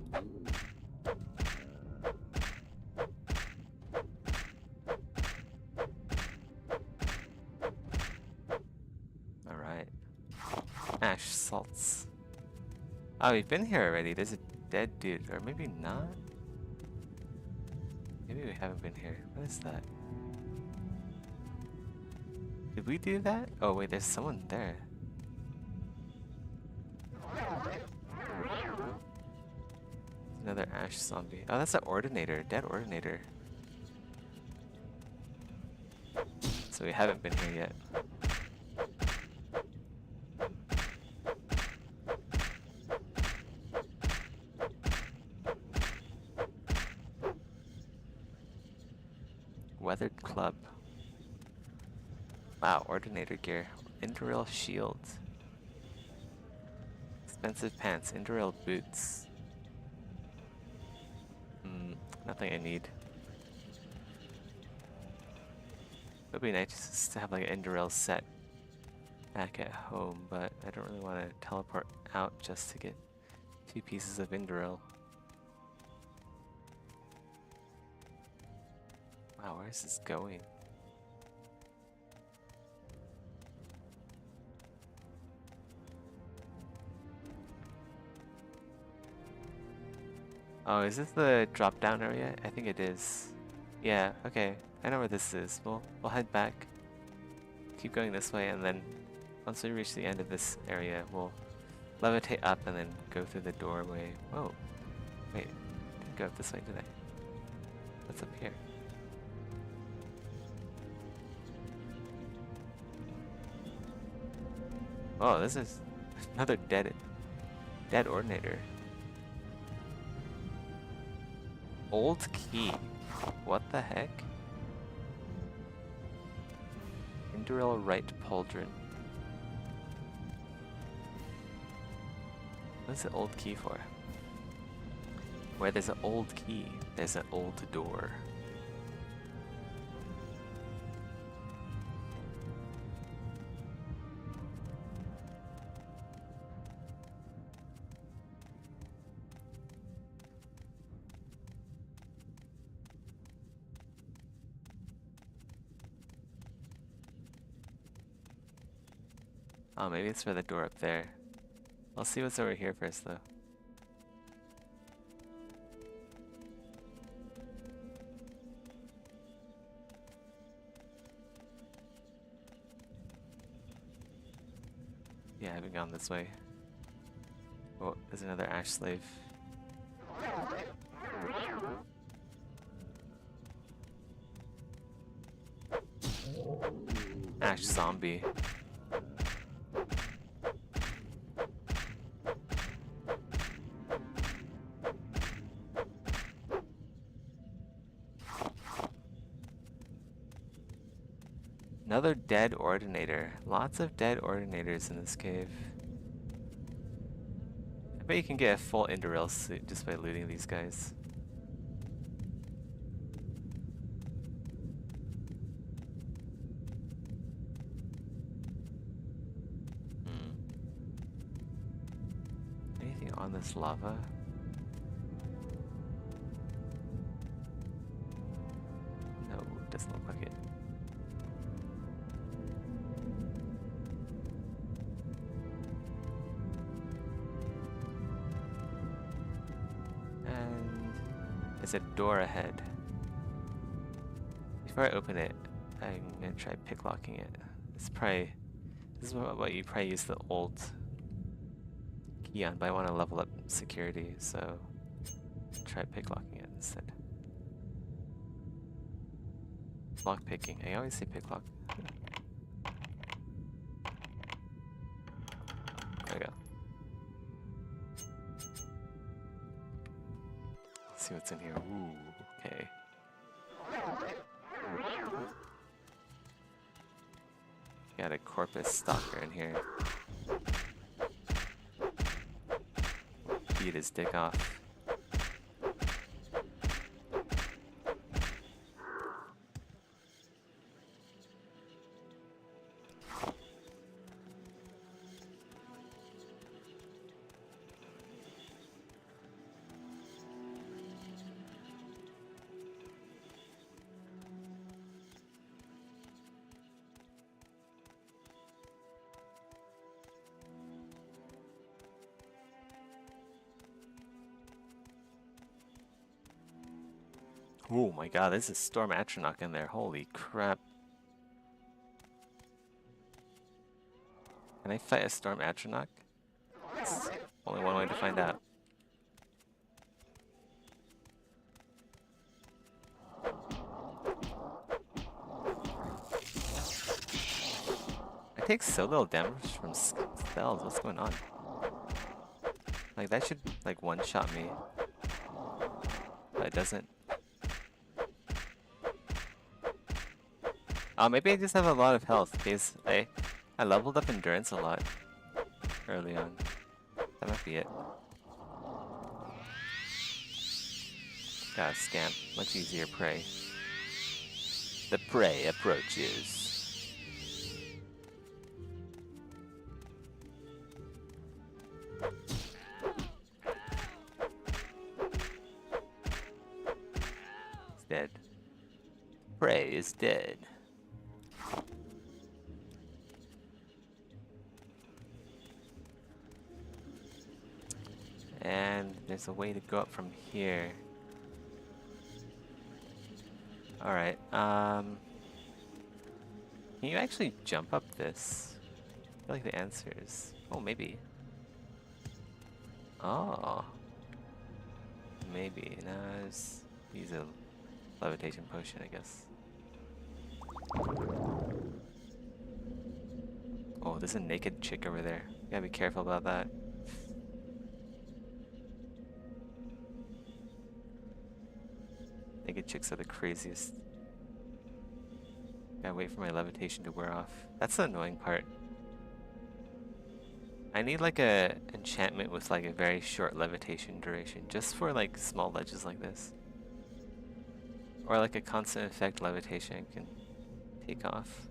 Speaker 2: Alright. Ash salts. Oh, we've been here already. There's a dead dude. Or maybe not? Maybe we haven't been here. What is that? Did we do that? Oh wait, there's someone there. Another ash zombie. Oh, that's an ordinator, dead ordinator. So we haven't been here yet. Weathered club. Wow, ordinator gear. Indurail shield. Expensive pants. Indurail boots. Nothing I need. It would be nice to have like an Indurail set back at home, but I don't really want to teleport out just to get 2 pieces of Indurail. Wow, where is this going? Oh, is this the drop down area? I think it is. Yeah, okay. I know where this is. We'll head back. Keep going this way, and then once we reach the end of this area, we'll levitate up and then go through the doorway. Whoa. Wait, I didn't go up this way, did I? What's up here? Oh, this is another dead ordinator. Old key. What the heck? Induril right pauldron. What's the old key for? Where there's an old key, there's an old door. Oh, maybe it's for the door up there. I'll see what's over here first, though. Yeah, I haven't gone this way. Oh, there's another ash slave. Ash zombie. Another dead ordinator. Lots of dead ordinators in this cave. I bet you can get a full Induril suit just by looting these guys. Anything on this lava? No, doesn't look like it. There's a door ahead. Before I open it, I'm gonna try picklocking it. This is what you probably use the old key on, but I want to level up security, so try picklocking it instead. Lock picking. I always say picklock. There we go. See what's in here. Ooh, okay. Got a corpus stalker in here. Beat his dick off. Oh my god, there's a Storm Atronach in there. Holy crap. Can I fight a Storm Atronach? It's only one way to find out. I take so little damage from spells. What's going on? Like, that should, like, one-shot me. But it doesn't. Maybe I just have a lot of health because I leveled up endurance a lot early on. That might be it. Got a scamp. Much easier prey. The prey approaches. It's dead. Prey is dead. And there's a way to go up from here. Alright, can you actually jump up this? I feel like the answer is... Oh, maybe. Oh. Maybe. No, just use a levitation potion, I guess. Oh, there's a naked chick over there. You gotta be careful about that. Naked chicks are the craziest. Gotta wait for my levitation to wear off. That's the annoying part. I need like a enchantment with like a very short levitation duration, just for like small ledges like this. Or like a constant effect levitation I can take off,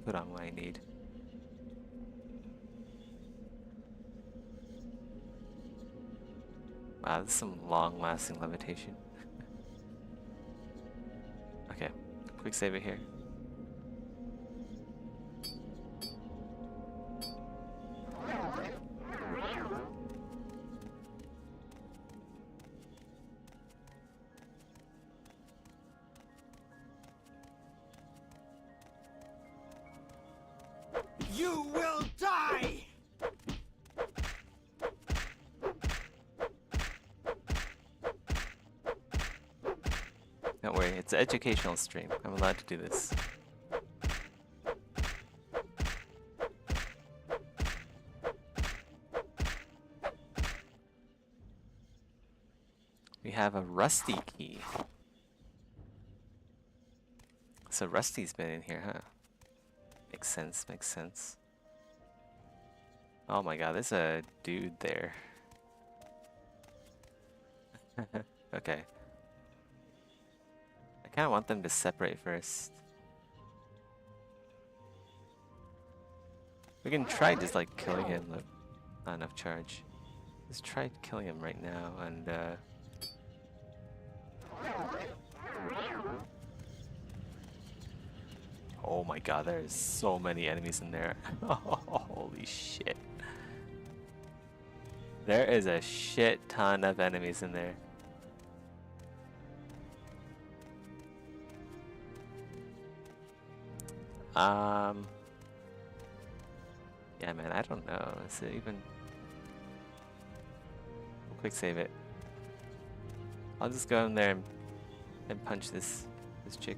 Speaker 2: put on what I need. Wow, this is some long-lasting levitation. Okay, quick save it here.
Speaker 4: You will die!
Speaker 2: Don't worry, it's an educational stream. I'm allowed to do this. We have a Rusty key. So Rusty's been in here, huh? Makes sense, makes sense. Oh my god, there's a dude there. Okay. I kinda want them to separate first. We can try just like killing him, look. Not enough charge. Let's try killing him right now and oh my god, there's so many enemies in there. Holy shit. There is a shit ton of enemies in there. Yeah, man, I don't know. Is it even... We'll quick save it. I'll just go in there and punch this chick.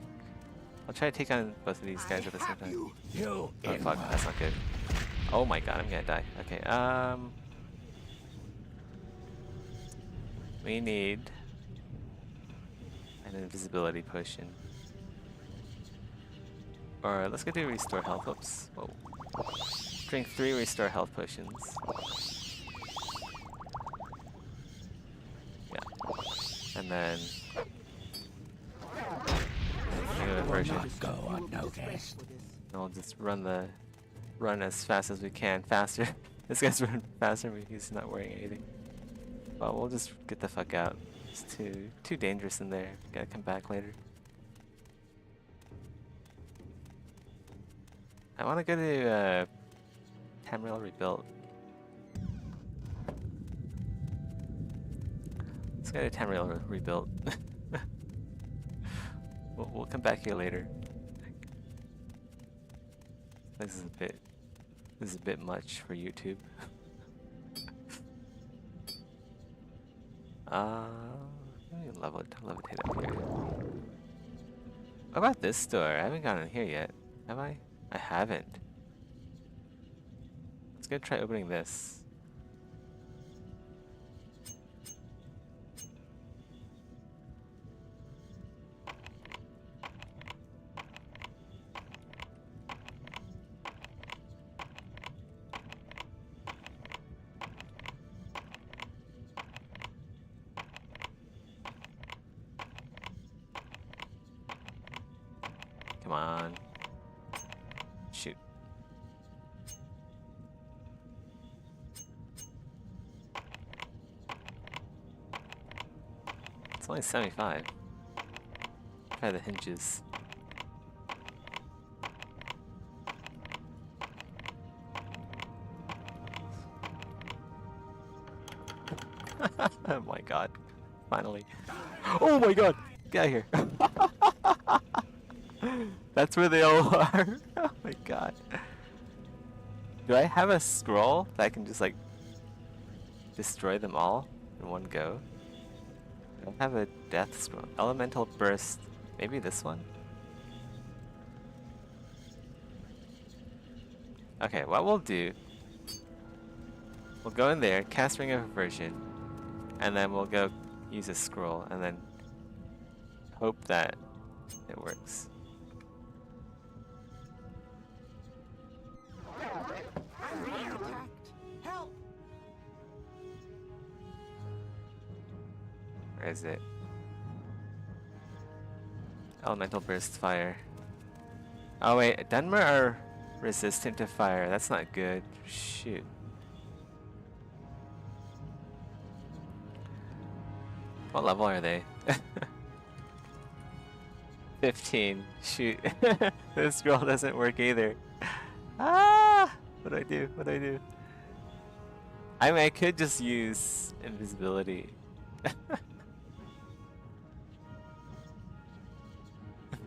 Speaker 2: I'll try to take on both of these guys at the same time. Oh fuck, that's not good. Oh my god, I'm gonna die. Okay, we need an invisibility potion. Or let's go do restore health. Oops. Whoa. Drink 3 restore health potions. Yeah. And then new version.
Speaker 7: Go unnoticed.
Speaker 2: And we'll just run as fast as we can. Faster. This guy's running faster, but he's not wearing anything. Well, we'll just get the fuck out. It's too dangerous in there. Gotta come back later. I wanna go to Tamriel Rebuilt. Let's go to Tamriel Rebuilt. We'll come back here later. This is a bit much for YouTube. Let me levitate up here. What about this store? I haven't gone in here yet. Have I? I haven't. Let's go try opening this. Come on. Shoot. It's only 75. Try the hinges. Oh my god. Finally. Oh my god! Get out of here. That's where they all are. Oh my god. Do I have a scroll that I can just like destroy them all in one go? I don't have a death scroll. Elemental burst. Maybe this one? Okay, what we'll do, we'll go in there, cast Ring of Aversion, and then we'll go use a scroll, and then hope that it works.
Speaker 8: I'm being attacked. Help!
Speaker 2: Where is it? Elemental burst fire. Oh wait, Dunmer are resistant to fire. That's not good. Shoot. What level are they? 15. Shoot. This scroll doesn't work either. Ah! What do I do? What do I do? I mean, I could just use invisibility.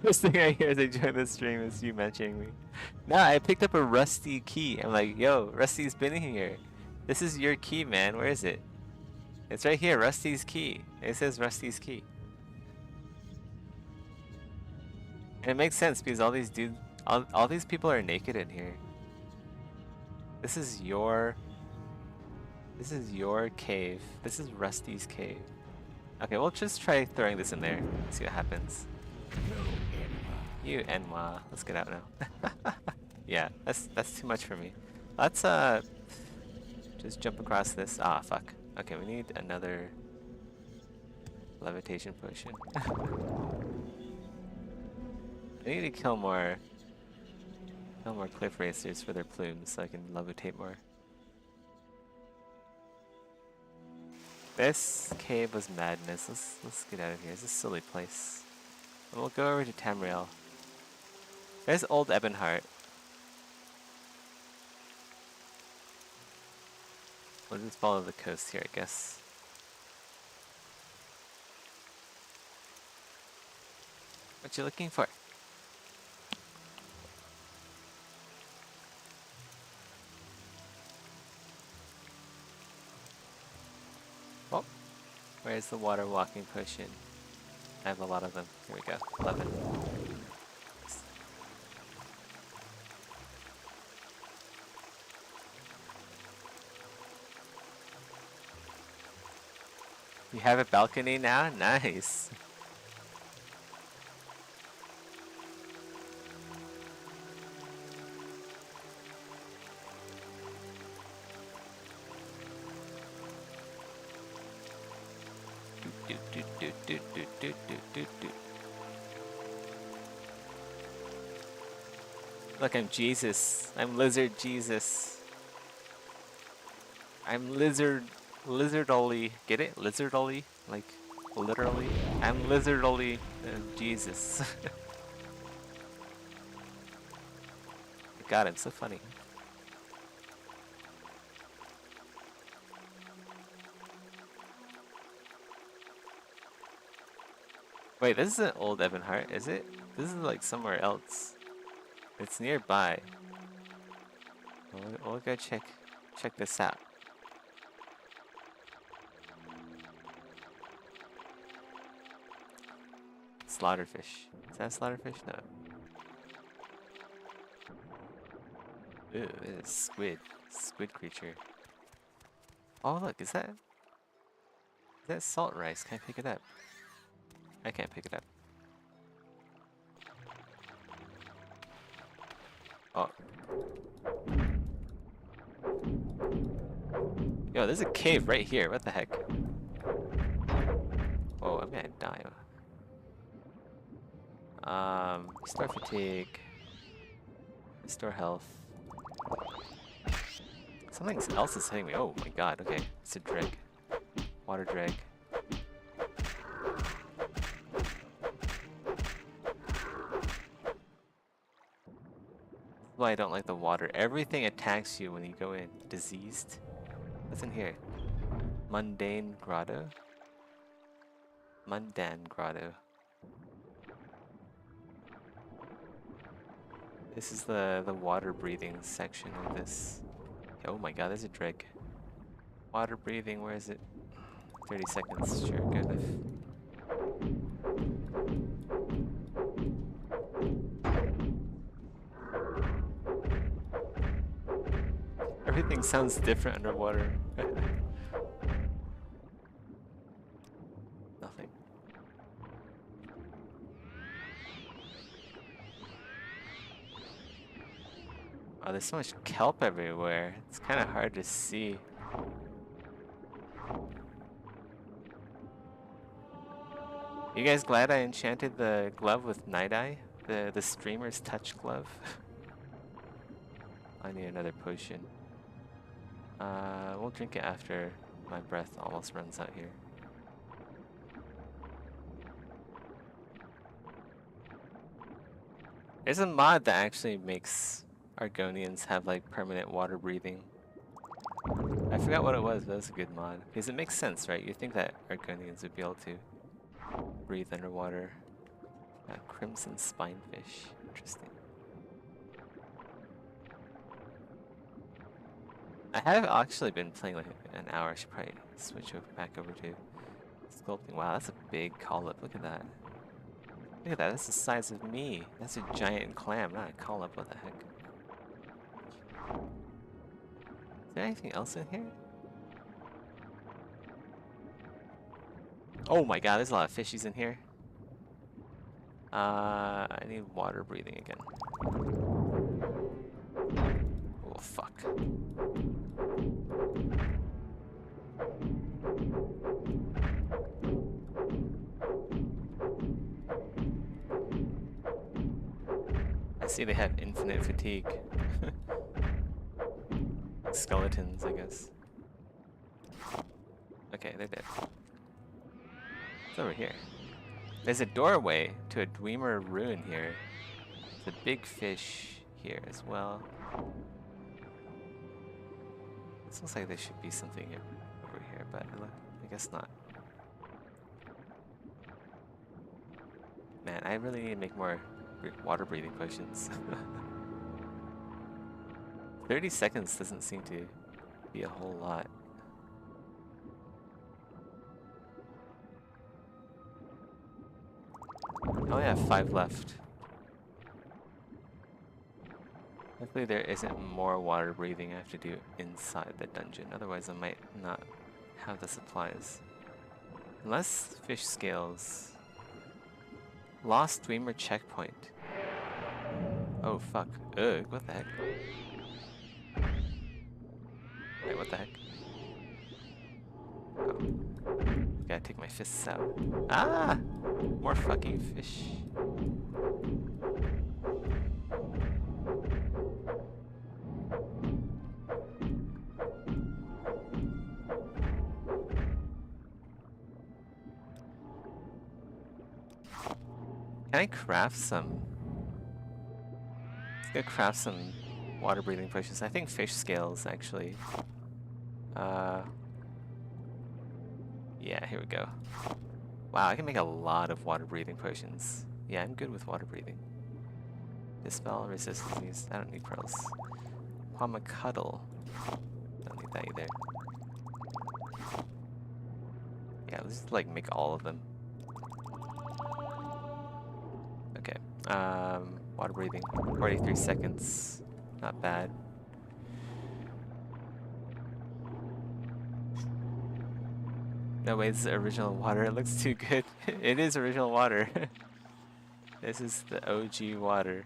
Speaker 2: First thing I hear as I join the stream is you mentioning me. Nah, I picked up a rusty key. I'm like, yo, Rusty's been here. This is your key, man. Where is it? It's right here, Rusty's key. It says Rusty's key. And it makes sense because all these dudes, all these people are naked in here. This is your cave. This is Rusty's cave. Okay, we'll just try throwing this in there. See what happens. You Enwa. Let's get out now. Yeah, that's too much for me. Let's just jump across this. Ah, fuck. Okay, we need another levitation potion. I need to kill more cliff racers for their plumes so I can levitate more. This cave was madness. Let's get out of here. It's a silly place. And we'll go over to Tamriel. There's old Ebonheart. We'll just follow the coast here, I guess. What you looking for? Oh, where's the water walking potion? I have a lot of them. Here we go. 11. You have a balcony now? Nice. Look, I'm Jesus. I'm Lizard Jesus. I'm Lizardly. Get it? Lizardly? Like, literally? I'm Lizardly Jesus. God, I'm so funny. Wait, this isn't Old Ebonheart, is it? This is like somewhere else. It's nearby. We'll go check this out. Slaughterfish. Is that a slaughterfish? No. Ooh, it's a squid. Squid creature. Oh look, is that salt rice? Can I pick it up? I can't pick it up. Oh. Yo, there's a cave right here. What the heck? Oh, I'm gonna die. Restore fatigue. Restore health. Something else is hitting me. Oh my god, okay. It's a dreg. Water dreg. That's why I don't like the water. Everything attacks you when you go in. Diseased. What's in here? Mundane Grotto? Mundane Grotto. This is the water breathing section of this. Oh my god, there's a dreg. Water breathing, where is it? 30 seconds, sure, good enough. Everything sounds different underwater. Nothing. Oh, there's so much kelp everywhere. It's kind of hard to see. You guys glad I enchanted the glove with Night Eye? The streamer's touch glove? I need another potion. We'll drink it after my breath almost runs out here. There's a mod that actually makes Argonians have like permanent water breathing. I forgot what it was, but it's a good mod. Because it makes sense, right? You'd think that Argonians would be able to breathe underwater. Crimson spinefish. Interesting. I have actually been playing like an hour. I should probably switch back over to sculpting. Wow, that's a big call-up. Look at that. Look at that. That's the size of me. That's a giant clam, not a call-up. What the heck? Is there anything else in here? Oh my god, there's a lot of fishies in here. I need water breathing again. Oh fuck. I see they have infinite fatigue. Skeletons, I guess. Okay, they're dead. It's over here. There's a doorway to a Dwemer ruin here. There's a big fish here as well. This looks like there should be something over here, but I guess not. Man, I really need to make more water breathing potions. 30 seconds doesn't seem to be a whole lot. I only have 5 left. Hopefully there isn't more water breathing I have to do inside the dungeon, otherwise I might not have the supplies. Unless fish scales. Lost Dwemer checkpoint. Oh fuck. Ugh, what the heck? Wait, what the heck? Oh. Gotta take my fists out. Ah! More fucking fish. Can I craft some? Let's go craft some water breathing potions. I think fish scales actually. Yeah, here we go. Wow, I can make a lot of water breathing potions. Yeah, I'm good with water breathing. Dispel, resist disease. I don't need pearls. Quamacuddle. Don't need that either. Yeah, let's just like make all of them. Okay. Water breathing. 43 seconds. Not bad. No way, this is original water. It looks too good. It is original water. This is the OG water.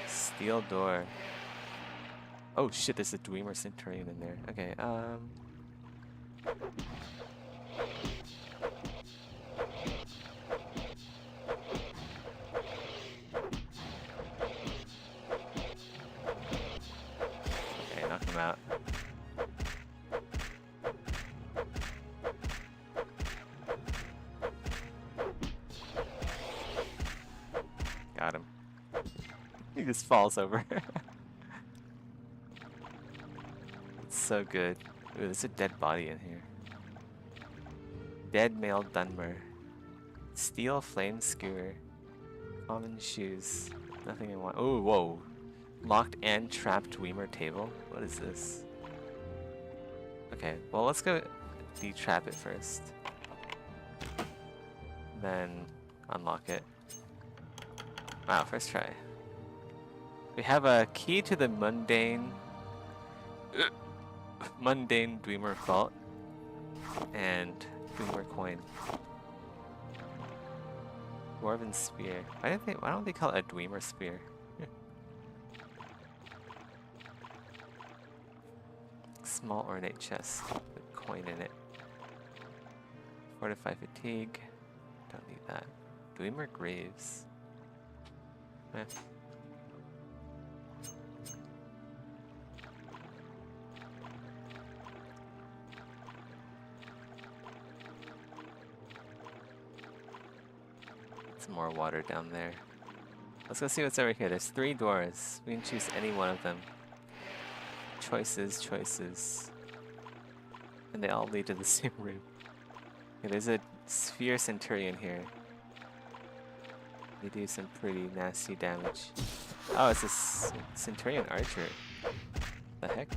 Speaker 2: Steel door. Oh shit, there's a Dwemer Centurion in there. Okay, okay, knock him out. Got him. He just falls over. It's so good. Ooh, there's a dead body in here. Dead male Dunmer. Steel flame skewer. Common shoes. Nothing I want. Oh, whoa. Locked and trapped Weimer table? What is this? Okay, well let's go detrap it first. Then unlock it. Wow, first try. We have a key to the mundane Dwemer vault and Dwemer coin. Dwarven spear. Why don't they call it a Dwemer spear? Small ornate chest with coin in it. Fortify fatigue. Don't need that. Dwemer graves. Eh. Some more water down there. Let's go see what's over here. There's 3 doors. We can choose any one of them. Choices, choices. And they all lead to the same room. Okay, there's a Sphere Centurion here. They do some pretty nasty damage. Oh, it's a Centurion Archer. The heck?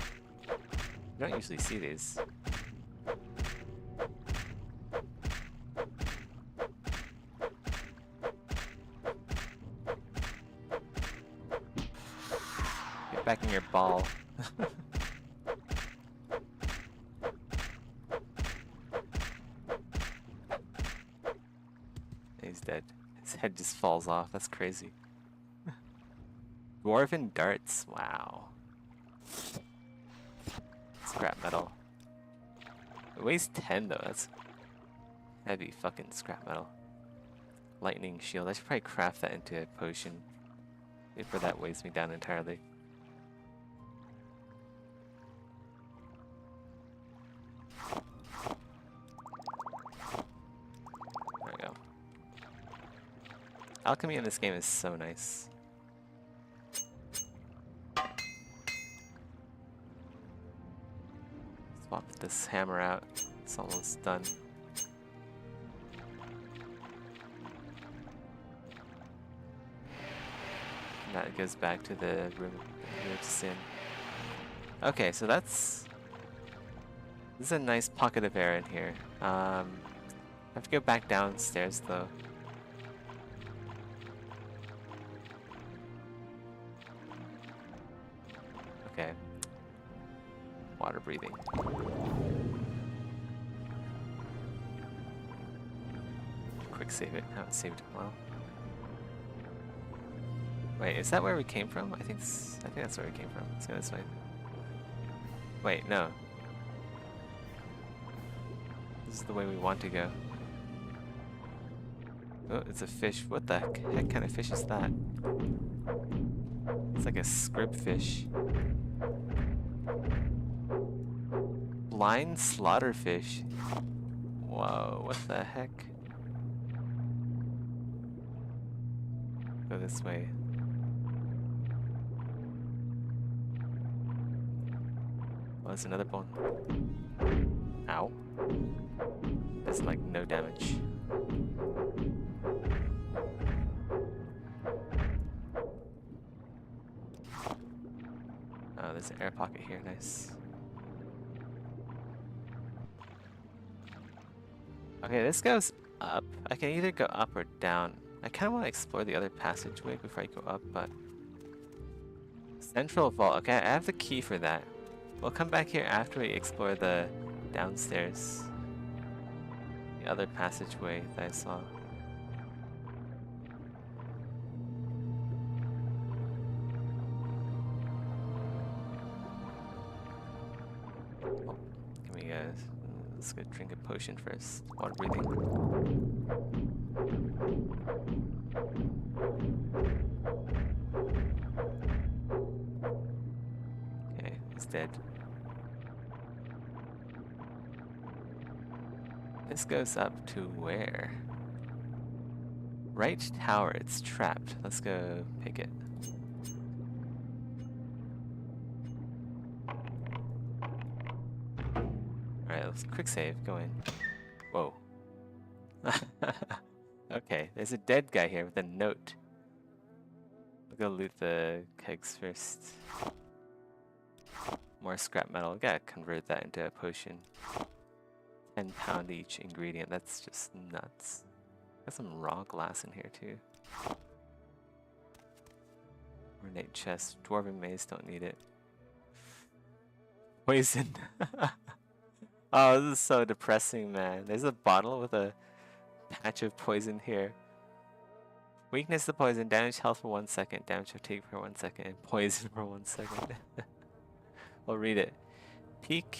Speaker 2: You don't usually see these. Get back in your ball. He's dead. His head just falls off. That's crazy. Dwarven darts. Wow. Scrap metal. It weighs 10 though. That's heavy fucking scrap metal. Lightning shield. I should probably craft that into a potion before that weighs me down entirely. There we go. Alchemy in this game is so nice. Swap this hammer out. It's almost done. And that goes back to the room we just in. Okay, so this is a nice pocket of air in here. I have to go back downstairs though. Okay. Water breathing. Quick save it. I haven't saved it in a while. Wait, is that where we came from? I think that's where we came from. Let's go this way. Wait, no. This is the way we want to go. Oh, it's a fish. What the heck kind of fish is that? It's like a scrib fish. Blind slaughterfish. Whoa, what the heck? Go this way. Oh, there's another bone. Ow. That's like no damage. Oh, there's an air pocket here. Nice. Okay, this goes up. I can either go up or down. I kind of want to explore the other passageway before I go up, but... Central vault. Okay, I have the key for that. We'll come back here after we explore the downstairs. The other passageway that I saw. Oh, give me a... Let's go drink a potion first. Water breathing. Okay, he's dead. This goes up to where? Right tower, it's trapped. Let's go pick it. Alright, let's quick save, go in. Whoa. Okay, there's a dead guy here with a note. We'll go loot the kegs first. More scrap metal. Gotta convert that into a potion. 10 pound each ingredient. That's just nuts. Got some raw glass in here too. Ornate chest. Dwarven maze. Don't need it. Poison. Oh, this is so depressing, man. There's a bottle with a patch of poison here. Weakness to poison. Damage health for 1 second. Damage fatigue for 1 second. And poison for 1 second. We'll read it. Piki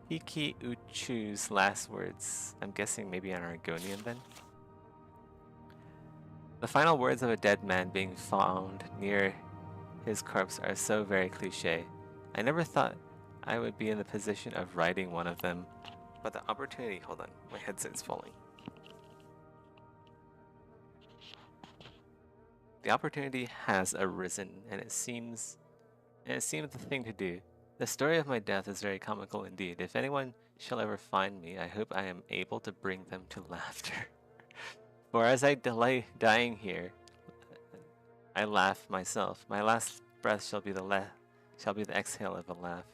Speaker 2: Uchu's last words. I'm guessing maybe an Argonian then. The final words of a dead man being found near his corpse are so very cliche. I never thought I would be in the position of writing one of them, but the opportunity, hold on, my headset's falling. The opportunity has arisen, and it seems the thing to do. The story of my death is very comical indeed. If anyone shall ever find me, I hope I am able to bring them to laughter. For as I delay dying here, I laugh myself. My last breath shall be the exhale of a laugh.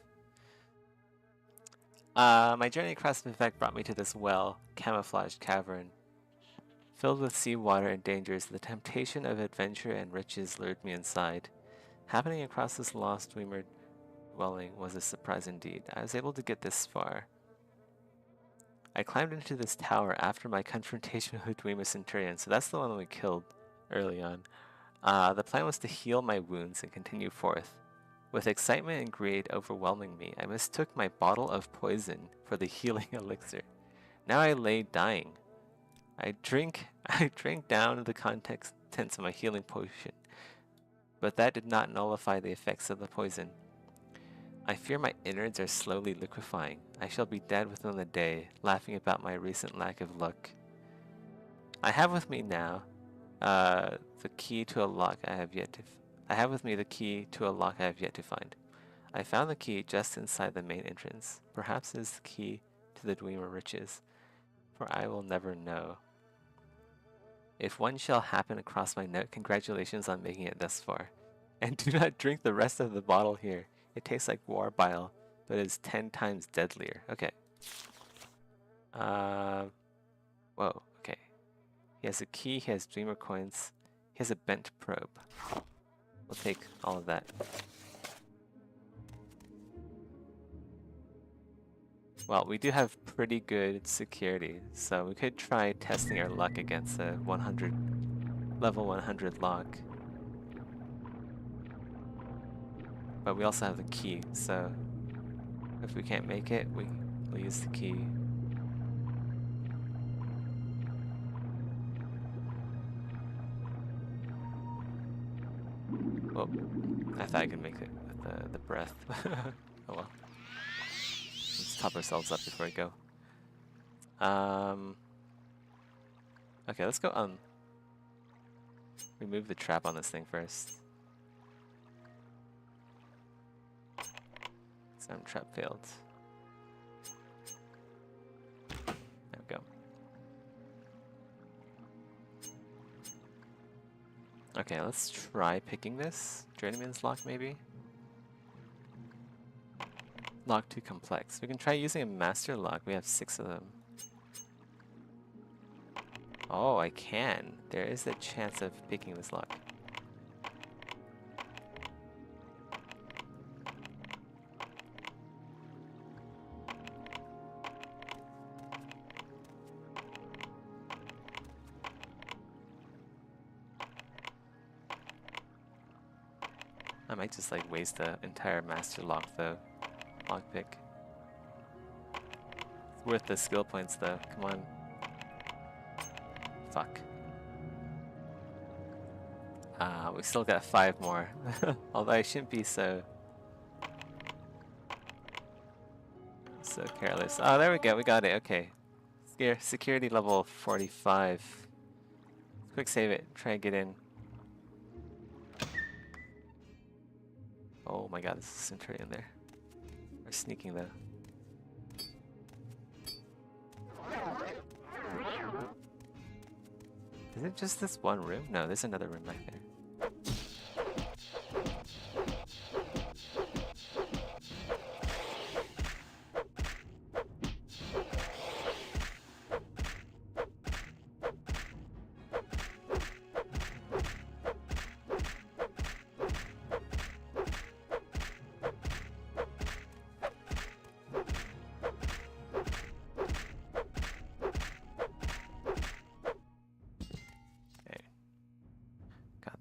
Speaker 2: My journey across the Vivek brought me to this camouflaged cavern. Filled with seawater and dangers, the temptation of adventure and riches lured me inside. Happening across this lost Dwemer dwelling was a surprise indeed. I was able to get this far. I climbed into this tower after my confrontation with the Dwemer Centurion, so that's the one that we killed early on. The plan was to heal my wounds and continue forth. With excitement and greed overwhelming me, I mistook my bottle of poison for the healing elixir. Now I lay dying. I drank down the contents of my healing potion, but that did not nullify the effects of the poison. I fear my innards are slowly liquefying. I shall be dead within a day, laughing about my recent lack of luck. I have with me now the key to a lock I have yet to find. I found the key just inside the main entrance. Perhaps it is the key to the Dwemer riches, for I will never know. If one shall happen across my note, congratulations on making it thus far. And do not drink the rest of the bottle here. It tastes like war bile, but is 10 times deadlier. Okay. Whoa, okay. He has a key, he has dreamer coins, he has a bent probe. We'll take all of that. Well, we do have pretty good security, so we could try testing our luck against a level 100 lock. But we also have the key, so if we can't make it, we'll use the key. Well, I thought I could make it with the breath. Oh well. Let's top ourselves up before we go. Okay, let's go remove the trap on this thing first. Some trap failed. There we go. Okay, let's try picking this. Journeyman's lock, maybe? Lock too complex. We can try using a master lock. We have 6 of them. Oh, I can. There is a chance of picking this lock. I might just like waste the entire master lock though. Lockpick. It's worth the skill points though. Come on. Fuck. We still got 5 more. Although I shouldn't be so careless. Oh, there we go. We got it. Okay. Security level 45. Quick save it. Try and get in. Oh my god, there's a Centurion there. We're sneaking though. Is it just this one room? No, there's another room back there.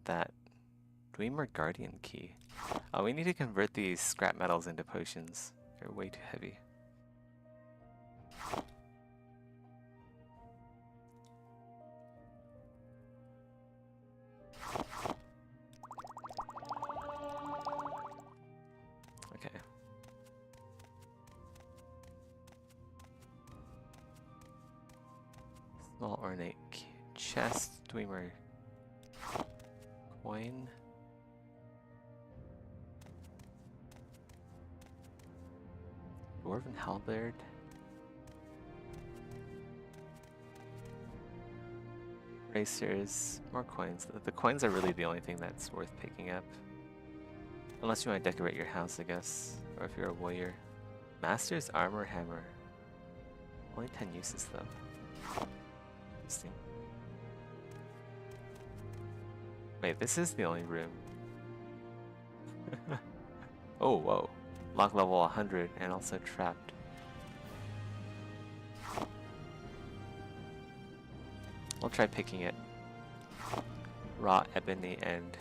Speaker 2: That Dwemer Guardian key. Oh, we need to convert these scrap metals into potions. They're way too heavy. Okay. Small ornate chest, Dwemer coin. Dwarven halberd. Racers, more coins. The coins are really the only thing that's worth picking up. Unless you want to decorate your house, I guess. Or if you're a warrior. Master's armor hammer. Only 10 uses though. Interesting. Wait, this is the only room. Oh, whoa. Lock level 100 and also trapped. I'll try picking it. Raw ebony and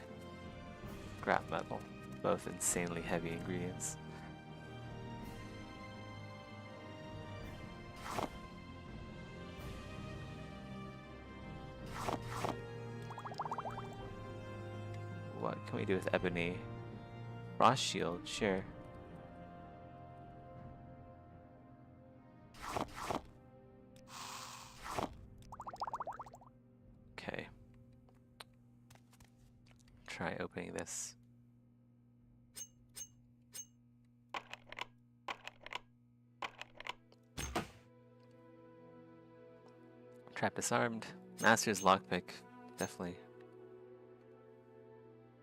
Speaker 2: scrap metal. Both insanely heavy ingredients. What can we do with ebony? Frost shield, sure. Okay. Try opening this. Trap disarmed. Master's lockpick. Definitely.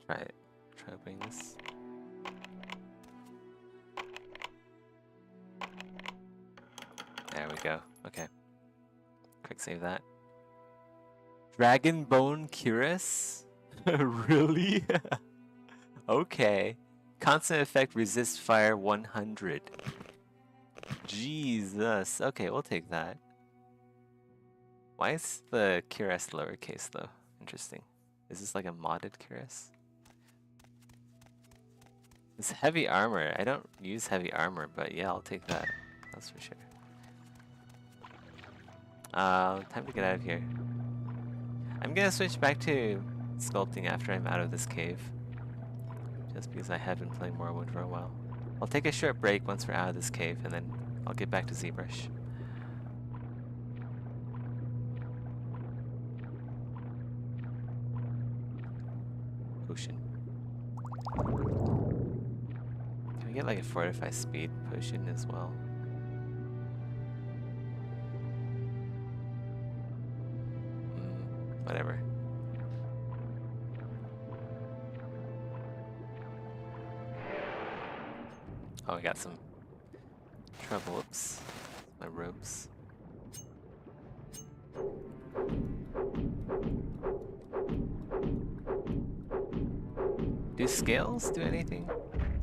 Speaker 2: Try it. Try opening this. There we go. Okay. Quick save that. Dragon Bone Cuirass? Really? Okay. Constant effect resist fire 100. Jesus. Okay, we'll take that. Why is the cuirass lowercase though? Interesting. Is this like a modded cuirass? It's heavy armor. I don't use heavy armor, but yeah, I'll take that. That's for sure. Time to get out of here. I'm gonna switch back to sculpting after I'm out of this cave. Just because I have been playing Morrowind for a while. I'll take a short break once we're out of this cave, and then I'll get back to ZBrush. Potion. Can we get like a fortified speed potion as well? Whatever. Oh, I got some trouble. Oops. My ropes. Do scales do anything?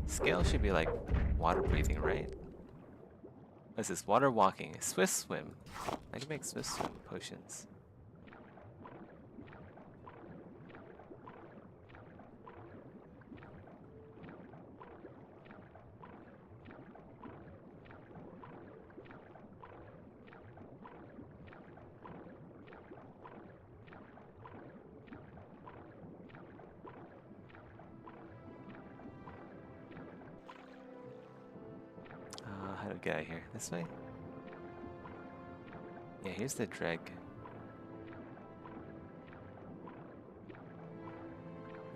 Speaker 2: Scales should be like water breathing, right? What is this? Water walking. Swift swim. I can make swift swim potions. How do we get out of here? This way? Yeah, here's the dreg.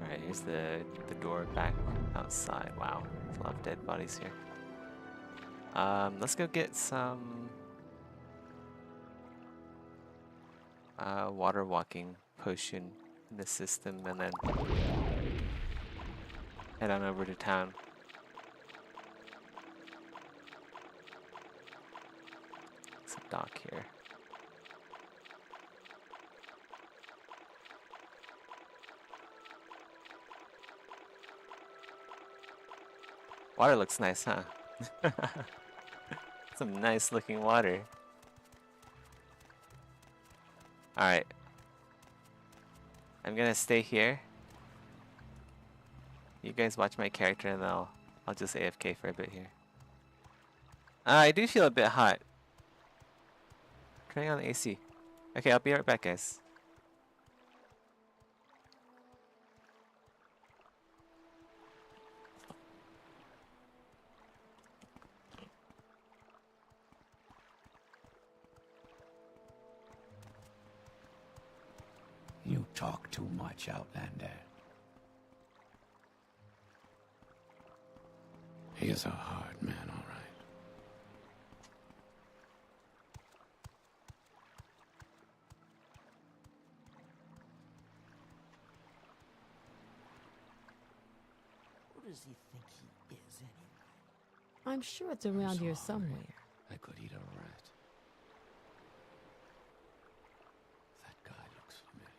Speaker 2: Alright, here's the door back outside. Wow, there's a lot of dead bodies here. Let's go get some water walking potion in the system and then head on over to town. There's a dock here. Water looks nice, huh? Some nice looking water. Alright. I'm gonna stay here. You guys watch my character and I'll just AFK for a bit here. I do feel a bit hot. Turning on the AC. Okay, I'll be right back, guys.
Speaker 7: You talk too much, Outlander. He is a hard man, all right.
Speaker 8: Who does he think he is, anyway?
Speaker 9: I'm sure it's around here somewhere.
Speaker 7: I could eat a rat. That guy looks familiar.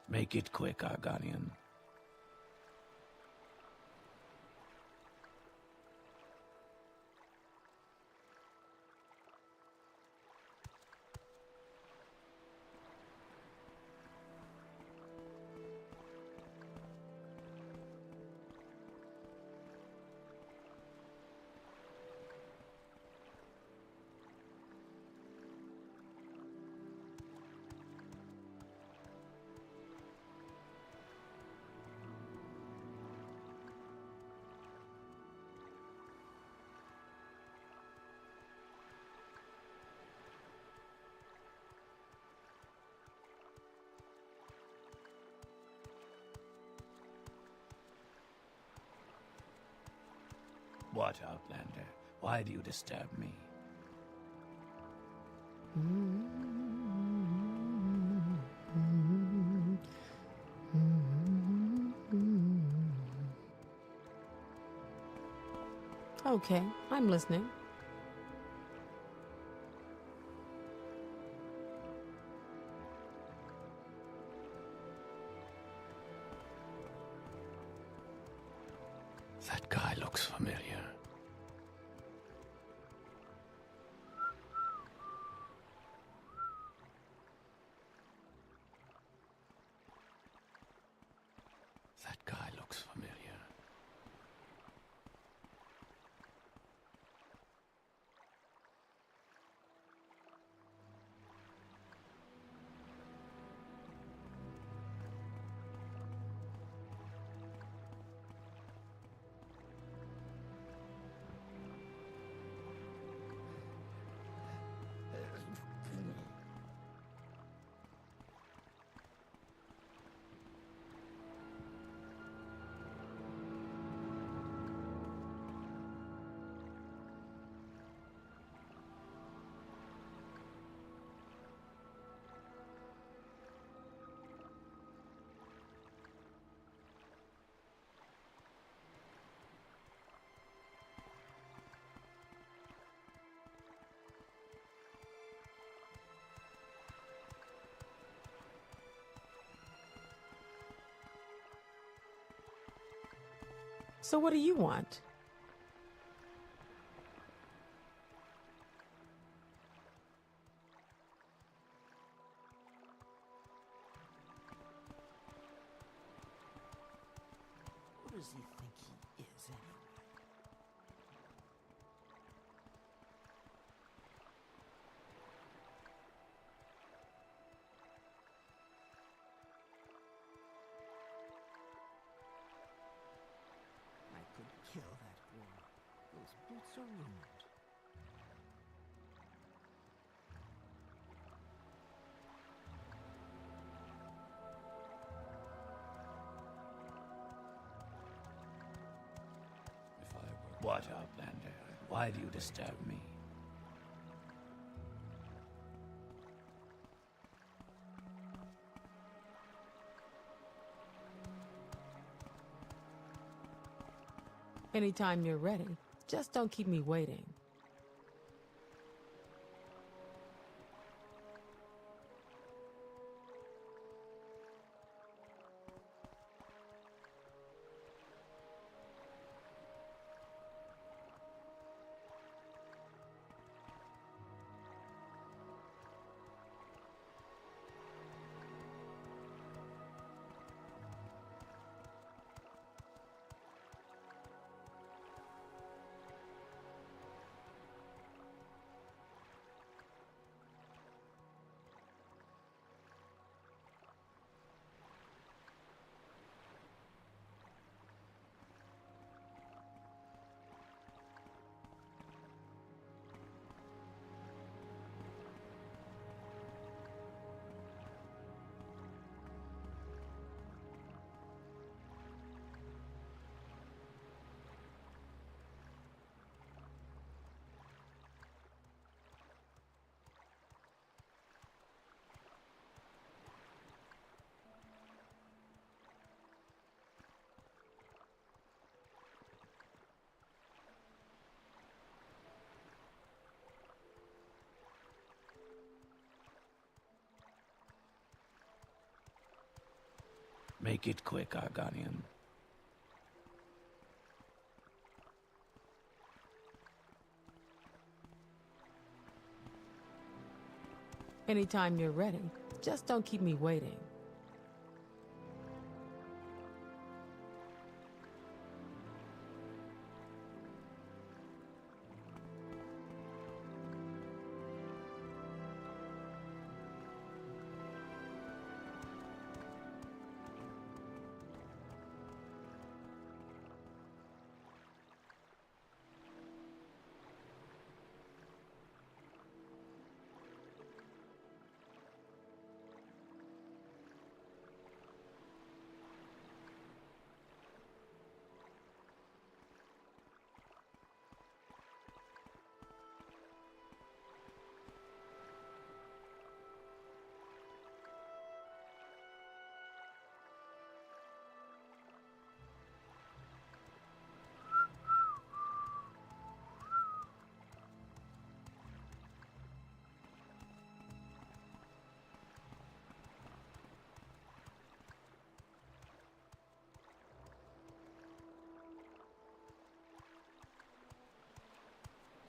Speaker 7: Make it quick, Argonian. What, Outlander? Why do you disturb me?
Speaker 9: Okay, I'm listening. So what do you want?
Speaker 8: Who does he think he is, anyway? I could kill that dwarf. Those boots are ruined.
Speaker 7: If I were... What, Outlander? Why do you disturb me?
Speaker 9: Anytime you're ready. Just don't keep me waiting.
Speaker 7: Make it quick, Argonian.
Speaker 9: Anytime you're ready. Just don't keep me waiting.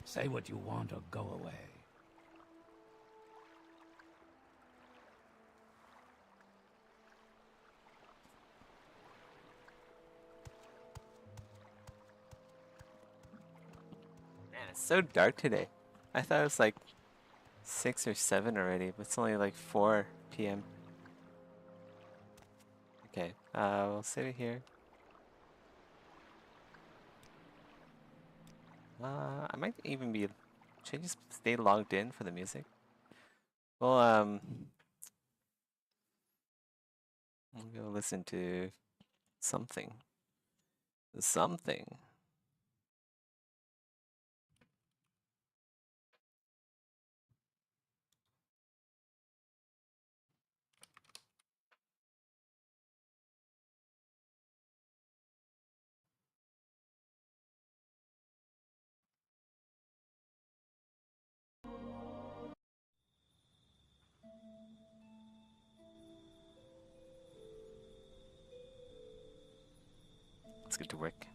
Speaker 7: Say what you want or go away.
Speaker 2: Man, it's so dark today. I thought it was like 6 or 7 already, but it's only like 4 p.m. Okay, we'll sit it here. I might even be... Should I just stay logged in for the music? Well, I'm gonna listen to something. Something. Let's get to work.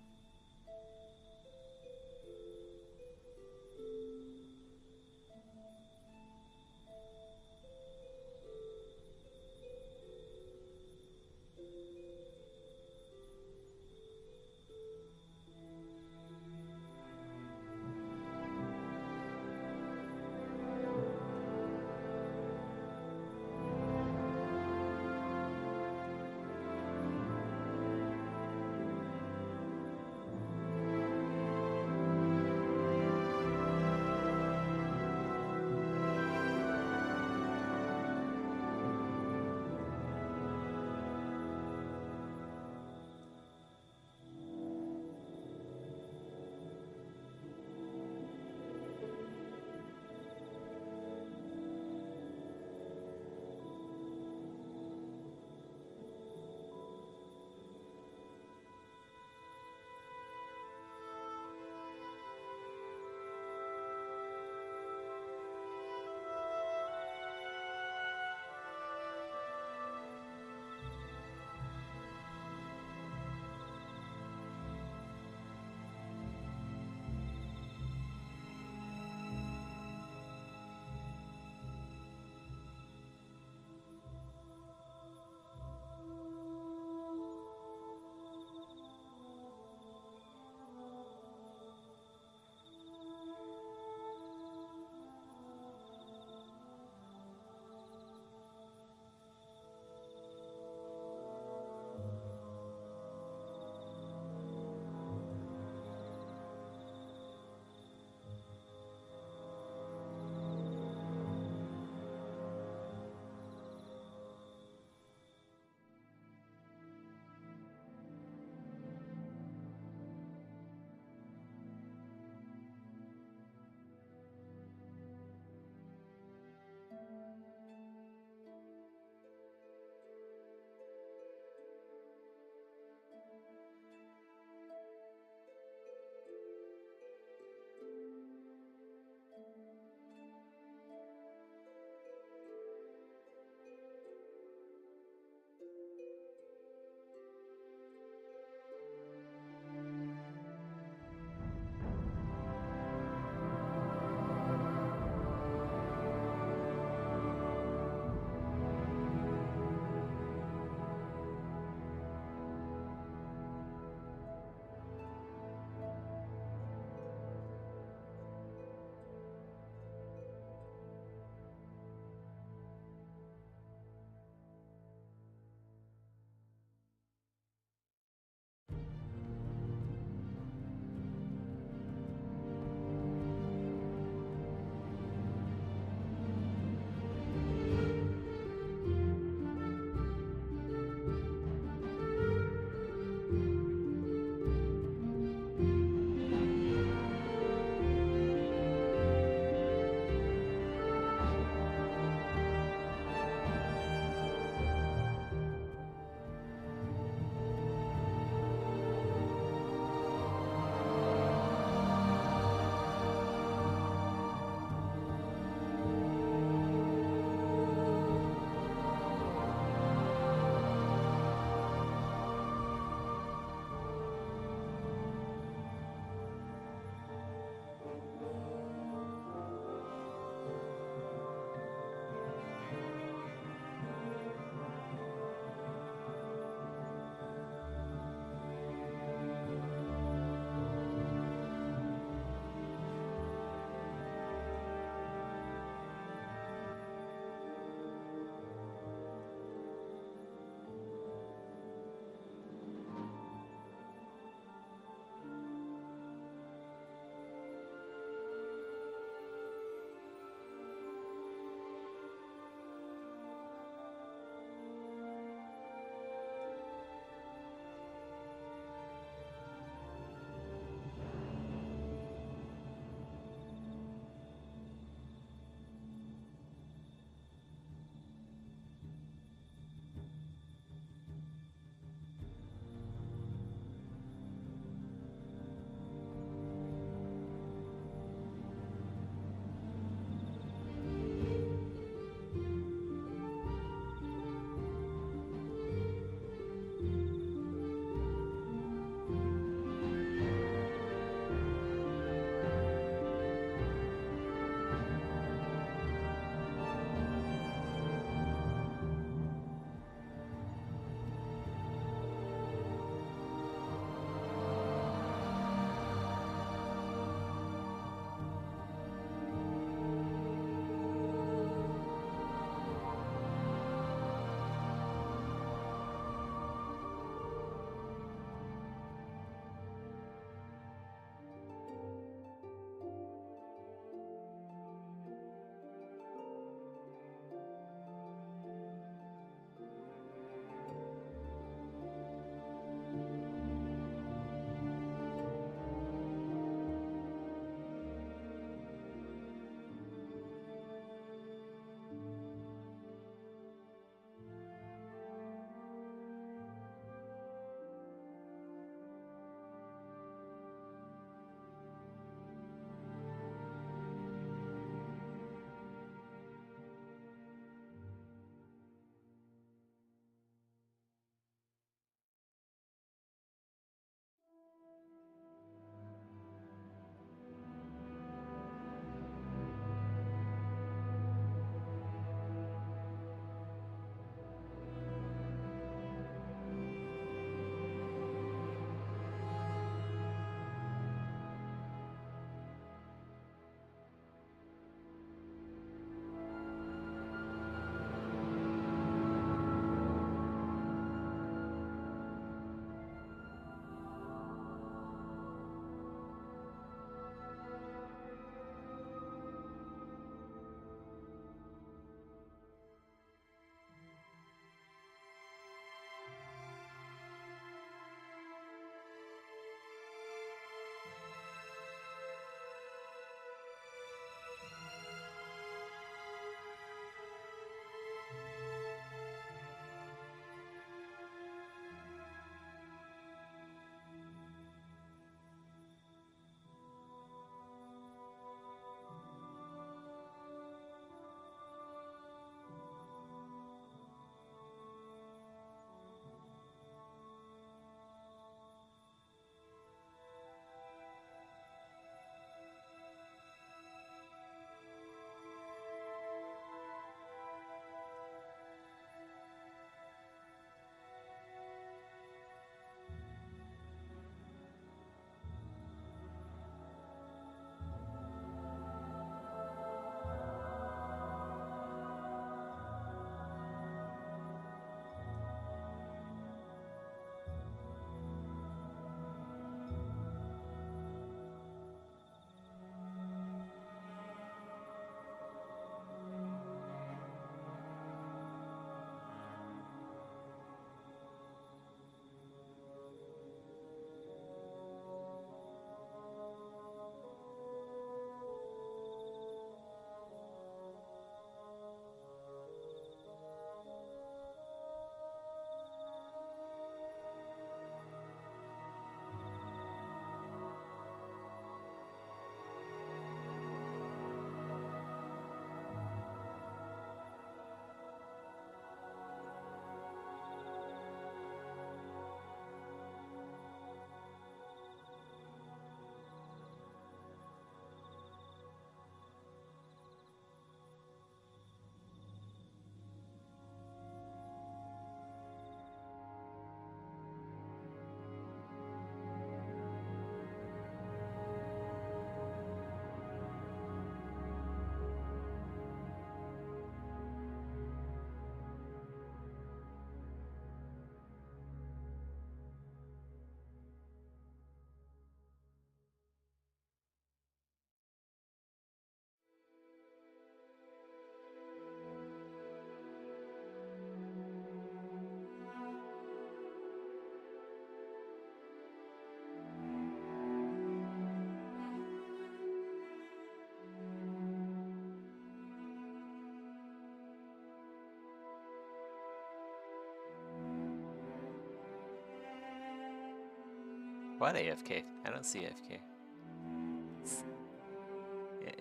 Speaker 2: What AFK? I don't see AFK.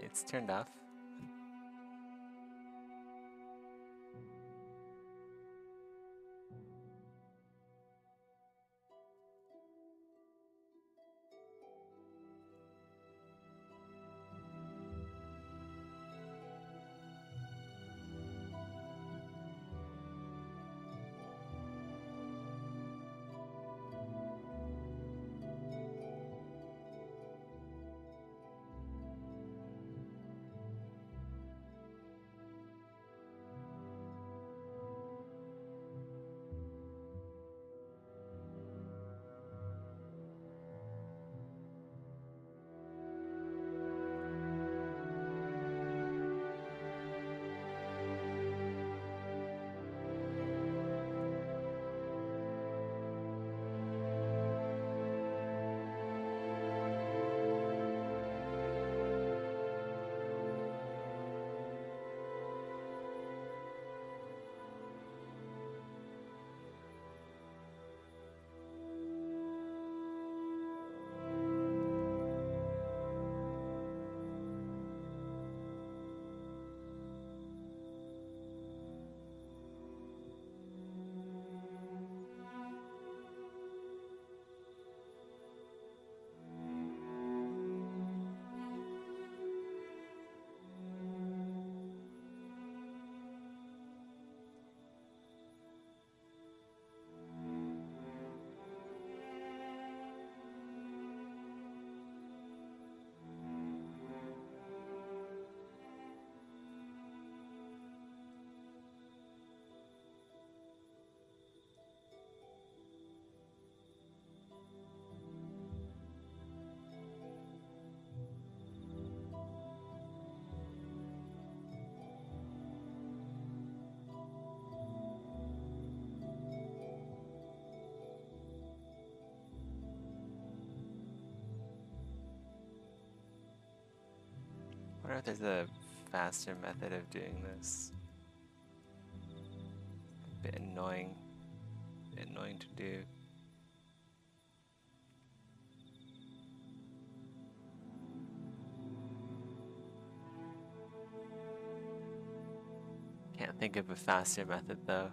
Speaker 2: It's turned off. I wonder if there's a faster method of doing this. A bit annoying. To do. Can't think of a faster method though.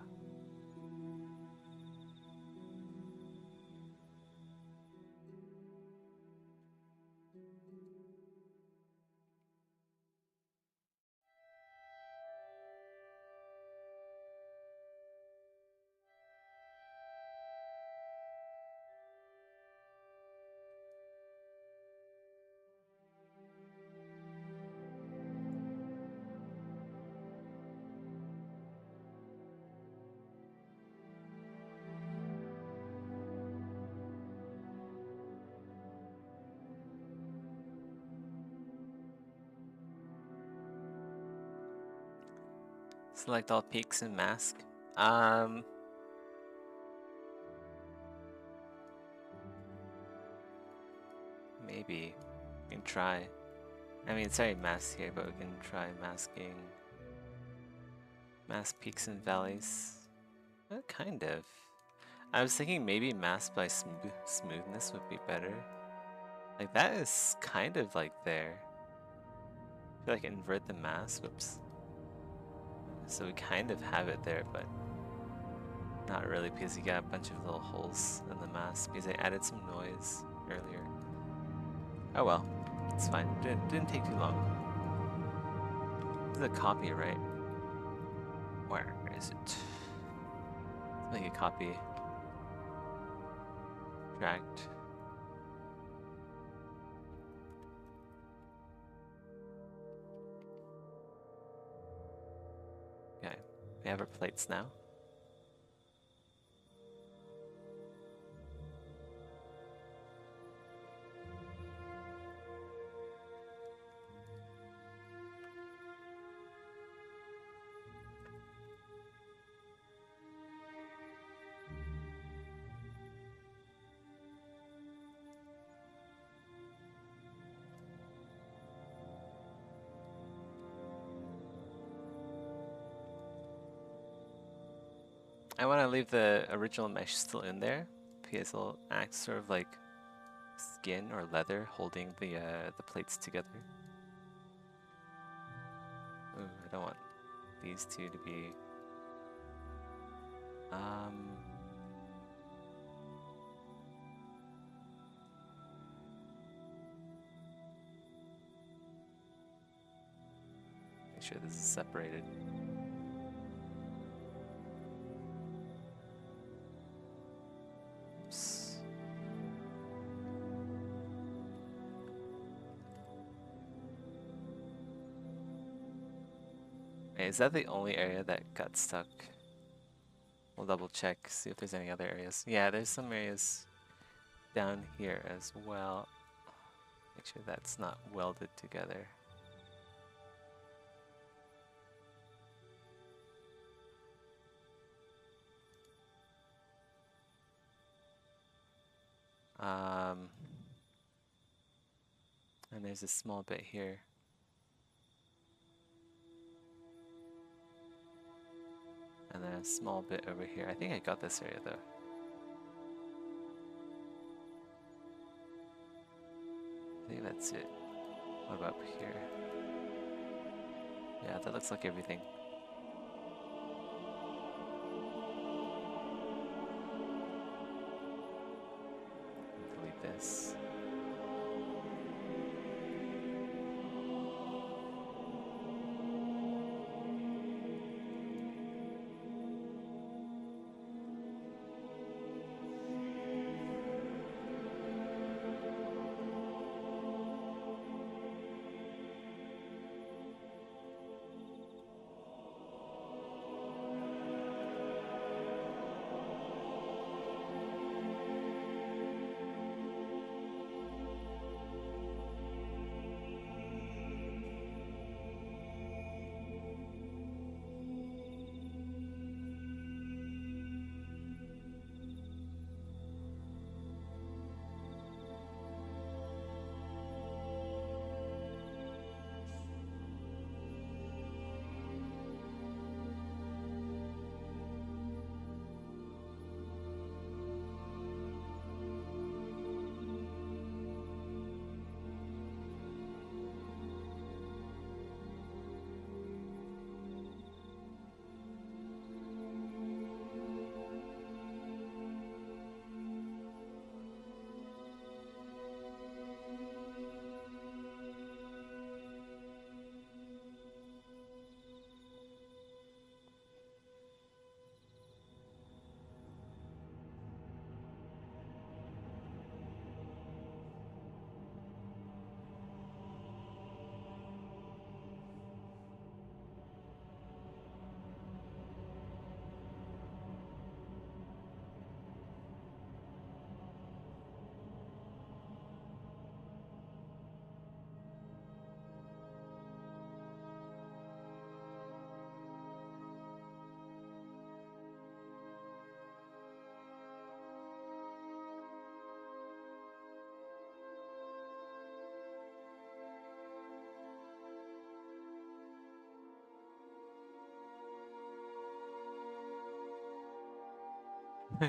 Speaker 2: Select all peaks and mask. Maybe we can try. I mean, it's already masked here, but we can try masking. Mask peaks and valleys. Kind of. I was thinking maybe masked by smoothness would be better. Like that is kind of like there. I feel like invert the mask. Whoops. So we kind of have it there, but not really because you got a bunch of little holes in the mask because I added some noise earlier. Oh well, it's fine. Didn't take too long. This is a copy, right? Where is it? Let's make a copy. Dragged. Okay, we have our plates now. I want to leave the original mesh still in there because it'll act sort of like skin or leather holding the plates together. Ooh, I don't want these two to be. Make sure this is separated. Oops. Wait, is that the only area that got stuck? We'll double check, see if there's any other areas. Yeah, there's some areas down here as well. Make sure that's not welded together. And there's a small bit here. And then a small bit over here. I think I got this area though. I think that's it. What about here? Yeah, that looks like everything. Delete this.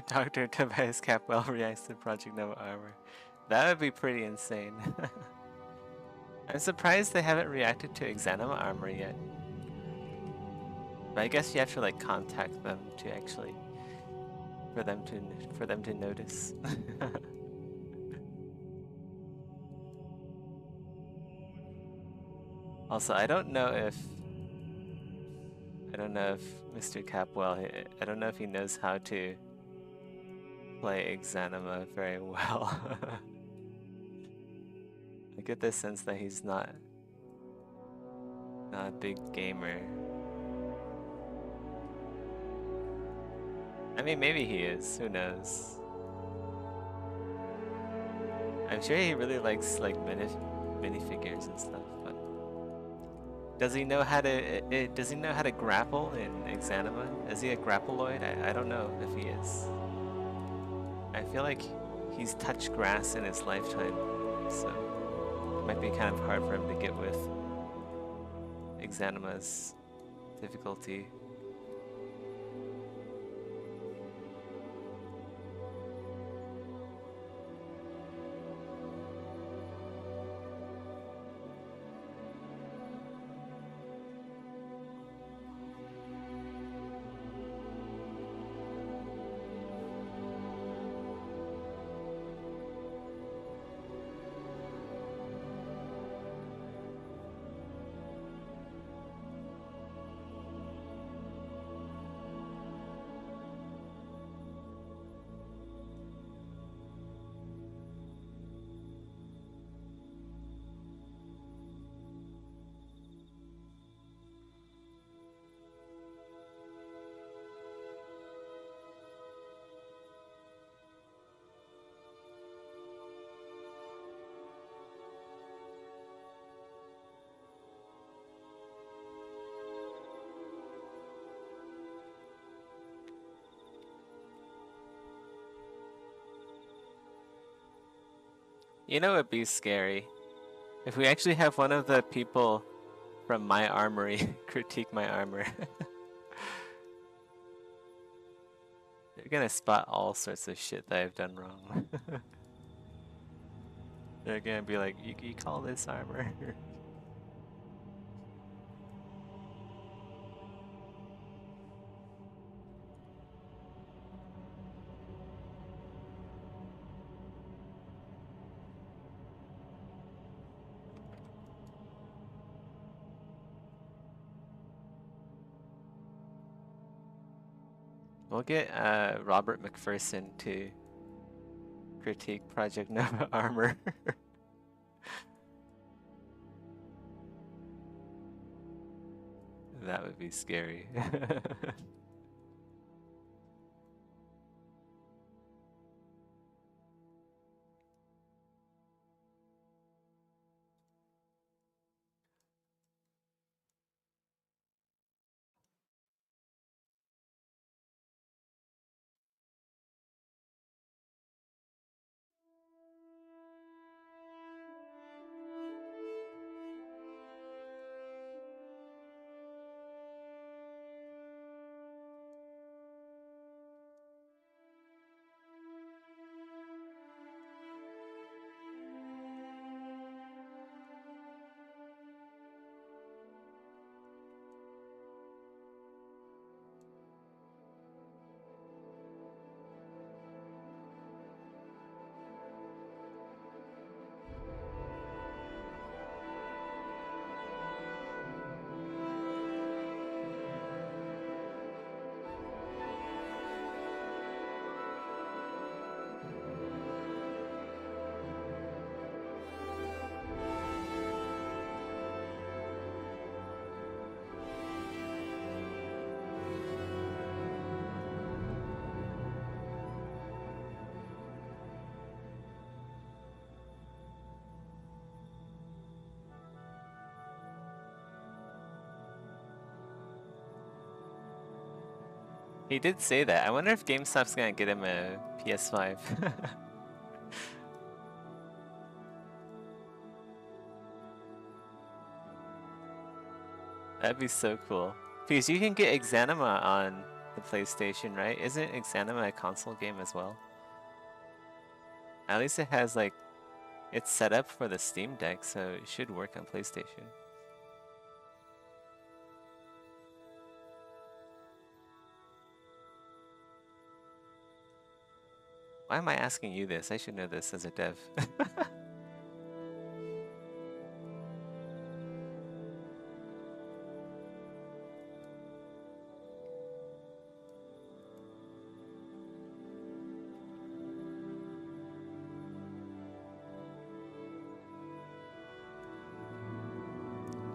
Speaker 2: Dr. Tobias Capwell reacts to Project Nova armor. That would be pretty insane. I'm surprised they haven't reacted to Exanima armor yet. But I guess you have to like contact them to actually for them to notice. Also, I don't know if Mr. Capwell, I don't know if he knows how to play Exanima very well. I get the sense that he's not a big gamer. I mean, maybe he is. Who knows? I'm sure he really likes like minifigures and stuff. But does he know how to grapple in Exanima? Is he a grappleoid? I don't know if he is. I feel like he's touched grass in his lifetime, so it might be kind of hard for him to get with Exanima's difficulty. You know, it'd be scary if we actually have one of the people from my armory critique my armor. They're gonna spot all sorts of shit that I've done wrong. They're gonna be like, you call this armor? We'll get Robert McPherson to critique Project Nova armor. That would be scary. He did say that. I wonder if GameStop's gonna get him a PS5. That'd be so cool. Because you can get Exanima on the PlayStation, right? Isn't Exanima a console game as well? At least it has like, it's set up for the Steam Deck, so it should work on PlayStation. Why am I asking you this? I should know this as a dev.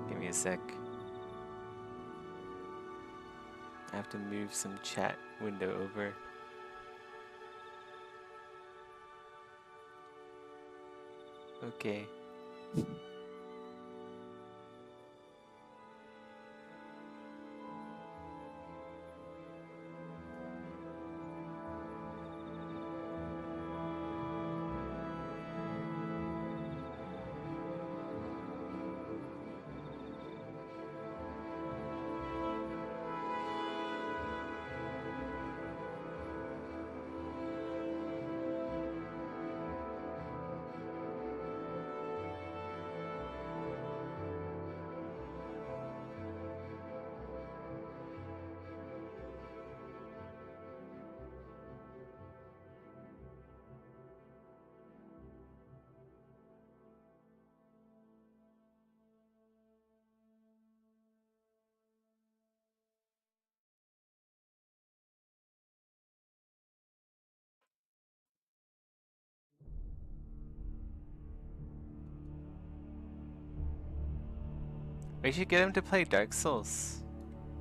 Speaker 2: Give me a sec. I have to move some chat window over. Okay. We should get him to play Dark Souls.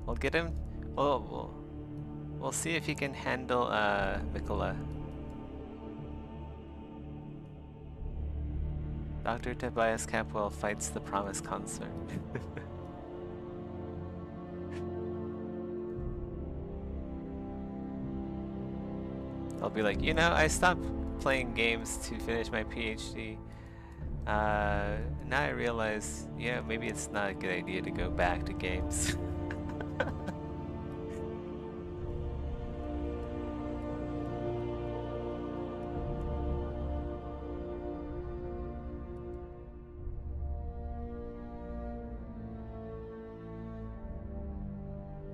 Speaker 2: We'll get him. We'll see if he can handle Mikola. Dr. Tobias Capwell fights the Promised Consort. I'll be like, you know, I stopped playing games to finish my PhD. Now I realize, yeah, maybe it's not a good idea to go back to games.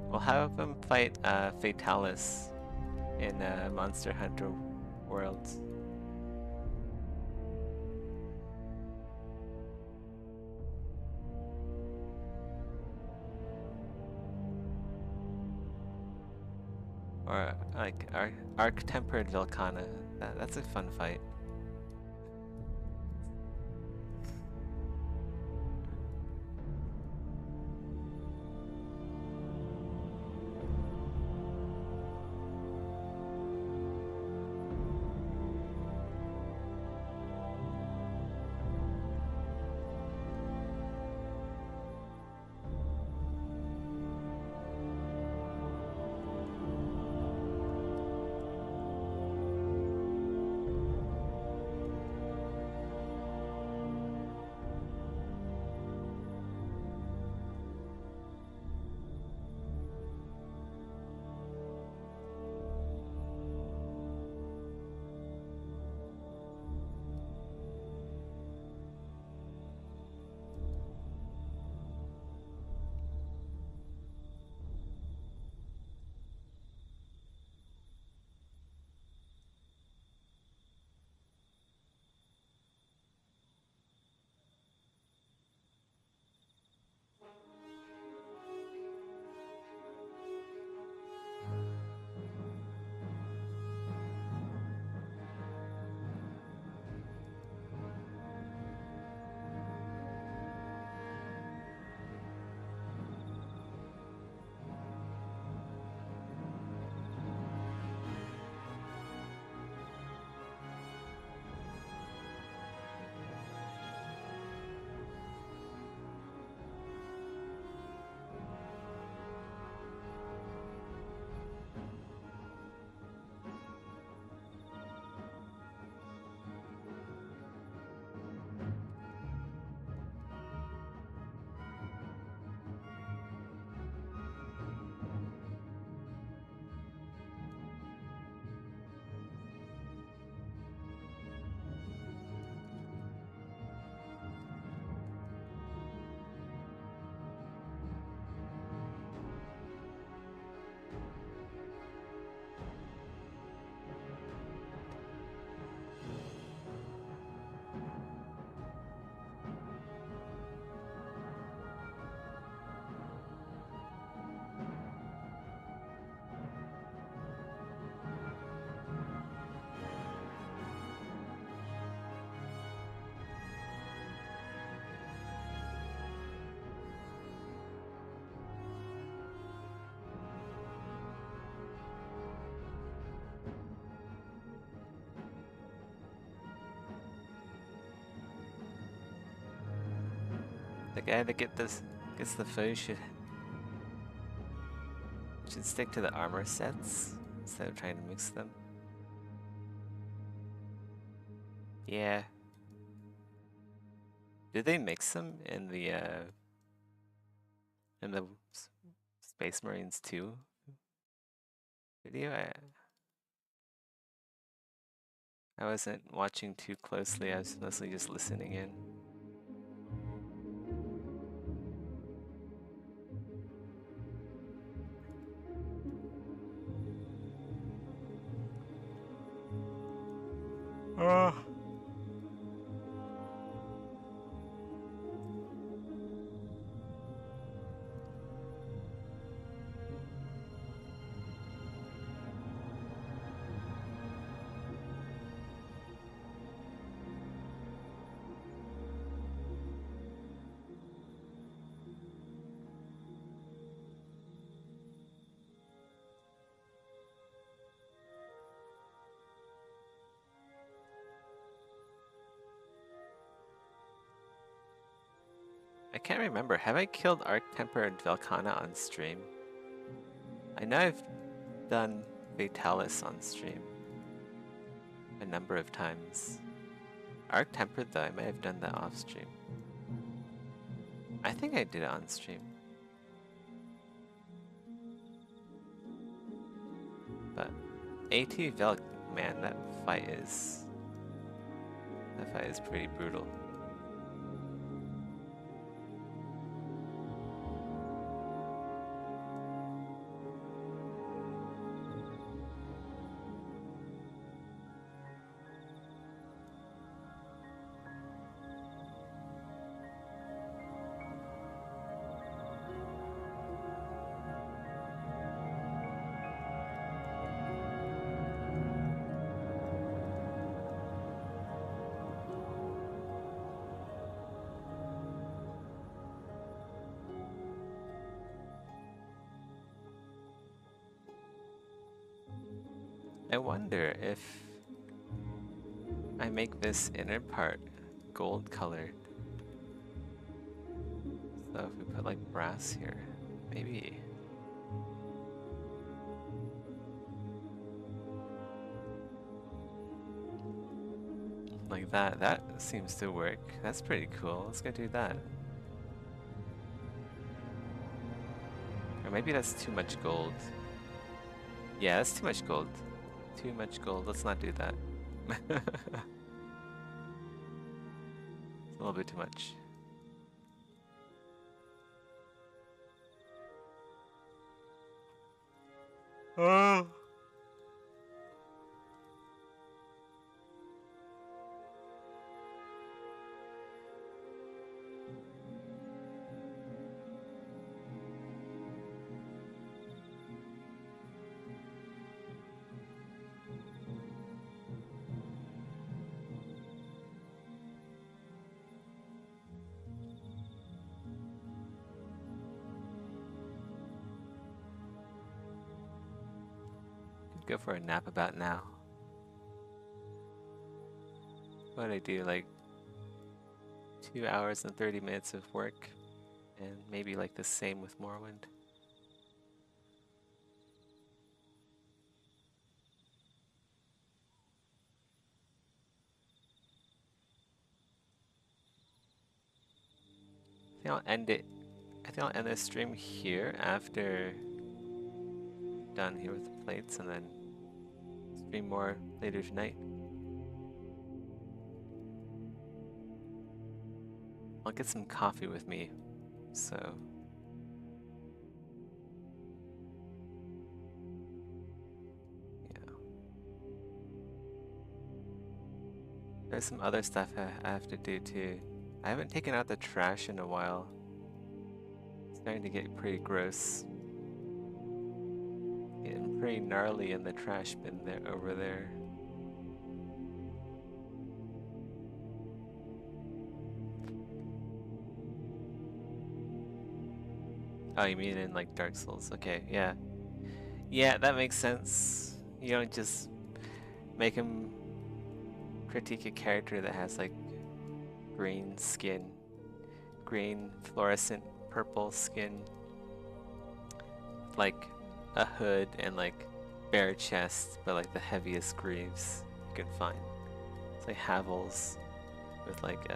Speaker 2: We'll have him fight Fatalis in Monster Hunter Worlds. Or like Arc-Tempered Velkhana. That's a fun fight. The guy that gets the foe should stick to the armor sets instead of trying to mix them. Yeah. Did they mix them in the Space Marines 2 video? I wasn't watching too closely. I was mostly just listening in. I can't remember. Have I killed Arc-Temper and Velkhana on stream? I know I've done Fatalis on stream a number of times. Arc tempered though, I may have done that off stream. I think I did it on stream. But AT Velk, man, that fight is pretty brutal. I wonder if I make this inner part gold colored. So if we put like brass here, maybe. Like that seems to work. That's pretty cool. Let's go do that. Or maybe that's too much gold. Yeah, that's too much gold. Too much gold. Let's not do that. It's a little bit too much. Oh. Go for a nap about now. What did I do, like 2 hours and 30 minutes of work, and maybe like the same with Morrowind. I think I'll end it. I think I'll end this stream here after done here with the plates, and then stream more later tonight. I'll get some coffee with me, so yeah. There's some other stuff I have to do too. I haven't taken out the trash in a while. It's starting to get pretty gross. Getting pretty gnarly in the trash bin there over there. Oh, you mean in like Dark Souls? Okay, yeah. Yeah, that makes sense. You don't just make him critique a character that has like green skin, green fluorescent purple skin, like a hood and like bare chest, but like the heaviest greaves you can find. It's like Havel's with like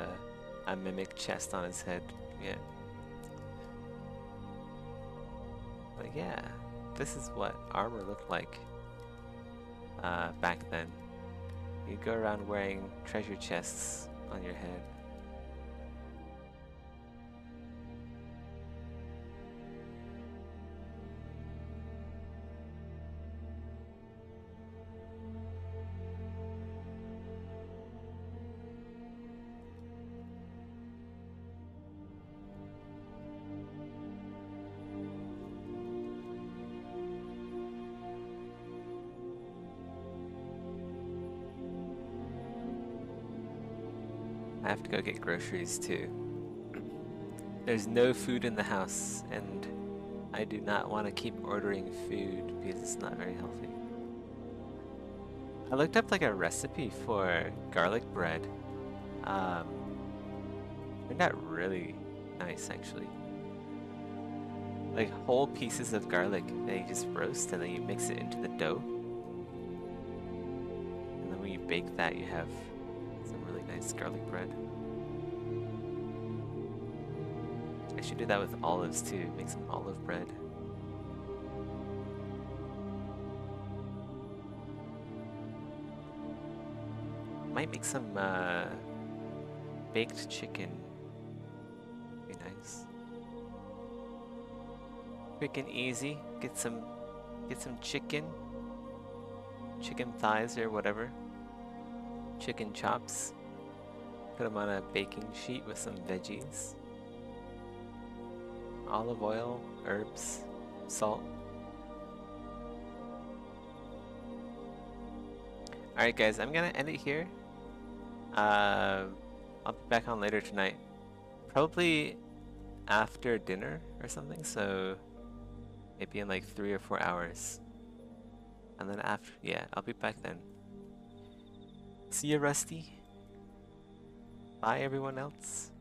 Speaker 2: a mimic chest on his head. Yeah. But yeah, this is what armor looked like back then. You'd go around wearing treasure chests on your head. I have to go get groceries too. There's no food in the house, and I do not want to keep ordering food because it's not very healthy. I looked up like a recipe for garlic bread. Turned out really nice actually. Like whole pieces of garlic that you just roast and then you mix it into the dough. And then when you bake that, you have Some really nice garlic bread. I should do that with olives too. Make some olive bread. Might make some baked chicken. Be nice. Quick and easy. Get some chicken. Chicken thighs or whatever. Chicken chops. Put them on a baking sheet with some veggies. Olive oil, herbs, salt. Alright guys, I'm gonna end it here. I'll be back on later tonight. Probably after dinner or something, so maybe in like 3 or 4 hours. And then after, yeah, I'll be back then. See you, Rusty. Bye everyone else.